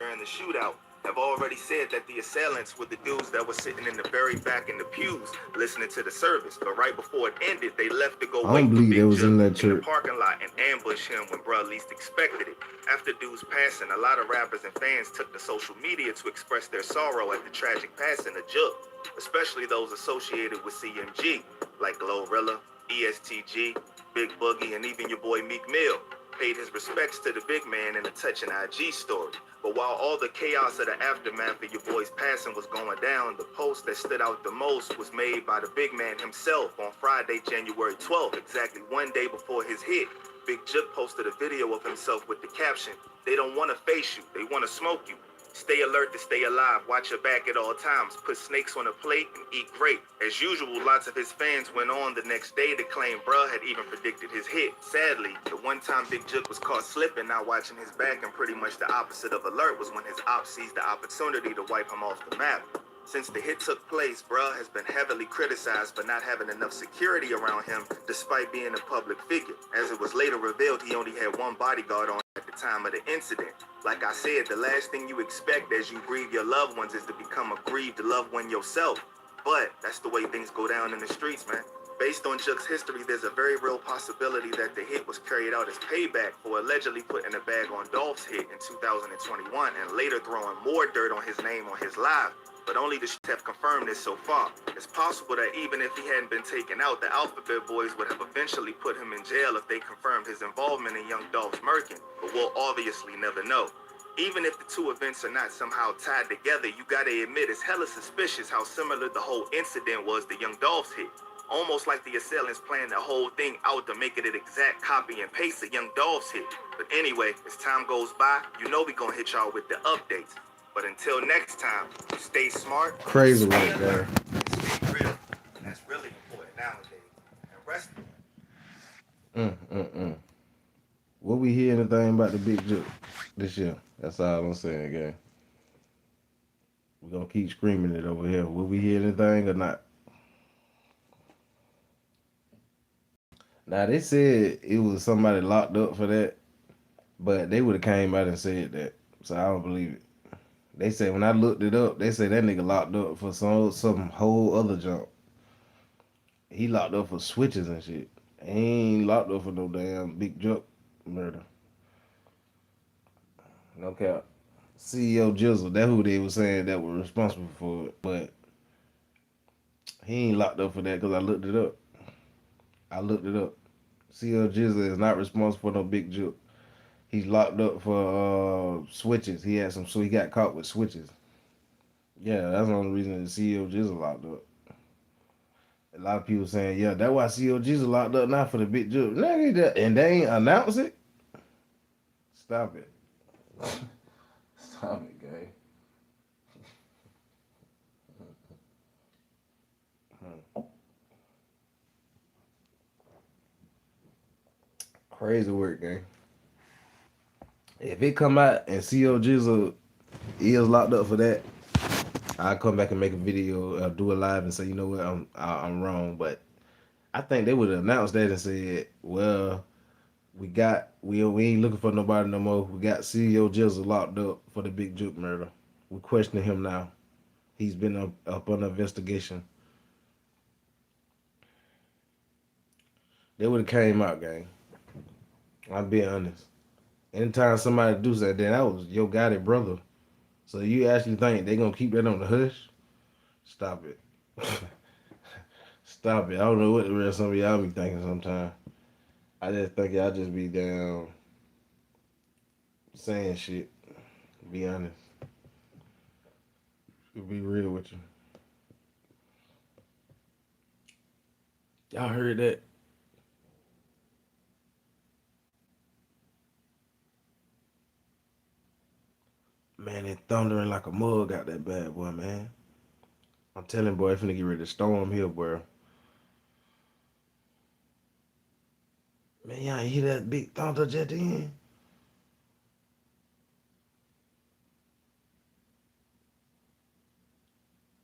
during the shootout have already said that the assailants were the dudes that were sitting in the very back in the pews listening to the service. But right before it ended, they left to go I wait don't for believe Big they was Joe in that in the church. parking lot and ambush him when bruh least expected it. After dude's passing, a lot of rappers and fans took to social media to express their sorrow at the tragic passing of Jook, especially those associated with CMG, like Glorilla, ESTG, Big Boogie, and even your boy Meek Mill. Paid his respects to the big man in a touching IG story. But while all the chaos of the aftermath of your boy's passing was going down, the post that stood out the most was made by the big man himself on Friday, January 12th, exactly 1 day before his hit. Big Jook posted a video of himself with the caption, "They don't want to face you, they want to smoke you. Stay alert to stay alive, watch your back at all times, put snakes on a plate and eat grape." As usual, lots of his fans went on the next day to claim bruh had even predicted his hit. Sadly, the one time Big Jook was caught slipping, not watching his back, and pretty much the opposite of alert was when his op seized the opportunity to wipe him off the map. Since the hit took place, bruh has been heavily criticized for not having enough security around him despite being a public figure. As it was later revealed, he only had one bodyguard on at the time of the incident. Like I said, the last thing you expect as you grieve your loved ones is to become a grieved loved one yourself. But that's the way things go down in the streets, man. Based on Jook's history, there's a very real possibility that the hit was carried out as payback for allegedly putting a bag on Dolph's hit in 2021 and later throwing more dirt on his name on his live. But only the streets have confirmed this so far. It's possible that even if he hadn't been taken out, the Alphabet Boys would have eventually put him in jail if they confirmed his involvement in Young Dolph's murking. But we'll obviously never know. Even if the two events are not somehow tied together, you gotta admit it's hella suspicious how similar the whole incident was to Young Dolph's hit. Almost like the assailants planned the whole thing out to make it an exact copy and paste of Young Dolph's hit. But anyway, as time goes by, you know we gonna hit y'all with the updates. But until next time, stay smart, Crazy stay work, alert, man. and stay real. And that's really important nowadays. And rest. What we hear anything about the Big Jook this year? That's all I'm saying, gang. We're gonna keep screaming it over here. Will we hear anything or not? Now they said it was somebody locked up for that, but they would have came out and said that. So I don't believe it. They say when I looked it up, they say that nigga locked up for some whole other junk. He locked up for switches and shit. He ain't locked up for no damn Big Jook murder. No cap. CEO Jizzle, that who they was saying that was responsible for it, but he ain't locked up for that because I looked it up. CEO Jizzle is not responsible for no Big Jook. He's locked up for switches. He had some, so he got caught with switches. Yeah, that's the only reason the CEO Jizzle locked up. A lot of people saying, yeah, that's why CEO Jizzle locked up now for the Big Jook. And they ain't announce it. Stop it. Stop it, guy. Crazy work, gang. If it come out and CO Jizzle is locked up for that, I'll come back and make a video, do a live and say, you know what, I'm wrong. But I think they would have announced that and said, well, we ain't looking for nobody no more. We got CEO Jizzle locked up for the Big Juke murder. We questioning him now. He's been up on investigation. They would have came out, gang. I'm being honest. Anytime somebody do that, then that was your guided brother. So you actually think they gonna keep that on the hush? Stop it. Stop it. I don't know what the real some of y'all be thinking sometimes. I just think y'all just be down saying shit. Be honest. To be real with you. Y'all heard that? Man, it thundering like a mug out that bad boy, man. I'm telling boy, it's finna get ready to storm here, bro. Man, y'all ain't hear that big thunder just then?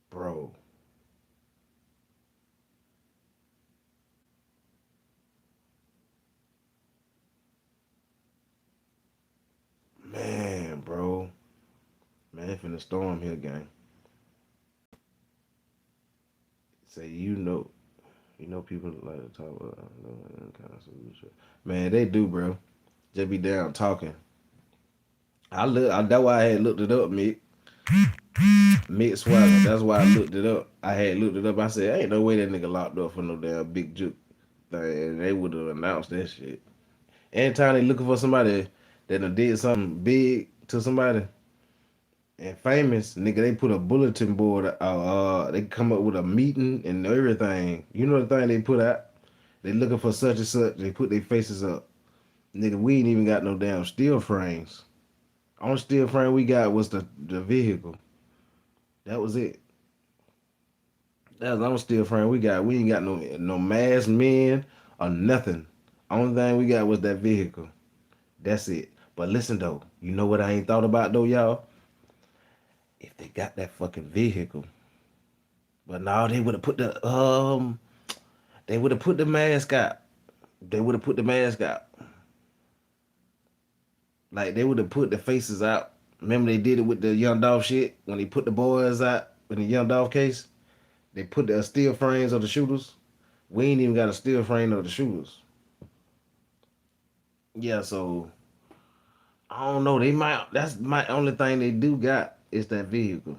Bro. Man, bro. Man, it finna storm here, gang. Say, you know people like to talk about kind of solution. Man, they do, bro. Just be down talking. That's why I had looked it up, Mick. Mick Swagger. That's why I looked it up. I had looked it up. I said, ain't no way that nigga locked up for no damn Big Juke thing. And they would have announced that shit. Anytime they looking for somebody that done did something big to somebody and famous, nigga, they put a bulletin board. They come up with a meeting and everything. You know the thing they put out? They looking for such and such. They put their faces up. Nigga, we ain't even got no damn steel frames. Only steel frame we got was the vehicle. That was it. That was the only steel frame we got. We ain't got no masked men or nothing. Only thing we got was that vehicle. That's it. But listen though, you know what I ain't thought about though, y'all? If they got that fucking vehicle. But no, they would have put the mask out. They would have put the mask out. Like they would have put the faces out. Remember they did it with the Young Dolph shit when they put the boys out in the Young Dolph case. They put the steel frames of the shooters. We ain't even got a steel frame of the shooters. Yeah, so I don't know. They might. That's my only thing they do got is that vehicle,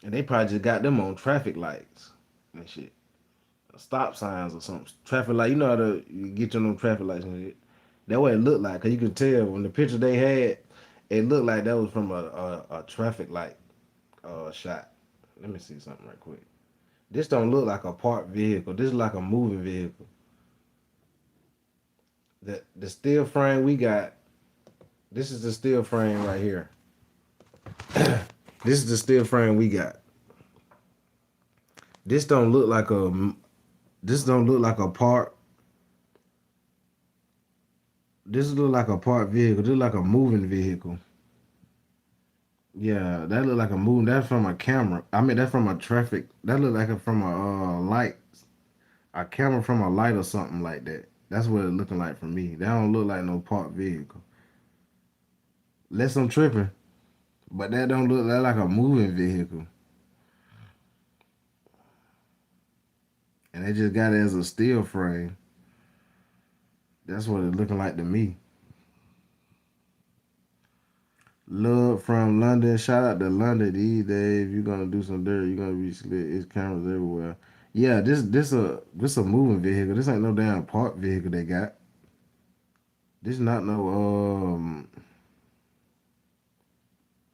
and they probably just got them on traffic lights and shit, stop signs or something. Traffic light. You know how to get you on them traffic lights and shit. That way it looked like, cause you could tell when the picture they had, it looked like that was from a traffic light shot. Let me see something right quick. This don't look like a parked vehicle. This is like a moving vehicle. The steel frame we got. This is the steel frame right here. This is the steel frame we got. This don't look like a. This don't look like a park. This look like a parked vehicle. This look like a moving vehicle. Yeah, that look like a moving. That's from a camera. I mean, that's from a traffic. That look like from a light. A camera from a light or something like that. That's what it looking like for me. That don't look like no parked vehicle. Unless I'm tripping. But that don't look like a moving vehicle. And they just got it as a steel frame. That's what it looking like to me. Love from London. Shout out to London these days. If you're gonna do some dirt, you're gonna be slick. It's cameras everywhere. Yeah, this a moving vehicle. This ain't no damn parked vehicle they got. This not no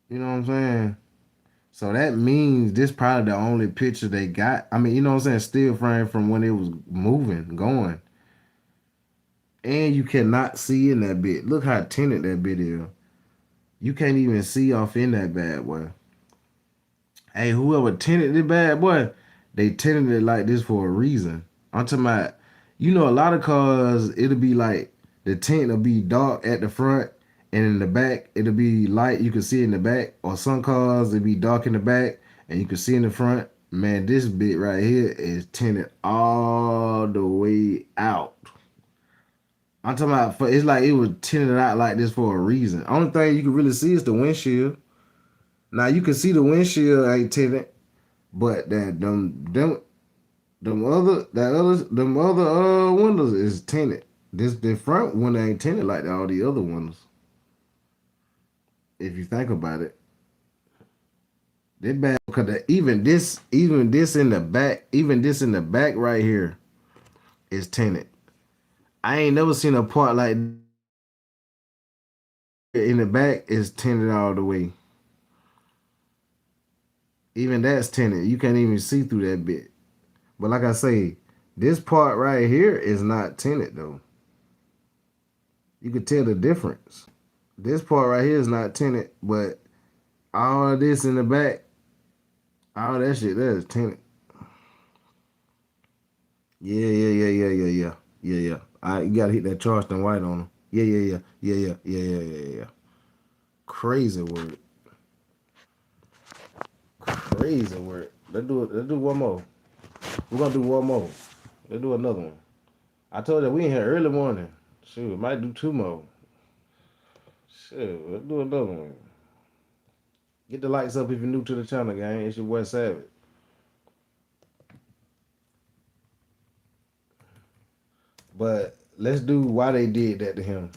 you know what I'm saying? So that means this probably the only picture they got. I mean, you know what I'm saying? Still frame from when it was moving, going. And you cannot see in that bit. Look how tinted that bit is. You can't even see off in that bad boy. Hey, whoever tinted the bad boy, they tinted it like this for a reason. I'm talking about, you know, a lot of cars, it'll be like the tint will be dark at the front and in the back it'll be light. You can see in the back, or some cars it'll be dark in the back, and you can see in the front. Man, this bit right here is tinted all the way out. I'm talking about it's like it was tinted out like this for a reason. Only thing you can really see is the windshield. Now you can see the windshield ain't tinted, but them other windows is tinted. The front window ain't tinted like all the other windows. If you think about it, they bad because even this in the back right here is tinted. I ain't never seen a part like in the back is tinted all the way. Even that's tinted. You can't even see through that bit. But like I say, this part right here is not tinted though. You could tell the difference. This part right here is not tinted, but all of this in the back, all that shit there is tinted. Yeah. You gotta hit that Charleston white on them. Yeah. Crazy word. Crazy word. Let's do one more. We're gonna do one more. Let's do another one. I told you we in here early morning. Shoot, we might do two more. Shit, let's do another one. Get the likes up if you're new to the channel, gang. It's your boy Savage. But let's do why they did that to him.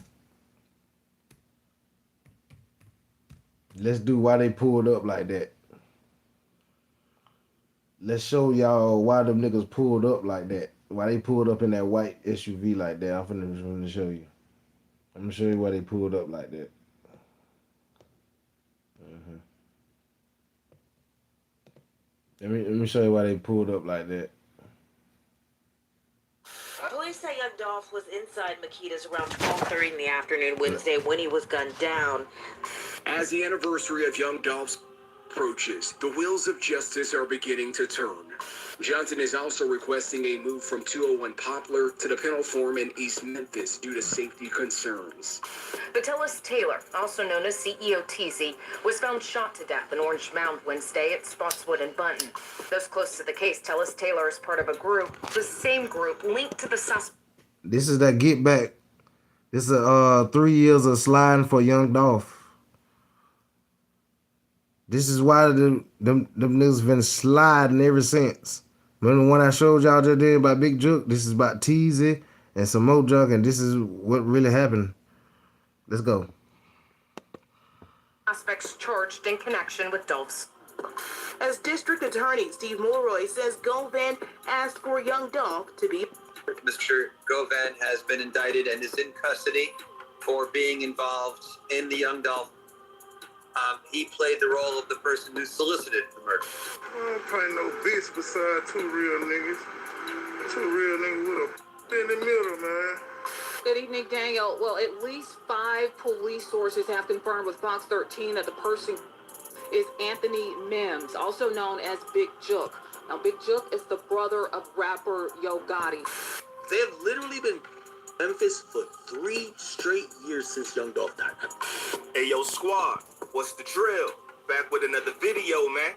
Let's do why they pulled up like that. Let's show y'all why them niggas pulled up like that. Why they pulled up in that white SUV like that. I'm finna show you. I'm gonna show you why they pulled up like that. Let me show you why they pulled up like that. Police say young Dolph was inside Makita's around 12:30 in the afternoon Wednesday when he was gunned down. As the anniversary of young Dolph's approaches, the wheels of justice are beginning to turn. Johnson is also requesting a move from 201 Poplar to the penal form in East Memphis due to safety concerns. Vitellis Taylor, also known as CEO TZ, was found shot to death in Orange Mound Wednesday at Spotswood and Bunton. Those close to the case tell us Taylor is part of a group, the same group linked to the suspect. This is that get back. This is 3 years of sliding for young Dolph. This is why them niggas been sliding ever since. Remember the one I showed y'all just there about Big Jook? This is about Teasy and some more junk, and this is what really happened. Let's go. Suspects charged in connection with Dolph's. As District Attorney Steve Mulroy says Govan asked for young Dolph to be. Mr. Govan has been indicted and is in custody for being involved in the young Dolph. He played the role of the person who solicited the murder. I don't play no bitch beside two real niggas. Two real niggas with a in the middle, man. Good evening, Daniel. Well, at least 5 police sources have confirmed with Fox 13 that the person is Anthony Mims, also known as Big Jook. Now, Big Jook is the brother of rapper Yo Gotti. They have literally been in Memphis for 3 straight years since young Dolph died. Hey, yo, squad, what's the drill? Back with another video, man.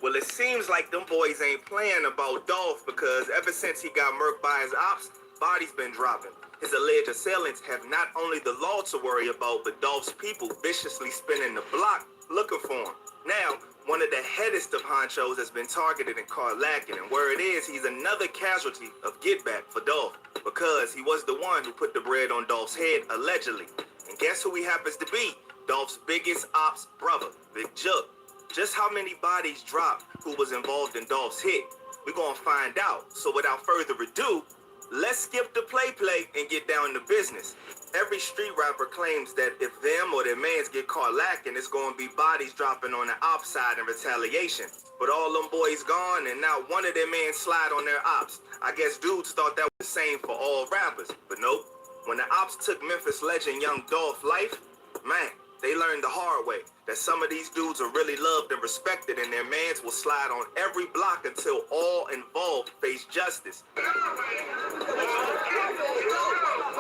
Well, it seems like them boys ain't playing about Dolph because ever since he got murked by his ops, bodies been dropping. His alleged assailants have not only the law to worry about, but Dolph's people viciously spinning the block looking for him. Now, one of the headest of honchos has been targeted and caught lacking, and where it is, he's another casualty of get back for Dolph, because he was the one who put the bread on Dolph's head, allegedly. And guess who he happens to be? Dolph's biggest ops brother, Big Jook. Just how many bodies dropped who was involved in Dolph's hit? We're gonna find out. So without further ado, let's skip the play and get down to business. Every street rapper claims that if them or their mans get caught lacking, it's gonna be bodies dropping on the ops side in retaliation. But all them boys gone, and now one of their mans slide on their ops. I guess dudes thought that was the same for all rappers, but nope. When the ops took Memphis legend Young Dolph life, man, they learned the hard way that some of these dudes are really loved and respected, and their mans will slide on every block until all involved face justice.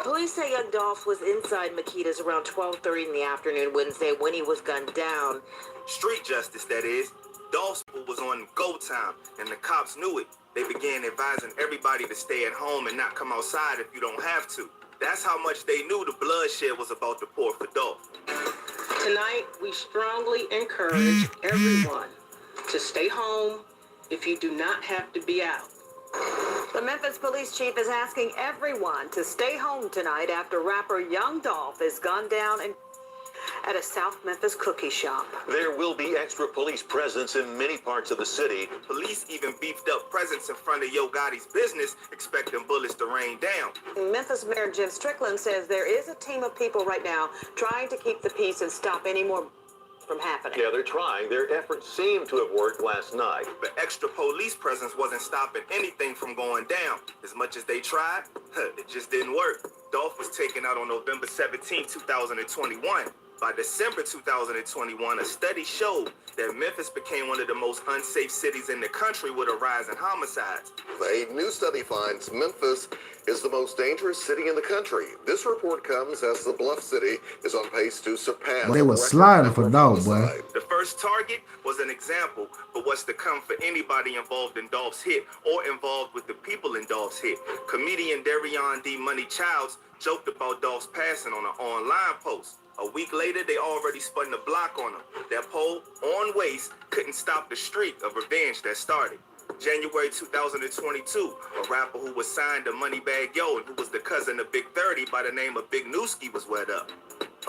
Police say young Dolph was inside Makita's around 12:30 in the afternoon Wednesday when he was gunned down. Street justice, that is. Dolph's was on go time, and the cops knew it. They began advising everybody to stay at home and not come outside if you don't have to. That's how much they knew the bloodshed was about to pour for Dolph. Tonight, we strongly encourage everyone to stay home if you do not have to be out. The Memphis police chief is asking everyone to stay home tonight after rapper Young Dolph is gunned down at a South Memphis cookie shop. There will be extra police presence in many parts of the city. Police even beefed up presence in front of Yo Gotti's business, expecting bullets to rain down. Memphis Mayor Jim Strickland says there is a team of people right now trying to keep the peace and stop any more from happening. Yeah, they're trying. Their efforts seem to have worked last night. But extra police presence wasn't stopping anything from going down. As much as they tried, it just didn't work. Dolph was taken out on November 17, 2021. By December 2021, a study showed that Memphis became one of the most unsafe cities in the country with a rise in homicides. A new study finds Memphis is the most dangerous city in the country. This report comes as the Bluff City is on pace to surpass. They was sliding for Dolph, boy. The first target was an example, but what's to come for anybody involved in Dolph's hit or involved with the people in Dolph's hit. Comedian Darion D. Money Childs joked about Dolph's passing on an online post. A week later, they already spun the block on him. That pole on waist couldn't stop the streak of revenge that started. January 2022, a rapper who was signed to Moneybagg Yo and who was the cousin of Big 30 by the name of Big Newski was wet up.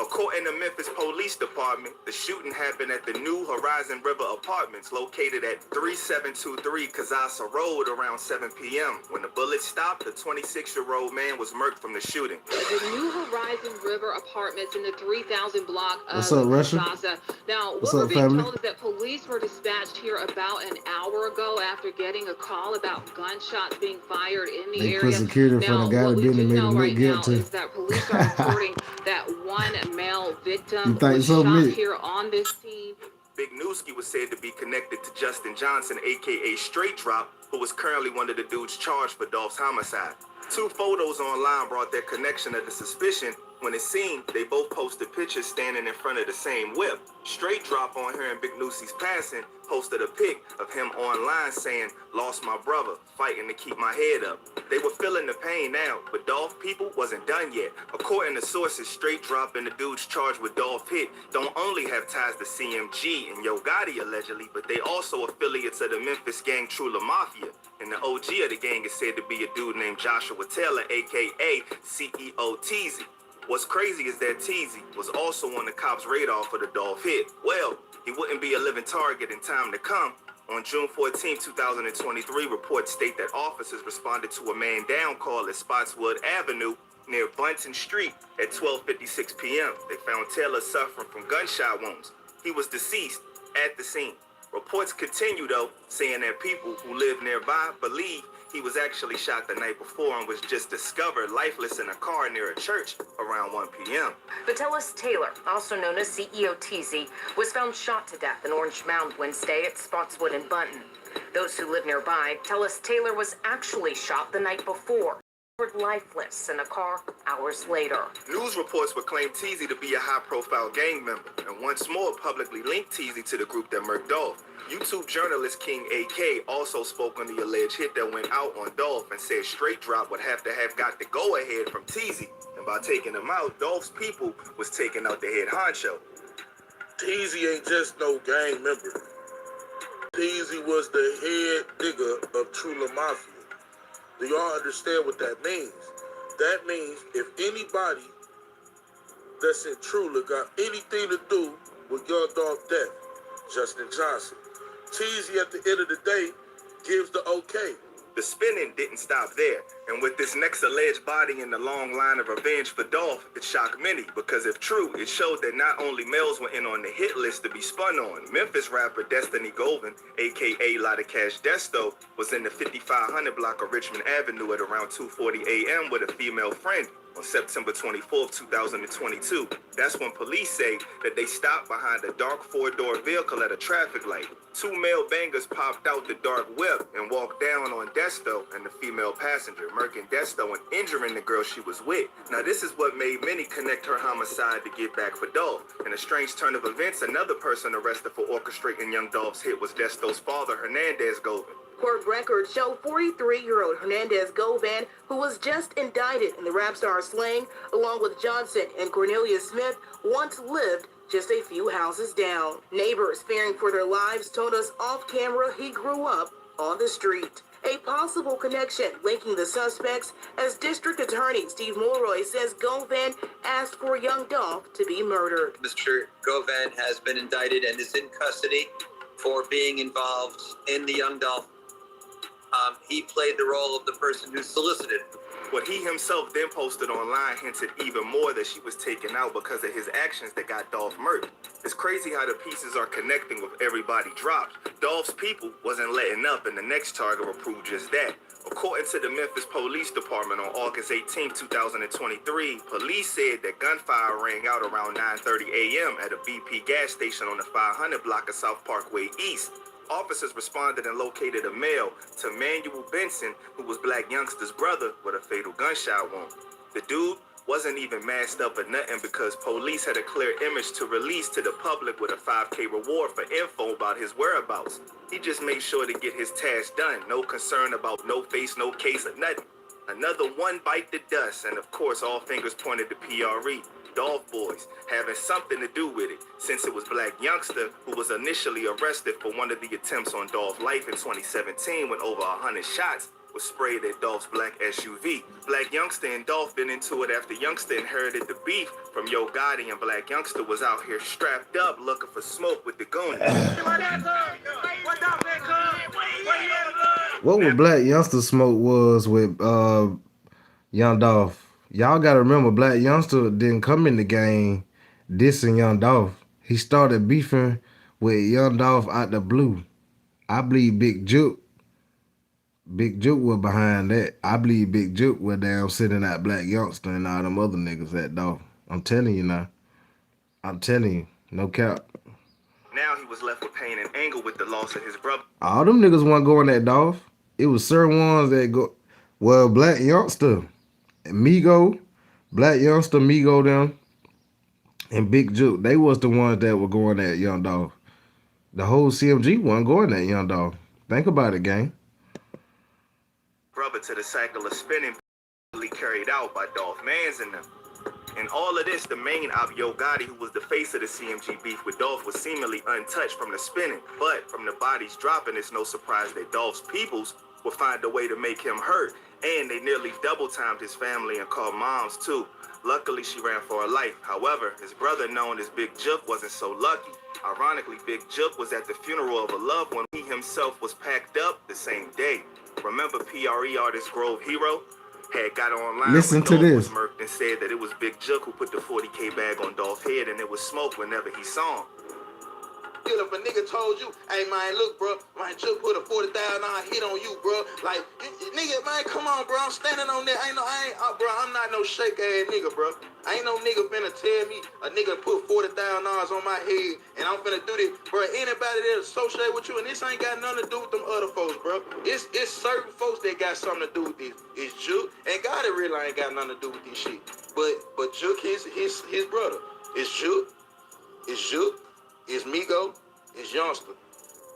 According to Memphis Police Department, the shooting happened at the New Horizon River Apartments located at 3723 Kazasa Road around 7 p.m. When the bullets stopped, the 26-year-old man was murked from the shooting. The New Horizon River Apartments in the 3000 block of What's up, Russia? Kazasa. Now, What's what up, we're being family? told is that police were dispatched here about an hour ago after getting a call about gunshots being fired in the They area. put security in front of the guy that didn't make him look Right now guilty. is that police are reporting that one male victim You think was so, shot Mick? here on this scene. Big Newski was said to be connected to Justin Johnson, a.k.a. Straight Drop, who was currently one of the dudes charged for Dolph's homicide. Two photos online brought their connection of the suspicion. When it seemed, they both posted pictures standing in front of the same whip. Straight Drop on hearing Big Newsi's passing posted a pic of him online saying, "Lost my brother, fighting to keep my head up." They were feeling the pain now, but Dolph people wasn't done yet. According to sources, Straight Drop and the dudes charged with Dolph hit don't only have ties to CMG and Yo Gotti allegedly, but they also affiliates of the Memphis gang Trula Mafia. And the OG of the gang is said to be a dude named Joshua Taylor, aka CEO Teezy. What's crazy is that Teezy was also on the cops' radar for the Dolph hit. Well, he wouldn't be a living target in time to come. On June 14, 2023, reports state that officers responded to a man down call at Spotswood Avenue near Bunton Street at 12:56 p.m. They found Taylor suffering from gunshot wounds. He was deceased at the scene. Reports continue, though, saying that people who live nearby believe he was actually shot the night before and was just discovered lifeless in a car near a church around 1 p.m. Vitalis Taylor, also known as CEO Teezy, was found shot to death in Orange Mound Wednesday at Spotswood and Bunton. Those who live nearby tell us Taylor was actually shot the night before, lifeless in a car hours later. News reports would claim Teezy to be a high-profile gang member, and once more publicly linked Teezy to the group that murked Dolph. YouTube journalist King AK also spoke on the alleged hit that went out on Dolph and said Straight Drop would have to have got the go-ahead from Teezy, and by taking him out, Dolph's people was taking out the head honcho. Teezy ain't just no gang member. Teezy was the head nigga of Trula Mafia. Do y'all understand what that means? That means if anybody that's in Trula got anything to do with Young Dolph's death, Justin Johnson. Teezy at the end of the day gives the okay. The spinning didn't stop there, and with this next alleged body in the long line of revenge for Dolph, it shocked many, because if true, it showed that not only males were in on the hit list to be spun on. Memphis rapper Destiny Govan, aka Lotta Cash Desto, was in the 5500 block of Richmond Avenue at around 2:40 a.m. with a female friend. On September 24th, 2022, that's when police say that they stopped behind a dark four-door vehicle at a traffic light. Two male bangers popped out the dark whip and walked down on Desto and the female passenger, murking Desto and injuring the girl she was with. Now, this is what made many connect her homicide to get back for Dolph. In a strange turn of events, another person arrested for orchestrating Young Dolph's hit was Desto's father, Hernandez Govan. Court records show 43-year-old Hernandez Govan, who was just indicted in the rap star slaying, along with Johnson and Cornelia Smith, once lived just a few houses down. Neighbors fearing for their lives told us off camera he grew up on the street. A possible connection linking the suspects, as District Attorney Steve Mulroy says Govan asked for Young Dolph to be murdered. Mr. Govan has been indicted and is in custody for being involved in the Young Dolph. He played the role of the person who solicited. What he himself then posted online hinted even more that she was taken out because of his actions that got Dolph murdered. It's crazy how the pieces are connecting with everybody dropped. Dolph's people wasn't letting up, and the next target will prove just that. According to the Memphis Police Department on August 18, 2023, police said that gunfire rang out around 9:30 a.m. at a BP gas station on the 500 block of South Parkway East. Officers responded and located a male, Manuel Benson, who was Black Youngster's brother, with a fatal gunshot wound. The dude wasn't even masked up or nothing because police had a clear image to release to the public with a $5K reward for info about his whereabouts. He just made sure to get his task done. No concern about no face, no case, or nothing. Another one bite the dust, and of course all fingers pointed to PRE. Dolph boys having something to do with it, since it was Black Youngster who was initially arrested for one of the attempts on Dolph's life in 2017 when over 100 shots was sprayed at Dolph's black SUV. Black Youngster and Dolph been into it after Youngster inherited the beef from Yo Gotti, and Black Youngster was out here strapped up looking for smoke with the Goonies. What would Black Youngster smoke was with Young Dolph. Y'all gotta remember, Black Youngster didn't come in the game dissing Young Dolph. He started beefing with Young Dolph out the blue. I believe Big Juke was behind that. I believe Big Juke was down sitting at Black Youngster and all them other niggas at Dolph. I'm telling you now. I'm telling you, no cap. Now he was left with pain and anger with the loss of his brother. All them niggas weren't going at Dolph. It was certain ones that go. Well, Black Youngster, Migo, Black Youngster, Migo them, and Big Juke, they was the ones that were going at Young Dolph. The whole CMG wasn't going at Young Dolph. Think about it, gang. Brother to the cycle of spinning carried out by Dolph Mans and them. In all of this, the main op, Yo Gotti, who was the face of the CMG beef with Dolph, was seemingly untouched from the spinning. But from the bodies dropping, it's no surprise that Dolph's peoples would find a way to make him hurt. And they nearly double-timed his family and called moms, too. Luckily, she ran for her life. However, his brother, known as Big Juke, wasn't so lucky. Ironically, Big Juke was at the funeral of a loved one. He himself was packed up the same day. Remember PRE artist Grove Hero? Had got online Listen to this. Was murked and said that it was Big Juke who put the 40K bag on Dolph's head and it was smoke whenever he saw him. If a nigga told you, hey man, look, bro, man, Juke put a $40,000 hit on you, bro. Like, nigga, man, come on, bro. I'm standing on there. Bro, I'm not no shake ass nigga, bro. Ain't no nigga finna tell me a nigga put $40,000 on my head and I'm finna do this, bro. Anybody that associate with you, and this ain't got nothing to do with them other folks, bro. It's certain folks that got something to do with this. It's Juke, and God, it really ain't got nothing to do with this shit. But Juke, his brother. It's Juke. It's Juke. It's Migo, it's Youngster.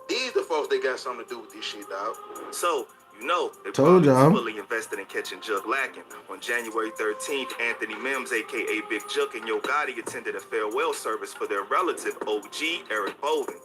These the folks that got something to do with this shit, dog. So, you know, they Told probably y'all. was fully invested in catching Juke lacking. On January 13th, Anthony Mims, a.k.a. Big Juke, and Yo Gotti attended a farewell service for their relative, OG Eric Bolden.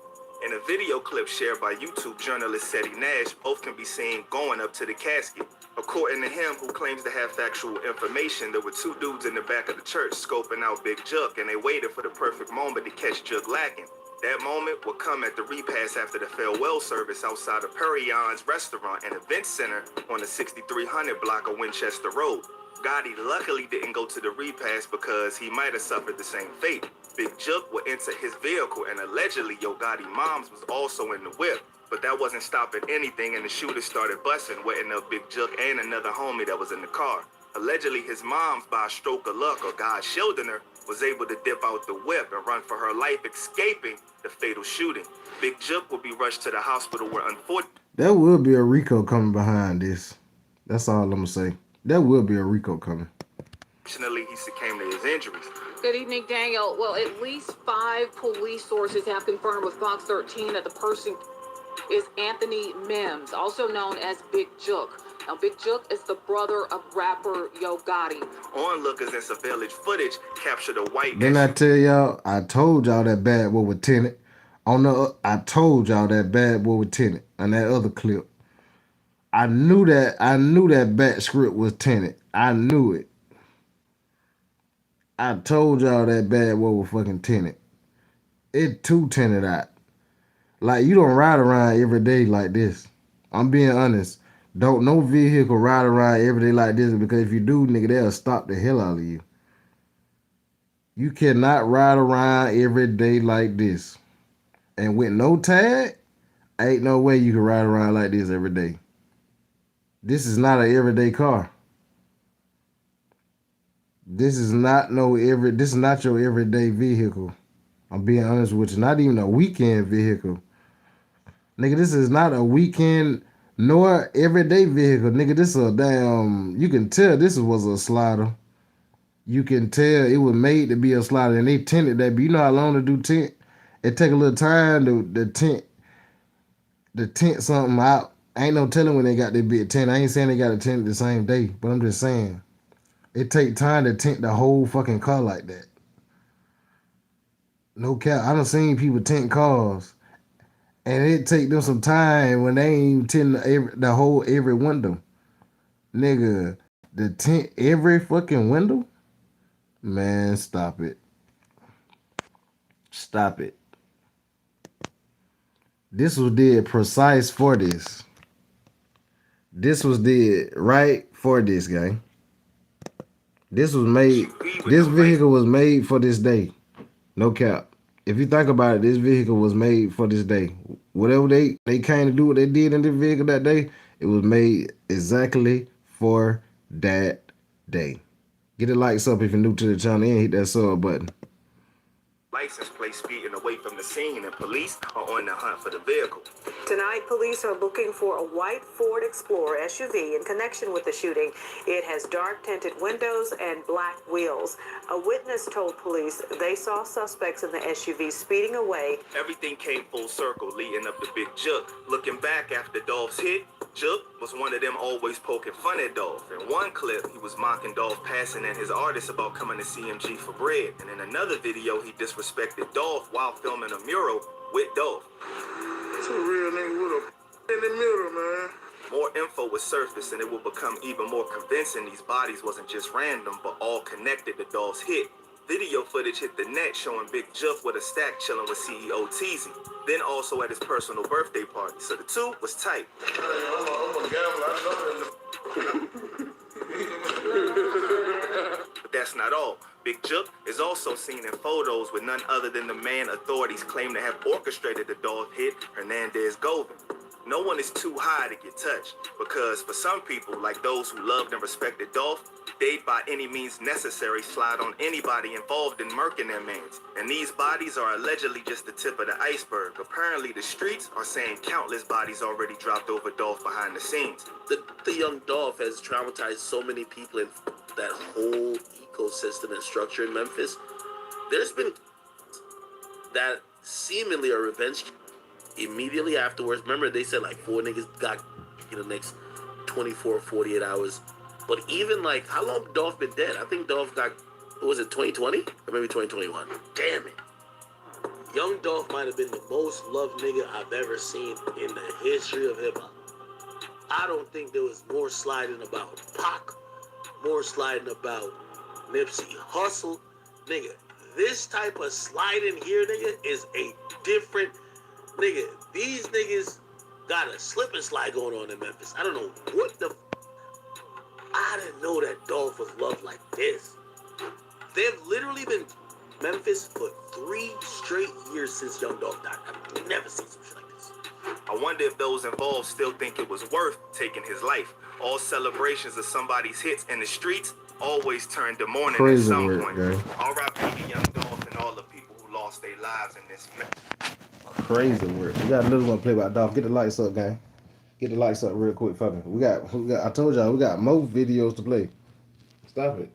In a video clip shared by YouTube journalist Seti Nash, both can be seen going up to the casket. According to him, who claims to have factual information, there were two dudes in the back of the church scoping out Big Juke, and they waited for the perfect moment to catch Juke lacking. That moment would come at the repass after the farewell service outside of Perion's restaurant and event center on the 6300 block of Winchester Road. Gotti luckily didn't go to the repass because he might have suffered the same fate. Big Juke would enter his vehicle, and allegedly Yo Gotti moms was also in the whip. But that wasn't stopping anything, and the shooter started busting, wetting up Big Juke and another homie that was in the car. Allegedly, his mom, by a stroke of luck or God shielding her, was able to dip out the whip and run for her life, escaping the fatal shooting. Big Jup will be rushed to the hospital where There will be a Rico coming behind this. That's all I'm going to say. There will be a Rico coming. unfortunately he succumbed to his injuries. Good evening, Daniel. Well, at least 5 police sources have confirmed with Fox 13 that the person is Anthony Mims, also known as Big Jook. Now, Big Jook is the brother of rapper Yo Gotti. Onlookers and surveillance footage captured a white. Didn't I tell y'all? I told y'all that Bad Boy was Tenet. I told y'all that Bad Boy was Tenet on that other clip. I knew that back script was Tenet. I knew it. I told y'all that Bad Boy was fucking Tenet. It too Tenet out. Like, you don't ride around every day like this. I'm being honest. Don't no vehicle ride around every day like this, because if you do, nigga, they'll stop the hell out of you. You cannot ride around every day like this. And with no tag, ain't no way you can ride around like this every day. This is not an everyday car. This is not your everyday vehicle. I'm being honest with you. Not even a weekend vehicle. Nigga, this is not a weekend nor everyday vehicle. Nigga, this is a damn, you can tell this was a slider. You can tell it was made to be a slider, and they tinted that. But you know how long to do tint? It take a little time to tint something out. Ain't no telling when they got their big tint. I ain't saying they got a tint the same day, but I'm just saying it take time to tint the whole fucking car like that. No cap. I done seen people tint cars, and it take them some time when they ain't tint every window. Nigga, the tint every fucking window? Man, stop it. Stop it. This was did precise for this. This was did right for this guy. This was made. This vehicle was made for this day. No cap. If you think about it, this vehicle was made for this day. Whatever they came to do what they did in this vehicle that day, it was made exactly for that day. Get the likes up if you're new to the channel and hit that sub button. License plate speeding away from the scene, and police are on the hunt for the vehicle. Tonight, police are looking for a white Ford Explorer SUV in connection with the shooting. It has dark tinted windows and black wheels. A witness told police they saw suspects in the SUV speeding away. Everything came full circle, leading up to Big Juck. Looking back after Dolph's hit, Juck was one of them always poking fun at Dolph. In one clip, he was mocking Dolph passing and his artists about coming to CMG for bread. And in another video, he disrespected Dolph while filming a mural with Dolph. It's a real nigga with a in the middle, man. More info was surfaced, and it will become even more convincing these bodies wasn't just random, but all connected to Dolph's hit. Video footage hit the net showing Big Juff with a stack chilling with CEO Teezy, then also at his personal birthday party. So the two was tight. But that's not all. Big Jupp is also seen in photos with none other than the man authorities claim to have orchestrated the Dolph hit, Hernandez Govan. No one is too high to get touched, because for some people, like those who loved and respected Dolph, they'd by any means necessary slide on anybody involved in murking their mans. And these bodies are allegedly just the tip of the iceberg. Apparently the streets are saying countless bodies already dropped over Dolph behind the scenes. The young Dolph has traumatized so many people in that whole ecosystem and structure in Memphis. There's been that seemingly a revenge immediately afterwards. Remember, they said like 4 niggas got in the next 24, 48 hours. But even like, how long Dolph been dead? I think Dolph got, what was it, 2020? Or maybe 2021. Damn it. Young Dolph might have been the most loved nigga I've ever seen in the history of hip-hop. I don't think there was more sliding about Pac, more sliding about Nipsey Hussle. Nigga, this type of sliding here, nigga, is a different... Nigga, these niggas got a slip and slide going on in Memphis. I don't know what the... I didn't know that Dolph was loved like this. They've literally been Memphis for 3 straight years since Young Dolph died. I've never seen some shit like this. I wonder if those involved still think it was worth taking his life. All celebrations of somebody's hits in the streets always turn to mourning at Crazy some work, point. gang. R.I.P. to Young Dolph and all the people who lost their lives in this. Crazy work. We got another one to play by Dolph. Get the lights up, gang. Get the lights up real quick for me. We got. I told y'all we got more videos to play. Stop it.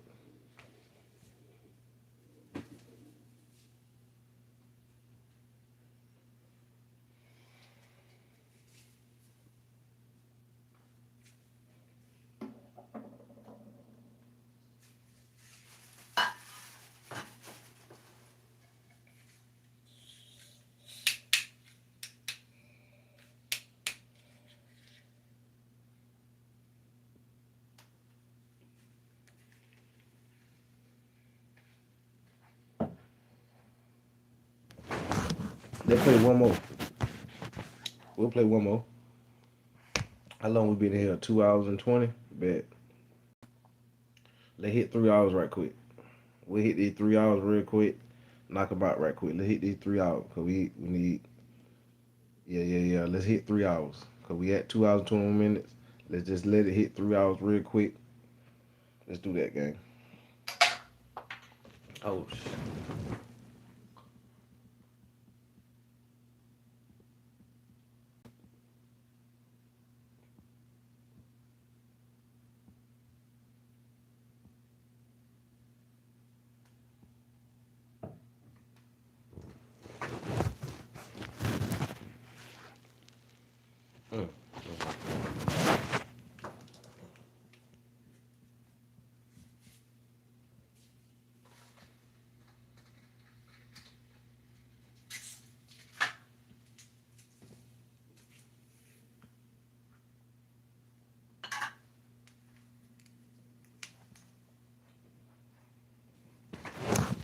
Let's play one more. We'll play one more. How long we been here? 2 hours and 20? Bet. Let's hit 3 hours right quick. We'll hit these 3 hours real quick. Knock them out right quick. Let's hit these 3 hours. Because we need... Yeah. Let's hit 3 hours. Because we at 2 hours and 20 minutes. Let's just let it hit 3 hours real quick. Let's do that, gang. Oh, shit.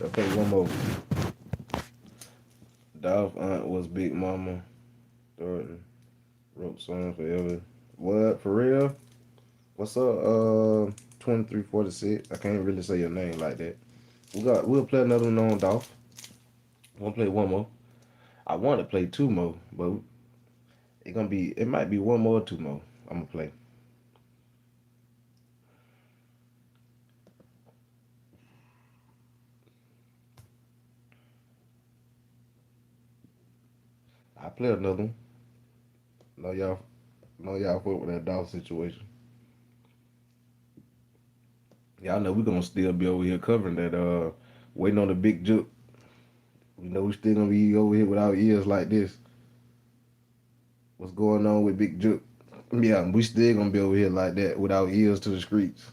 Okay, one more. Dolph aunt was Big Mama Thornton. Wrote song forever. What? For real? What's up? 2346. I can't really say your name like that. We'll play another one on Dolph. We'll play one more. I want to play two more, but it might be one more or two more. I'm gonna play. I play another one. No y'all fuck with that Dolph situation. Y'all know we gonna still be over here covering that waiting on the big juke. We know we still gonna be over here with our ears like this. What's going on with Big Juke? Yeah, we still gonna be over here like that with our ears to the streets.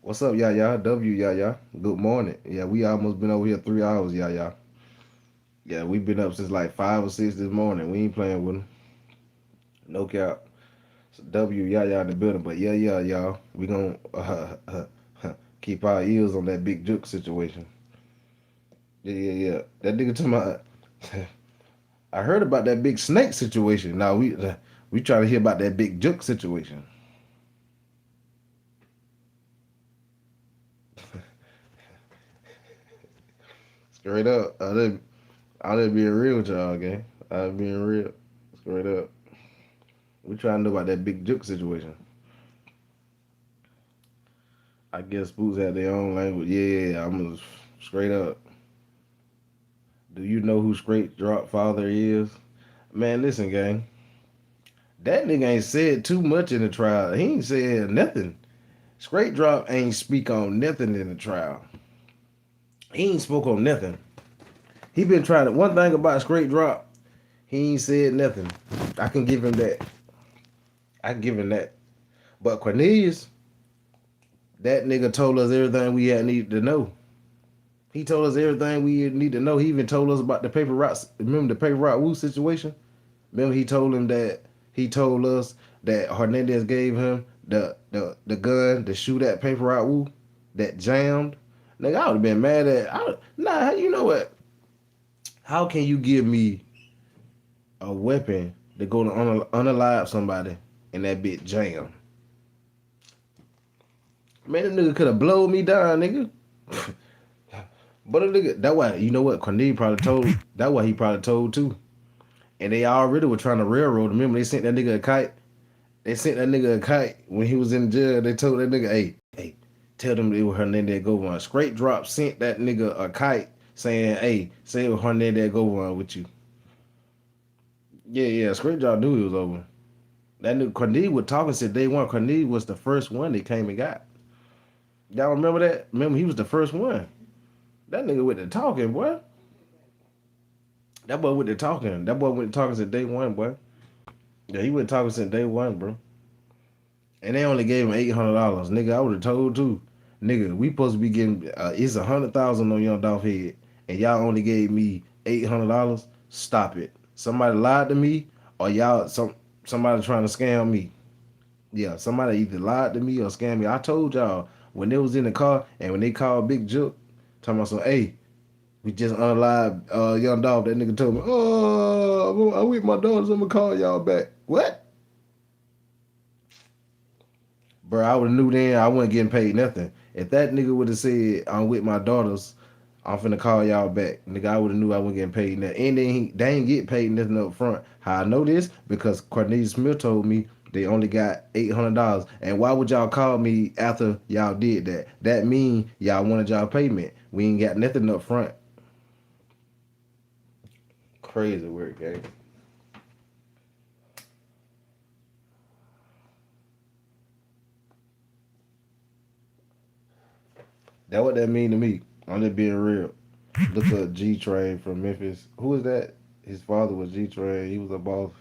What's up, y'all? Y'all. Good morning. Yeah, we almost been over here 3 hours, y'all. Yeah, we been up since like 5 or 6 this morning. We ain't playing with them. No cap. So y'all in the building. But yeah, y'all. We gonna keep our ears on that Big Juke situation. Yeah. That nigga talking about. I heard about that big snake situation. Now we trying to hear about that Big Juke situation. Straight up. I didn't being real with y'all, gang. I being real. Straight up. We trying to know about that Big Juke situation. I guess Spooks had their own language. Yeah, I'm straight up. Do you know who Straight Drop Father is? Man, listen, gang. That nigga ain't said too much in the trial. He ain't said nothing. Straight Drop ain't speak on nothing in the trial. He ain't spoke on nothing. He been trying to. One thing about Straight Drop, he ain't said nothing. I can give him that. I can give him that. But Cornelius, that nigga told us everything we had needed to know. He told us everything we need to know. He even told us about the paper rock. Remember the paper rock Woo situation? Remember he told us that Hernandez gave him the gun to shoot at paper rock Woo that jammed. Nigga, I would have been mad at. Nah, you know what? How can you give me a weapon to go to unalive somebody and that bit jam? Man, that nigga could have blown me down, nigga. But a nigga, that why, you know what, Cornelius probably told, that why he probably told too. And they already were trying to railroad him. Remember they sent that nigga a kite They sent that nigga a kite when he was in jail. They told that nigga, hey, tell them it was Hernandez Govan. Straight Drop sent that nigga a kite saying, hey, say it was Hernandez Govan with you. Yeah, Straight Drop knew he was over. That nigga Cornelius was talking since day one. Cornelius was the first one that came and got. Y'all remember that? Remember he was the first one. That nigga with the talking, boy. That boy with the talking. That boy went talking since day one, boy. Yeah, he went talking since day one, bro. And they only gave him $800. Nigga, I would have told too. Nigga, we supposed to be getting it's 100,000 on Young Dolph head, and y'all only gave me $800. Stop it. Somebody lied to me, or somebody trying to scam me. Yeah, somebody either lied to me or scammed me. I told y'all when they was in the car and when they called Big Jook, talking about some, hey, we just unalived Young Dolph. That nigga told me, oh, I'm with my daughters. I'm gonna call y'all back. What? Bro, I would have knew then I wasn't getting paid nothing. If that nigga would have said, I'm with my daughters, I'm finna call y'all back. Nigga, I would have knew I wasn't getting paid nothing. And they ain't get paid nothing up front. How I know this? Because Cornelius Smith told me they only got $800. And why would y'all call me after y'all did that? That mean y'all wanted y'all payment. We ain't got nothing up front. Crazy work, gang. That what that mean to me. I'm just being real. Look up G Train from Memphis. Who is that? His father was G Train. He was a boss.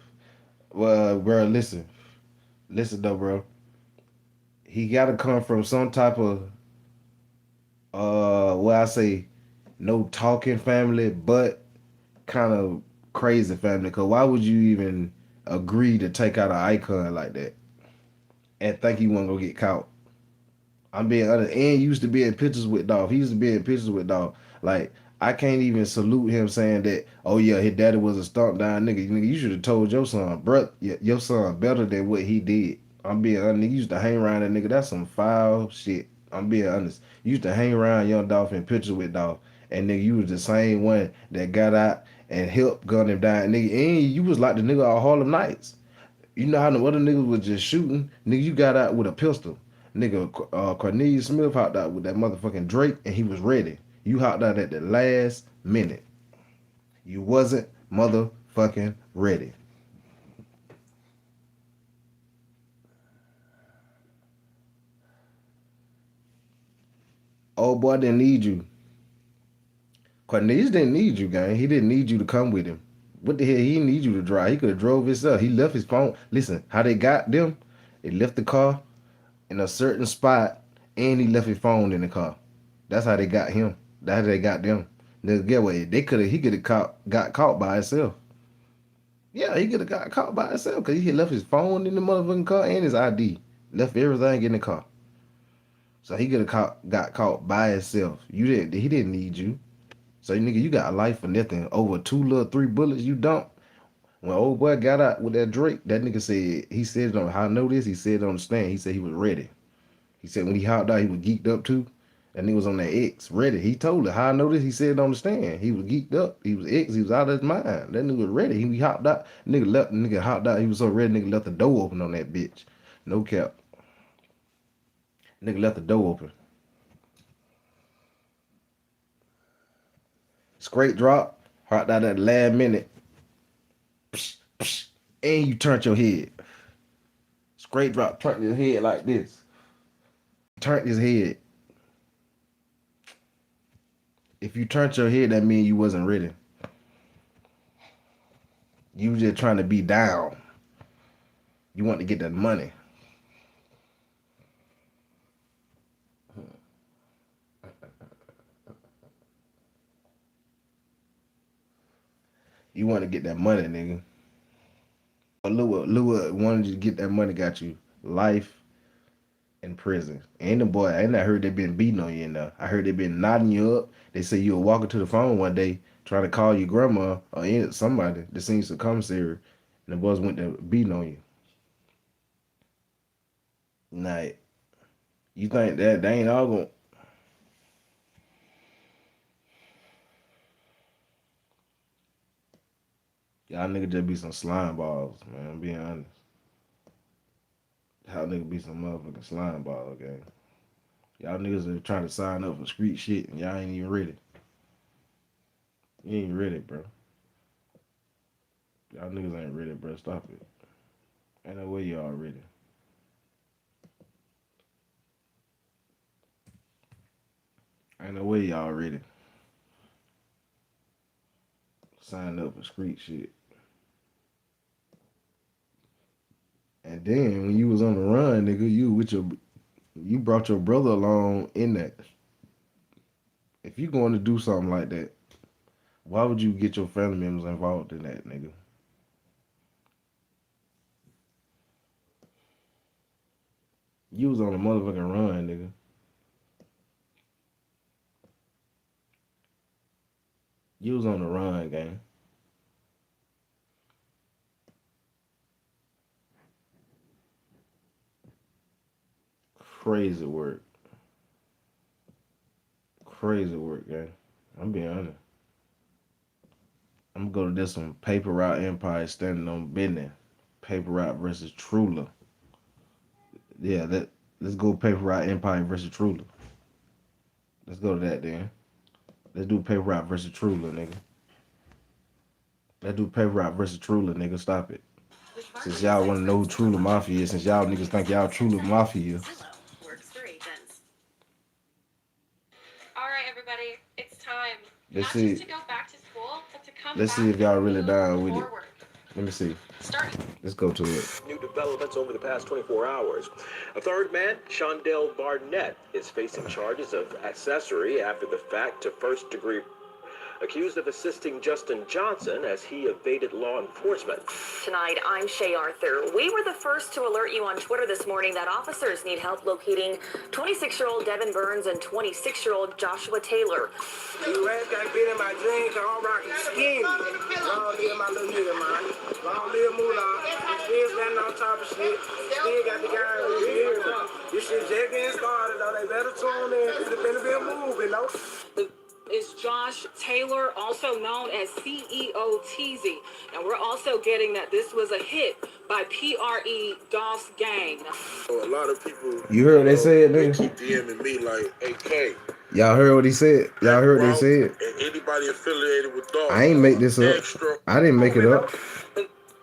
Well, bro, listen though, bro. He got to come from some type of what I say, no talking family, but kind of crazy family. Cause why would you even agree to take out an icon like that and think you want to go get caught? I'm being honest. And used to be in pictures with Dolph. He used to be in pictures with Dolph. Like, I can't even salute him saying that, oh yeah, his daddy was a stomp down nigga. Nigga, you should have told your son, bro, your son better than what he did. I'm being honest. Nigga used to hang around that nigga. That's some foul shit. I'm being honest. You used to hang around Young Dolph in pictures with Dolph. And nigga, you was the same one that got out and helped gun him down. Nigga, and you was like the nigga all Harlem Nights. You know how the other niggas was just shooting? Nigga, you got out with a pistol. Nigga, Cornelius Smith hopped out with that motherfucking Drake and he was ready. You hopped out at the last minute. You wasn't motherfucking ready. Old boy didn't need you. Cornelius didn't need you, gang. He didn't need you to come with him. What the hell? He didn't need you to drive. He could have drove himself. He left his phone. Listen, how they got them? They left the car in a certain spot and he left his phone in the car. That's how they got him. That's how they got them. Nigga, get what? He could have got caught by himself. Yeah, he could have got caught by himself because he left his phone in the motherfucking car and his ID. Left everything in the car. So he could have got caught by himself. He didn't need you. So nigga, you got a life for nothing. Over 3 bullets you dumped. When old boy got out with that Drake, that nigga said, he said it on, how I know this? He said it on the stand. He said he was ready. He said when he hopped out, he was geeked up too. And he was on that X, ready. He told it. How I know this? He said it on the stand. He was geeked up. He was X. He was out of his mind. That nigga was ready. He hopped out. Nigga hopped out. He was so ready. Nigga left the door open on that bitch. No cap. Nigga left the door open. Straight drop. Hopped out at the last minute. Psh, psh, and you turned your head. Straight drop. Turned his head like this. Turned his head. If you turned your head, that means you wasn't ready. You was just trying to be down. You want to get that money. You want to get that money, nigga. Lua wanted you to get that money, got you life in prison. And the boy, I heard they been beating on you in there. I heard they been knotting you up. They say you were walking to the phone one day trying to call your grandma or somebody that seems to commissary, and the boys went to beating on you. Nah, you think that they ain't all gonna? Y'all nigga just be some slime balls, man. I'm being honest. How niggas be some motherfucking slime ball game. Y'all niggas are trying to sign up for street shit and y'all ain't even ready. You ain't ready, bro. Y'all niggas ain't ready, bro. Stop it. Ain't no way y'all ready. Ain't no way y'all ready. Sign up for street shit. And then when you was on the run, nigga, you brought your brother along in that. If you going to do something like that, why would you get your family members involved in that, nigga? You was on a motherfucking run, nigga. You was on the run, gang. Crazy work. Crazy work, gang. I'm being honest. I'm gonna go to this one. Paper Route Empire standing on business. Paper Route versus Truler. Yeah, let's go Paper Route Empire versus Truler. Let's go to that then. Let's do Paper Route versus Truler, nigga. Let's do Paper Route versus Truler, nigga. Stop it. Since y'all want to know who Truler Mafia is, since y'all niggas think y'all Truler Mafia. All right, everybody, it's time. Let's Not see. just to go back to school, but to come Let's back see if y'all really and down move with it. forward. Let me see. Starting. Let's go to it. New developments over the past 24 hours. A third man, Shondell Barnett, is facing charges of accessory after the fact to first-degree, accused of assisting Justin Johnson as he evaded law enforcement. Tonight, I'm Shay Arthur. We were the first to alert you on Twitter this morning that officers need help locating 26-year-old Devin Burns and 26-year-old Joshua Taylor. You rats got bit in my jeans, I'm rocking skinny. Long live my little nigga, man. Long live Moolah. Still standing on top of shit. Still got the guy over here. This shit just getting started, though. They better tune in. It's been a bit moving, though. Is Josh Taylor, also known as CEO Teasy. And we're also getting that this was a hit by PRE Dolph's gang. So a lot of people, You heard what they said, they nigga? keep DMing me like, AK. Y'all heard what he said? Y'all heard what they said? And anybody affiliated with Dolph. I ain't make this up. I didn't make it up.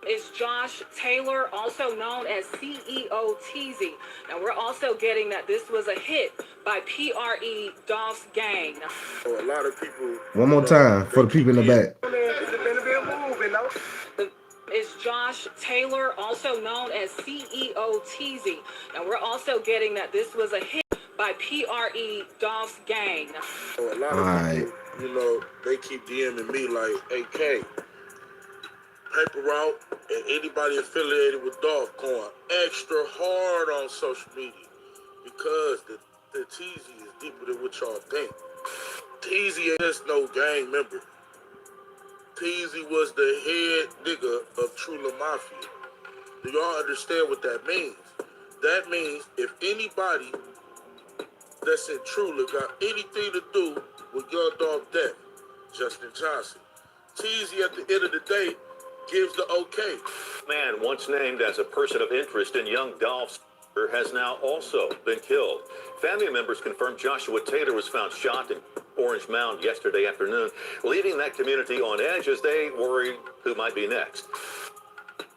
Is Josh Taylor, also known as CEO Teasy. And we're also getting that this was a hit by PRE Dolph's gang. So a lot of people. One more time for the people in the back. It's been a bit moving, though. Is Josh Taylor, also known as CEO Teasy. And we're also getting that this was a hit by PRE Dolph's gang. So a lot of people, you know, they keep DMing me like, AK, Paper Route, and anybody affiliated with Dolph going extra hard on social media because the Teasy is deeper than what y'all think. Teasy ain't just no gang member. Teasy was the head nigga of Truler Mafia. Do y'all understand what that means? That means if anybody that's in Truler got anything to do with Young Dolph death, Justin Johnson. Teasy at the end of the day gives the okay. Man once named as a person of interest in young Dolph's has now also been killed. Family members confirmed Joshua Taylor was found shot in Orange Mound yesterday afternoon, leaving that community on edge as they worry who might be next.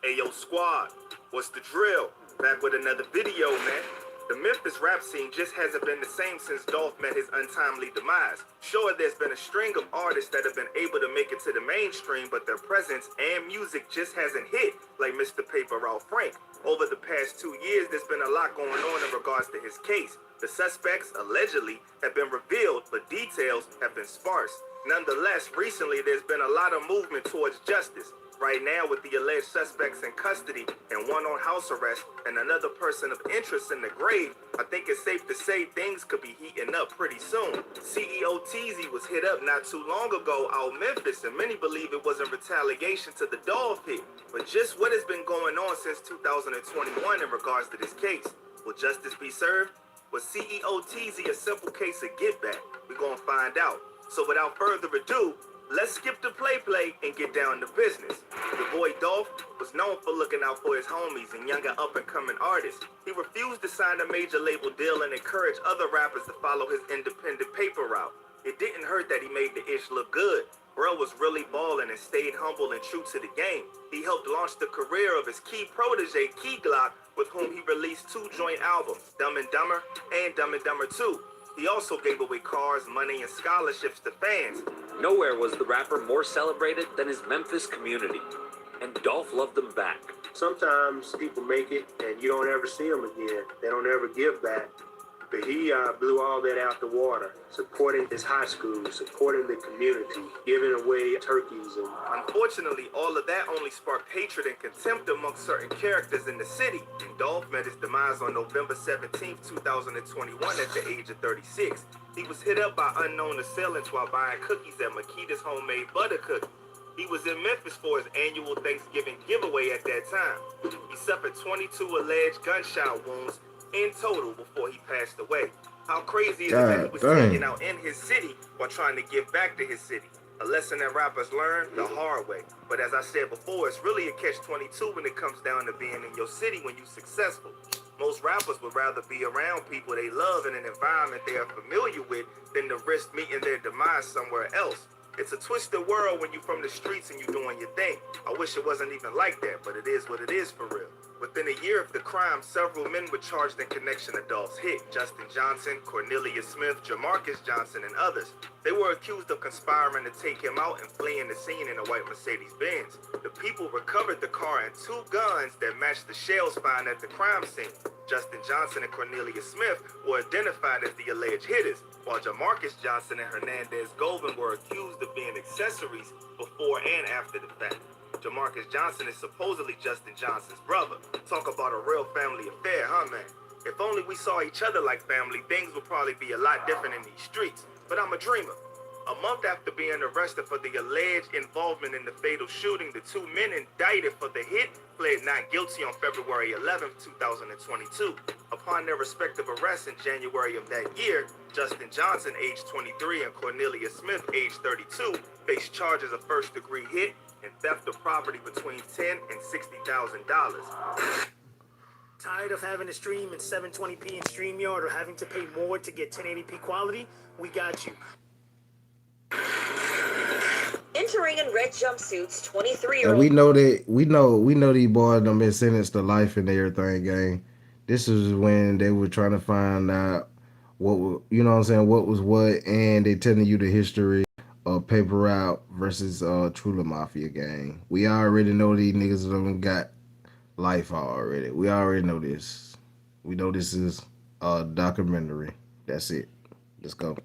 Hey, yo, squad, what's the drill? Back with another video, man. The Memphis rap scene just hasn't been the same since Dolph met his untimely demise. Sure, there's been a string of artists that have been able to make it to the mainstream, but their presence and music just hasn't hit, like Mr. Paper Route Frank. Over the past 2 years, there's been a lot going on in regards to his case. The suspects, allegedly, have been revealed, but details have been sparse. Nonetheless, recently there's been a lot of movement towards justice. Right now, with the alleged suspects in custody and one on house arrest and another person of interest in the grave, I think it's safe to say things could be heating up pretty soon. CEO Teasy was hit up not too long ago out Memphis, and many believe it was in retaliation to the Dolph hit. But just what has been going on since 2021 in regards to this case? Will justice be served? Was CEO Teasy a simple case of get back? We're gonna find out. So without further ado, Let's skip the play and get down to business. The boy Dolph was known for looking out for his homies and younger up-and-coming artists. He refused to sign a major label deal and encouraged other rappers to follow his independent paper route. It didn't hurt that he made the ish look good. Bro was really ballin' and stayed humble and true to the game. He helped launch the career of his key protege, Key Glock, with whom he released 2 joint albums, Dumb and Dumber and Dumb and Dumber 2. He also gave away cars, money, and scholarships to fans. Nowhere was the rapper more celebrated than his Memphis community, and Dolph loved him back. Sometimes people make it and you don't ever see them again. They don't ever give back. But he blew all that out the water, supporting his high school, supporting the community, giving away turkeys. And unfortunately, all of that only sparked hatred and contempt amongst certain characters in the city. And Dolph met his demise on November 17, 2021 at the age of 36. He was hit up by unknown assailants while buying cookies at Makita's Homemade Butter Cookie. He was in Memphis for his annual Thanksgiving giveaway at that time. He suffered 22 alleged gunshot wounds in total before he passed away. How crazy is it that he was taken out in his city while trying to give back to his city? A lesson that rappers learn the hard way. But as I said before, it's really a catch-22 when it comes down to being in your city when you're successful. Most rappers would rather be around people they love in an environment they are familiar with than to risk meeting their demise somewhere else. It's a twisted world when you're from the streets and you're doing your thing. I wish it wasn't even like that, but it is what it is for real. Within a year of the crime, several men were charged in connection to Dolph's hit. Justin Johnson, Cornelius Smith, Jamarcus Johnson, and others. They were accused of conspiring to take him out and fleeing the scene in a white Mercedes-Benz. The people recovered the car and 2 guns that matched the shells found at the crime scene. Justin Johnson and Cornelius Smith were identified as the alleged hitters, while Jamarcus Johnson and Hernandez Govan were accused of being accessories before and after the fact. Jamarcus Johnson is supposedly Justin Johnson's brother. Talk about a real family affair, huh, man? If only we saw each other like family, things would probably be a lot different in these streets. But I'm a dreamer. A month after being arrested for the alleged involvement in the fatal shooting, the 2 men indicted for the hit pled not guilty on February 11, 2022. Upon their respective arrests in January of that year, Justin Johnson, age 23, and Cornelius Smith, age 32, faced charges of first-degree hit and theft of property between $10,000 and $60,000. tired of having to stream in 720p in StreamYard or having to pay more to get 1080p quality? We got you. Entering in red jumpsuits, 23-year-old. And we know these boys done been sentenced to life and everything, gang. This is when they were trying to find out what, you know what I'm saying, what was what, and they telling you the history of Paper Route versus Trula Mafia, gang. We already know these niggas done got life already. We already know this. We know this is a documentary. That's it. Let's go.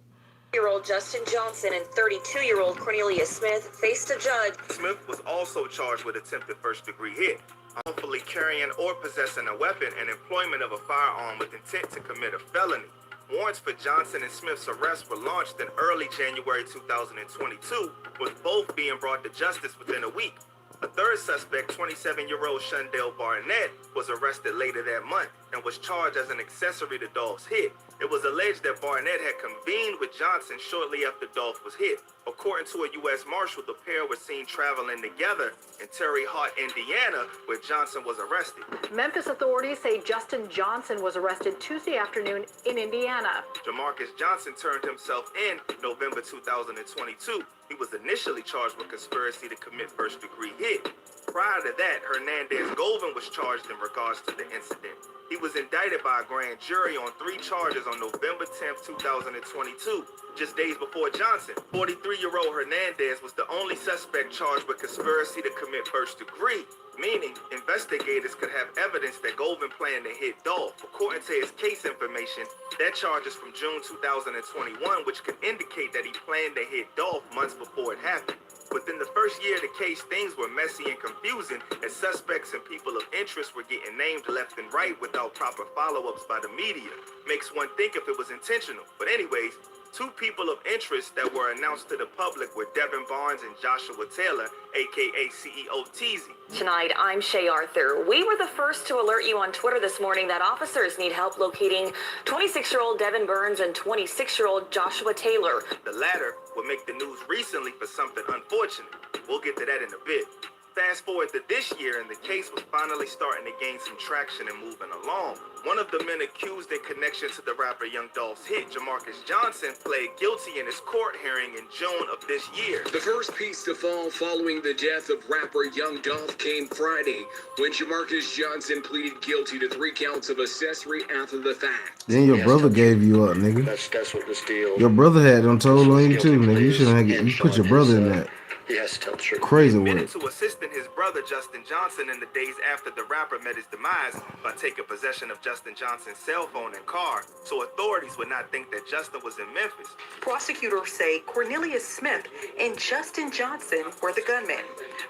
Year-old Justin Johnson and 32-year-old Cornelius Smith faced a judge. Smith was also charged with attempted first-degree hit, unlawfully carrying or possessing a weapon, and employment of a firearm with intent to commit a felony. Warrants for Johnson and Smith's arrest were launched in early January 2022, with both being brought to justice within a week. A third suspect, 27-year-old Shundell Barnett, was arrested later that month and was charged as an accessory to Dolph's hit. It was alleged that Barnett had convened with Johnson shortly after Dolph was hit. According to a U.S. Marshal, the pair were seen traveling together in Terre Haute, Indiana, where Johnson was arrested. Memphis authorities say Justin Johnson was arrested Tuesday afternoon in Indiana. Jamarcus Johnson turned himself in November 2022. He was initially charged with conspiracy to commit first-degree hit. Prior to that, Hernandez Govan was charged in regards to the incident. He was indicted by a grand jury on 3 charges on November 10, 2022, just days before Johnson. 43-year-old Hernandez was the only suspect charged with conspiracy to commit first degree, meaning investigators could have evidence that Govan planned to hit Dolph. According to his case information, that charge is from June 2021, which could indicate that he planned to hit Dolph months before it happened. Within the first year of the case, things were messy and confusing as suspects and people of interest were getting named left and right without proper follow-ups by the media. Makes one think if it was intentional. But anyways, Two people of interest that were announced to the public were Devin Barnes and Joshua Taylor, aka CEO Teasy. Tonight, I'm Shay Arthur. We were the first to alert you on Twitter this morning that officers need help locating 26-year-old Devin Burns and 26-year-old Joshua Taylor. The latter would make the news recently for something unfortunate. We'll get to that in a bit. Fast forward to this year, and the case was finally starting to gain some traction and moving along. One of the men accused in connection to the rapper Young Dolph's hit, Jamarcus Johnson, pled guilty in his court hearing in June of this year. The first piece to fall following the death of rapper Young Dolph came Friday, when Jamarcus Johnson pleaded guilty to 3 counts of accessory after the fact. Then your brother gave you up, nigga. That's what this deal. Your brother had them told on you too, nigga. You shouldn't have you put your brother in that. He has to tell the truth. Crazy Admitted work. to assisting his brother Justin Johnson in the days after the rapper met his demise by taking possession of Justin Johnson's cell phone and car, so authorities would not think that Justin was in Memphis. Prosecutors say Cornelius Smith and Justin Johnson were the gunmen.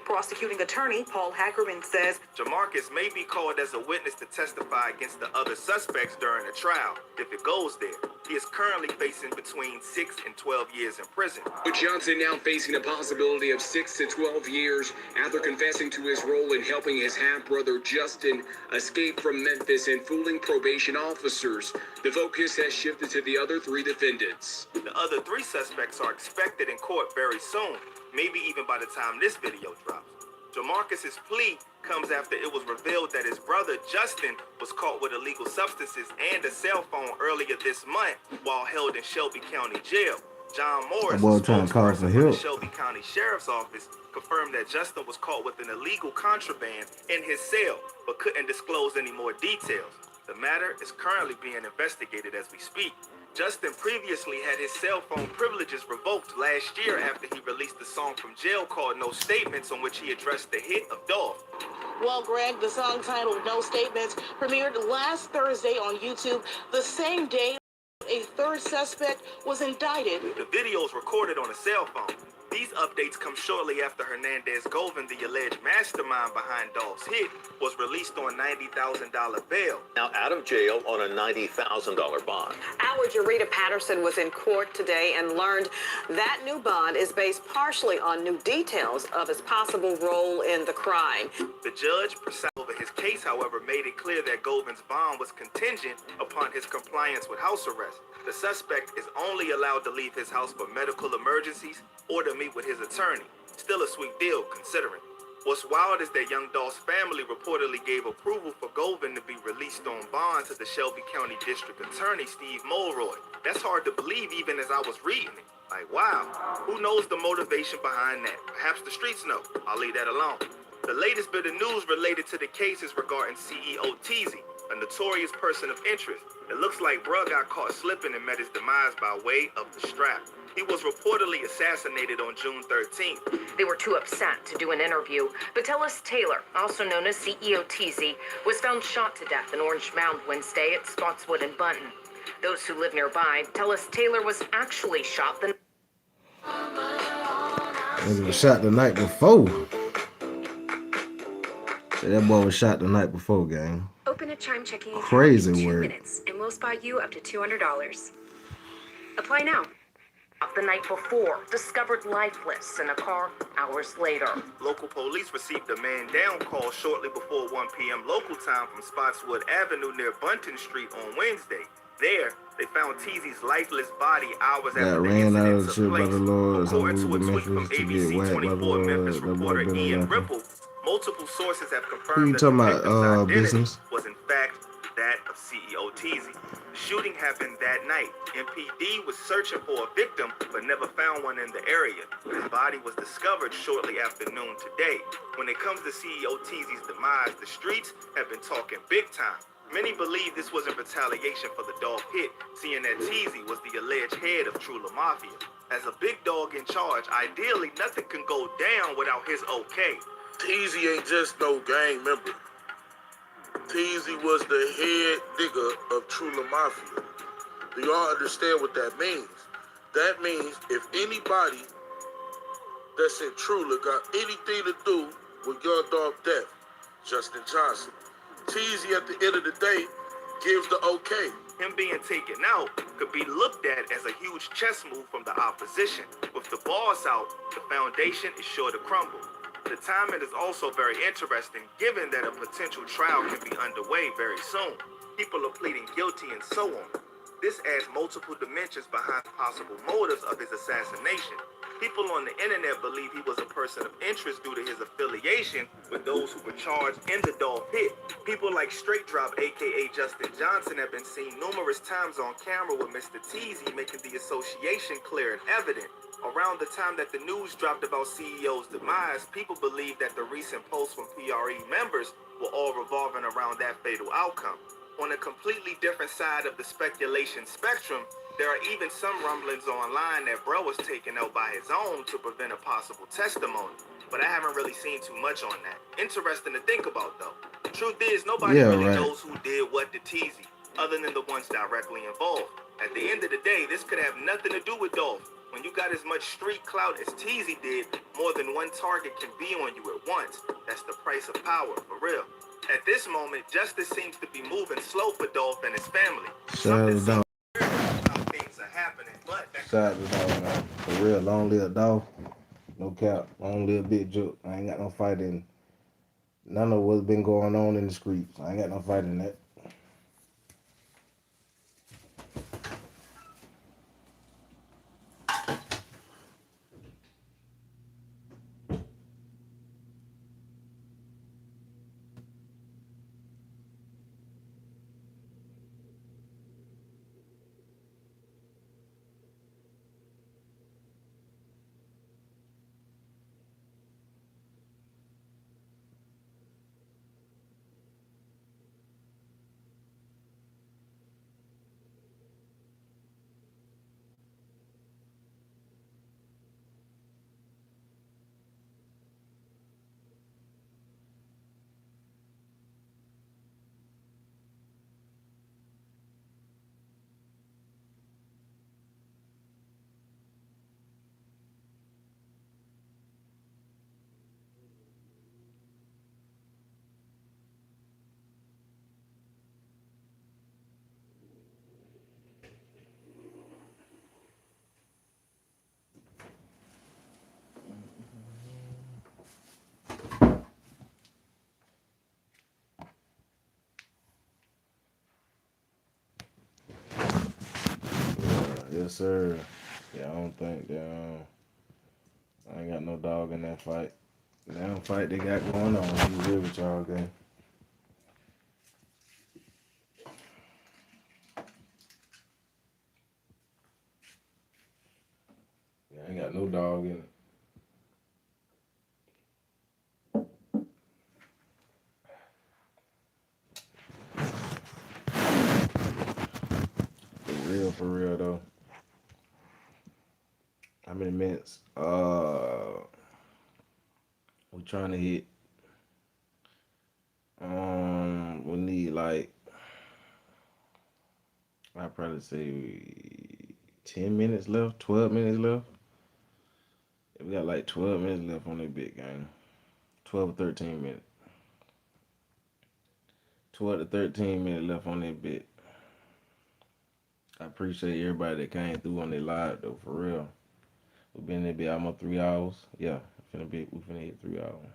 Prosecuting attorney Paul Hackerman says Jamarcus may be called as a witness to testify against the other suspects during the trial, if it goes there. He is currently facing between 6 and 12 years in prison. With Johnson now facing a possibility of 6 to 12 years after confessing to his role in helping his half-brother Justin escape from Memphis and fooling probation officers, the focus has shifted to the other 3 defendants. The other 3 suspects are expected in court very soon, maybe even by the time this video drops. Jamarcus's plea comes after it was revealed that his brother Justin was caught with illegal substances and a cell phone earlier this month while held in Shelby County Jail. John Morris, That boy trying to call for spokesperson for the help. Shelby County Sheriff's Office, confirmed that Justin was caught with an illegal contraband in his cell, but couldn't disclose any more details. The matter is currently being investigated as we speak. Justin previously had his cell phone privileges revoked last year after he released a song from jail called No Statements, on which he addressed the hit of Dolph. Well, Greg, the song titled No Statements premiered last Thursday on YouTube, the same day a 3rd suspect was indicted. The video is recorded on a cell phone. These updates come shortly after Hernandez Govan, the alleged mastermind behind Dolph's hit, was released on $90,000 bail. Now out of jail on a $90,000 bond. Our Jarita Patterson was in court today and learned that new bond is based partially on new details of his possible role in the crime. The judge presiding over his case, however, made it clear that Govan's bond was contingent upon his compliance with house arrest. The suspect is only allowed to leave his house for medical emergencies or to meet with his attorney. Still a sweet deal, considering. What's wild is that Young Dolph's family reportedly gave approval for Govan to be released on bond to the Shelby County District Attorney, Steve Mulroy. That's hard to believe even as I was reading it. Like, wow, who knows the motivation behind that? Perhaps the streets know. I'll leave that alone. The latest bit of news related to the case is regarding CEO Teasy, a notorious person of interest. It looks like bruh got caught slipping and met his demise by way of the strap. He was reportedly assassinated on June 13th. They were too upset to do an interview. Batellus Taylor, also known as CEO Teasy, was found shot to death in Orange Mound Wednesday at Spotswood and Bunton. Those who live nearby tell us Taylor was actually shot the He was shot the night before. That boy was shot the night before, gang. Open a chime checking account Crazy in 2 word. minutes, and we'll spy you up to $200. Apply now. the night before, discovered lifeless in a car hours later. Local police received a man down call shortly before 1 p.m. local time from Spotswood Avenue near Bunton Street on Wednesday. There, they found Teasy's lifeless body hours after the ran out incident of took shit by place. the Lord. According Some to a moved to tweet from Memphis to get whacked by the ABC24 Memphis Lord. That boy reporter been Ian laughing. Ripple, multiple sources have Who confirmed you that talking the about, victim's identity business? was in fact that of CEO Teasy. The shooting happened that night. MPD was searching for a victim, but never found one in the area. His body was discovered shortly after noon today. When it comes to CEO Teasy's demise, the streets have been talking big time. Many believe this was in retaliation for the dog hit, seeing that Teasy was the alleged head of Trula Mafia. As a big dog in charge, ideally nothing can go down without his okay. Teasy ain't just no gang member. Teasy was the head nigga of Trula Mafia. Do y'all understand what that means? That means if anybody that's in Trula got anything to do with Young Dolph's death, Justin Johnson. Teasy at the end of the day gives the okay. Him being taken out could be looked at as a huge chess move from the opposition. With the boss out, the foundation is sure to crumble. The timing is also very interesting, given that a potential trial can be underway very soon. People are pleading guilty and so on. This adds multiple dimensions behind possible motives of his assassination. People on the internet believe he was a person of interest due to his affiliation with those who were charged in the Dolph hit. People like Straight Drop, aka Justin Johnson, have been seen numerous times on camera with Mr. Teasy, making the association clear and evident. Around the time that the news dropped about CEO's demise, people believe that the recent posts from PRE members were all revolving around that fatal outcome. On a completely different side of the speculation spectrum, there are even some rumblings online that bro was taken out by his own to prevent a possible testimony. But I haven't really seen too much on that. Interesting to think about though. Truth is, nobody really knows who did what to Teasy, other than the ones directly involved. At the end of the day, this could have nothing to do with Dolph. When you got as much street clout as Teasy did, more than one target can be on you at once. That's the price of power, for real. At this moment, justice seems to be moving slow for Dolph and his family. Something seems how things are happening, but Shout out to Dolph, man. For real, long live Dolph. No cap. Long live Big Jook. I ain't got no fight in none of what's been going on in the streets. I ain't got no fight in that. Yes, sir. Yeah, I don't think I ain't got no dog in that fight. That fight they got going on. Be real with y'all, gang. Yeah, I ain't got no dog in it. For real though. How many minutes? We trying to hit. We need like I'd probably say 10 minutes left, 12 minutes left. We got like 12 minutes left on that big game. 12 or 13 minutes. 12 to 13 minutes left on that bit. I appreciate everybody that came through on their live though, for real. We've been in that bit almost 3 hours. Yeah, we finna hit 3 hours.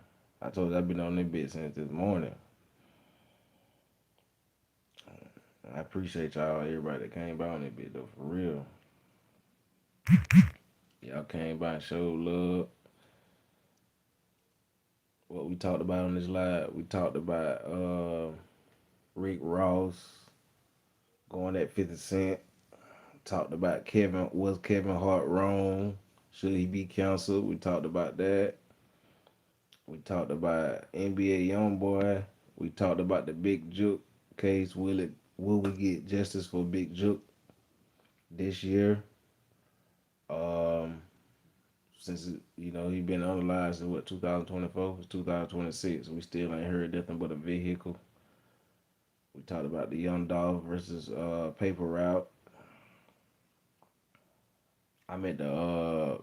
I told you I've been on that bit since this morning. I appreciate y'all, everybody that came by on that bit though, for real. Y'all came by and showed love. What we talked about on this live, we talked about Rick Ross going at 50 Cent. Talked about was Kevin Hart wrong? Should he be canceled? We talked about that. We talked about NBA Youngboy. We talked about the Big Jook case. Will we get justice for Big Jook this year? Since he been unalive since what 2024? It's 2026. We still ain't heard nothing but a vehicle. We talked about the Young Dolph versus Paper Route. I meant I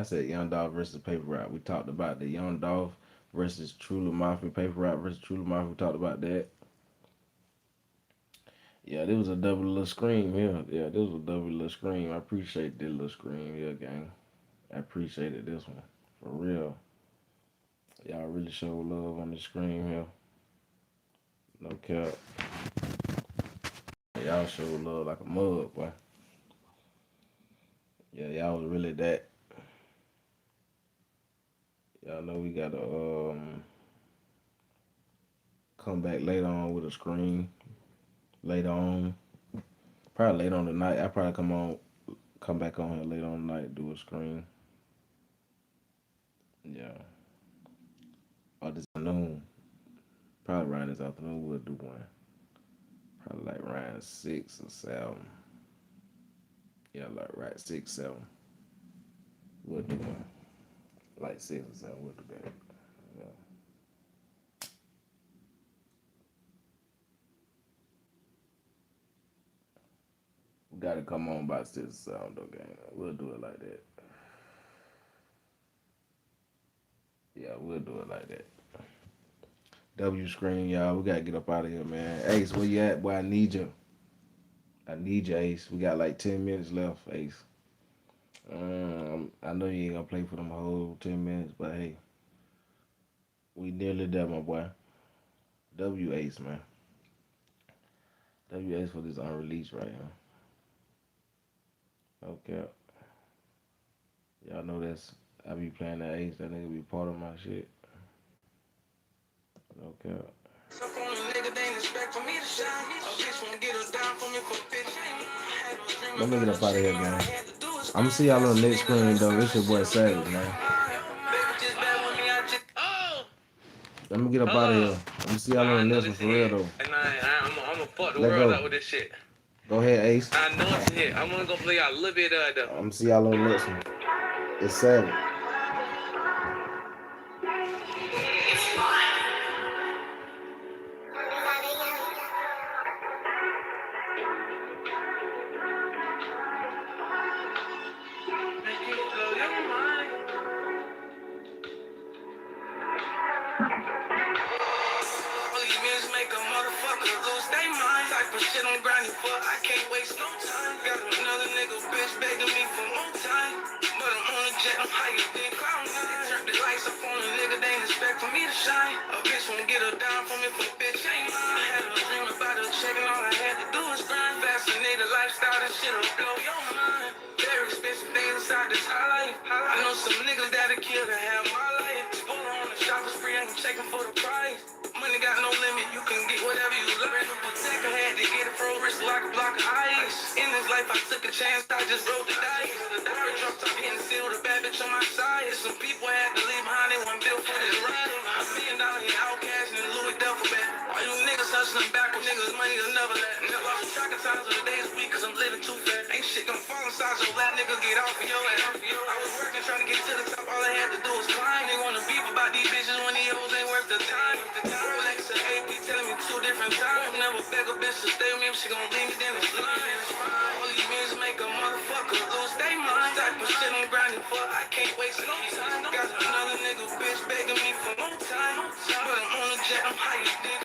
said Young Dolph versus Paper Route. We talked about the Young Dolph versus True Mafia, Paper Route versus True Mafia. We talked about that. Yeah, there was a double little scream here. Yeah, there was a double little scream. I appreciate this little scream here, gang. I appreciated this one. For real. Y'all really show love on the screen here. No cap. Y'all show love like a mug, boy. Yeah, y'all was really that. Y'all know we gotta come back later on with a screen. Later on. Probably later on tonight. I probably come back on here later on tonight, do a screen. Yeah. Or this afternoon. Probably around this afternoon we'll do one. Probably like around 6 or 7. Yeah, like right 6, 7. We'll do one. Like 6 or 7, we'll do that. Yeah. We gotta come on by 6 or 7 though, gang. We'll do it like that. Yeah, we'll do it like that. W screen, y'all. We gotta get up out of here, man. Ace, where you at, boy? I need you. I need you, Ace. We got like 10 minutes left, Ace. I know you ain't gonna play for them whole 10 minutes, but hey, we nearly there, my boy. W Ace, man. W Ace for this unreleased right here. Okay. Y'all know that's, I be playing that Ace. That nigga be part of my shit. Okay. Let me get up out of here, man. I'm gonna see y'all on the next screen, though. It's your boy Savage, man. Let me get up out of here. I'm gonna see y'all on the next one for real, though. I'm gonna fuck the Let world go. up with this shit. Go ahead, Ace. I know it's a hit. I'm gonna go play out a little bit of it. I'm gonna see y'all on the next one. It's Savage. Make a motherfucker lose their mind. Type of shit I'm grinding for, I can't waste no time. Got another nigga bitch begging me for more time. But I'm on a jet, I'm higher than cloud9. Turn the lights up on a nigga, they ain't expect for me to shine. A bitch won't get a dime from me for a bitch ain't mine. I had a dream about a check and all I had to do was grind. Fascinated lifestyle, this shit'll blow your mind. Very expensive things inside this high life. I know some niggas that'll kill to have my life. Spoiler on the shopper spree, I ain't checking for the price. Money got no limit, you can get whatever you love. Protect, I had to get it pro wrist like a block of ice. In this life, I took a chance, I just rolled the dice. The word dropped, I'm getting sealed, a bad bitch on my side. Some people had to leave behind, they weren't built for this ride. $1 million in outcash and Louis Duffel bag. All you niggas hustling back with niggas, money will never let. Never lost track of times of the days week, cause I'm living too fast. Ain't shit gonna fall inside your lap, niggas get off of your ass. I was working, trying to get to the top, all I had to do was climb. They wanna beef about these bitches when these hoes ain't worth the time. Rolex and AP telling me 2 different times. Never beg a bitch to stay with me if she gon' leave me, then it's fine. All these means make a motherfucker lose their mind. Type of shit I'm grinding for, I can't waste no time. Got another nigga bitch begging me for more time. But I'm on a jet, I'm higher than